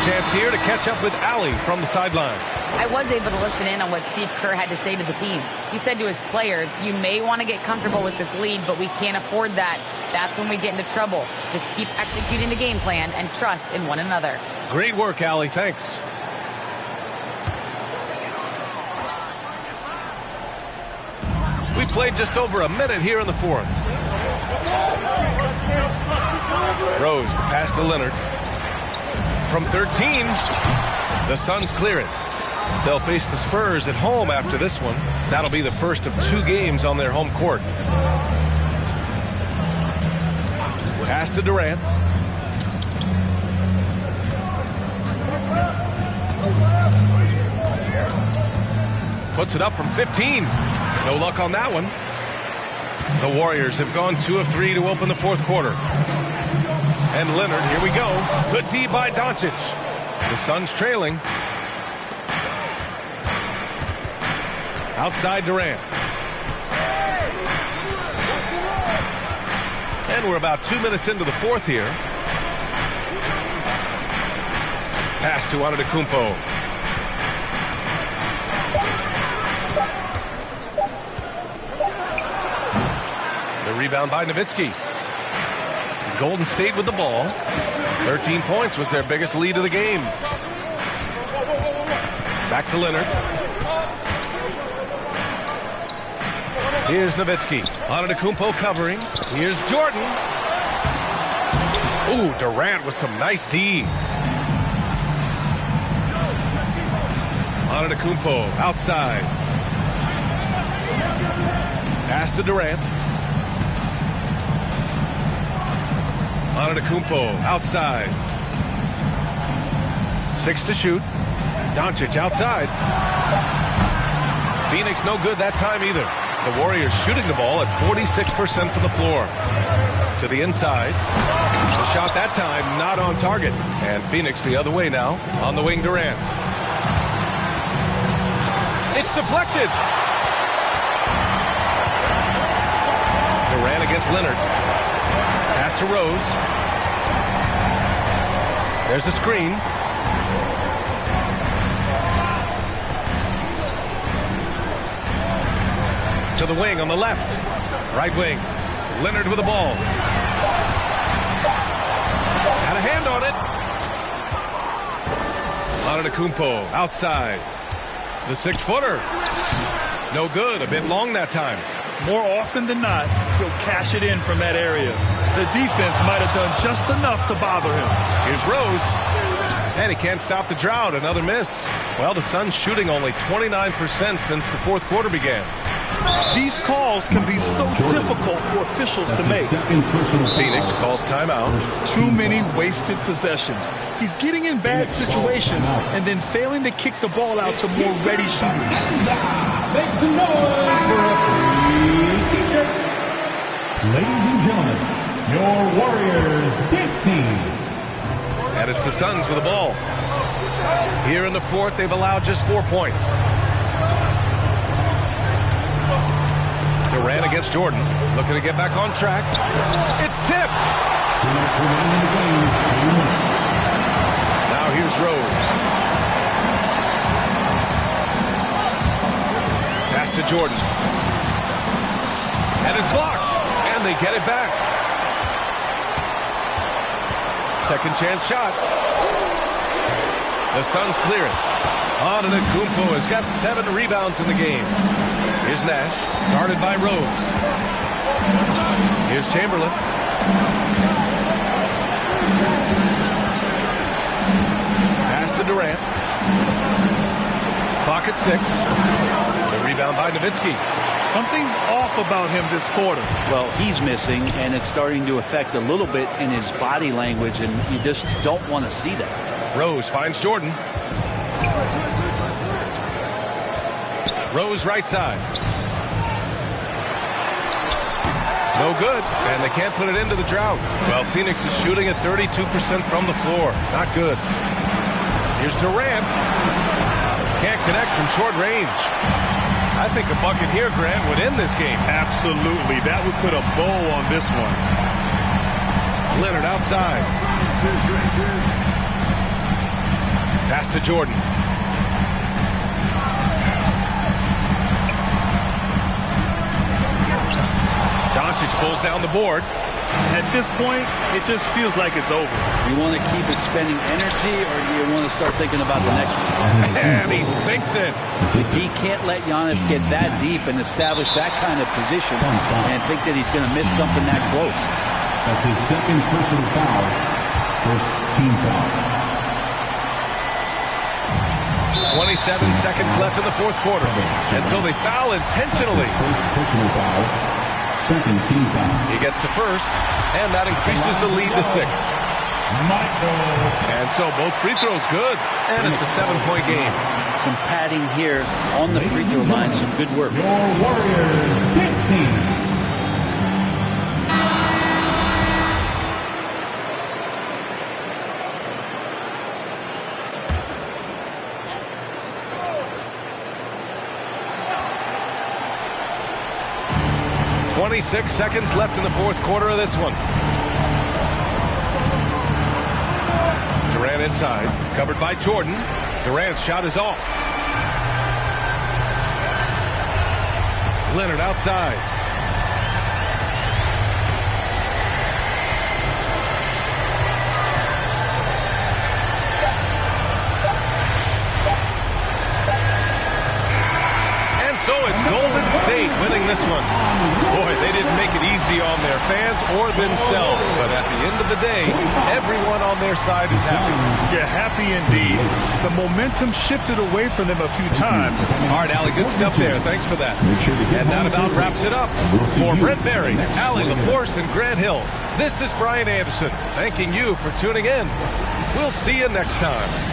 [SPEAKER 1] Chance here to catch up with Allie from the sideline.
[SPEAKER 2] I was able to listen in on what Steve Kerr had to say to the team. He said to his players, you may want to get comfortable with this lead, but we can't afford that. That's when we get into trouble. Just keep executing the game plan and trust in one another.
[SPEAKER 1] Great work, Allie. Thanks. We played just over a minute here in the fourth. Rose, the pass to Leonard. From 13, the Suns clear it. They'll face the Spurs at home after this one. That'll be the first of 2 games on their home court. Pass to Durant. Puts it up from 15. No luck on that one. The Warriors have gone 2 of 3 to open the fourth quarter. And Leonard, here we go. Good D by Doncic. The Suns trailing. Outside Durant. And we're about 2 minutes into the fourth here. Pass to Antetokounmpo. The rebound by Nowitzki. Golden State with the ball. 13 points was their biggest lead of the game. Back to Leonard. Here's Nowitzki. Antetokounmpo covering. Here's Jordan. Ooh, Durant with some nice D. Antetokounmpo outside. Pass to Durant. Antetokounmpo outside. 6 to shoot. Doncic outside. Phoenix no good that time either. The Warriors shooting the ball at 46% from the floor. To the inside. The shot that time not on target. And Phoenix the other way now. On the wing, Durant. It's deflected. Durant against Leonard. Pass to Rose. There's a screen. To the wing on the left. Right wing. Leonard with the ball. Had a hand on it. Antetokounmpo outside. The 6-footer. No good. A bit long that time.
[SPEAKER 3] More often than not, he'll cash it in from that area. The defense might have done just enough to bother him.
[SPEAKER 1] Here's Rose. And he can't stop the drought. Another miss. Well, the Suns shooting only 29% since the fourth quarter began.
[SPEAKER 3] These calls can be so difficult for officials to make.
[SPEAKER 1] Phoenix calls timeout.
[SPEAKER 3] Too many wasted possessions. He's getting in bad situations and then failing to kick the ball out to more ready shooters.
[SPEAKER 5] Make some noise for a free T-shirt. Ladies and gentlemen, your Warriors Knicks team.
[SPEAKER 1] And it's the Suns with the ball. Here in the fourth, they've allowed just 4 points. Durant against Jordan. Looking to get back on track. It's tipped. Now here's Rose. Jordan. And is blocked. And they get it back. Second chance shot. The Suns clear it. Antetokounmpo has got 7 rebounds in the game. Here's Nash, guarded by Rose. Here's Chamberlain. Pass to Durant. Clock at 6. The rebound by Nowitzki.
[SPEAKER 3] Something's off about him this quarter.
[SPEAKER 20] Well, he's missing, and it's starting to affect a little bit in his body language, and you just don't want to see that.
[SPEAKER 1] Rose finds Jordan. Rose right side. No good, and they can't put it into the drought. Well, Phoenix is shooting at 32% from the floor. Not good. Here's Durant. Can't connect from short range. I think a bucket here, Grant, would end this game.
[SPEAKER 3] Absolutely. That would put a bow on this one.
[SPEAKER 1] Leonard outside. Pass to Jordan. Doncic pulls down the board.
[SPEAKER 3] At this point, it just feels like it's over.
[SPEAKER 20] You want to keep expending energy, or do you want to start thinking about the next one?
[SPEAKER 1] And he sinks it.
[SPEAKER 20] He can't let Giannis get that deep and establish that kind of position and think that he's going to miss something that close.
[SPEAKER 5] That's his second personal foul. First team foul.
[SPEAKER 1] 27 seconds left in the fourth quarter. And so they foul intentionally.
[SPEAKER 5] First personal foul. Second team foul.
[SPEAKER 1] He gets the first, and that increases the lead to 6. And so both free throws good, and it's a 7-point game.
[SPEAKER 20] Some padding here on the free throw line, some good work.
[SPEAKER 5] Your Warriors, Knicks team.
[SPEAKER 1] Six seconds left in the fourth quarter of this one. Durant inside, covered by Jordan. Durant's shot is off. Leonard outside. And so it's Golden State winning this one. Boy, they didn't make it easy on their fans or themselves, but at the end of the day, everyone on their side is happy.
[SPEAKER 3] Yeah, happy indeed. The momentum shifted away from them a few times.
[SPEAKER 1] All right, Allie, good stuff there. Thanks for that. And that about wraps it up. For Brent Barry, Allie LaForce, and Grant Hill, this is Brian Anderson, thanking you for tuning in. We'll see you next time.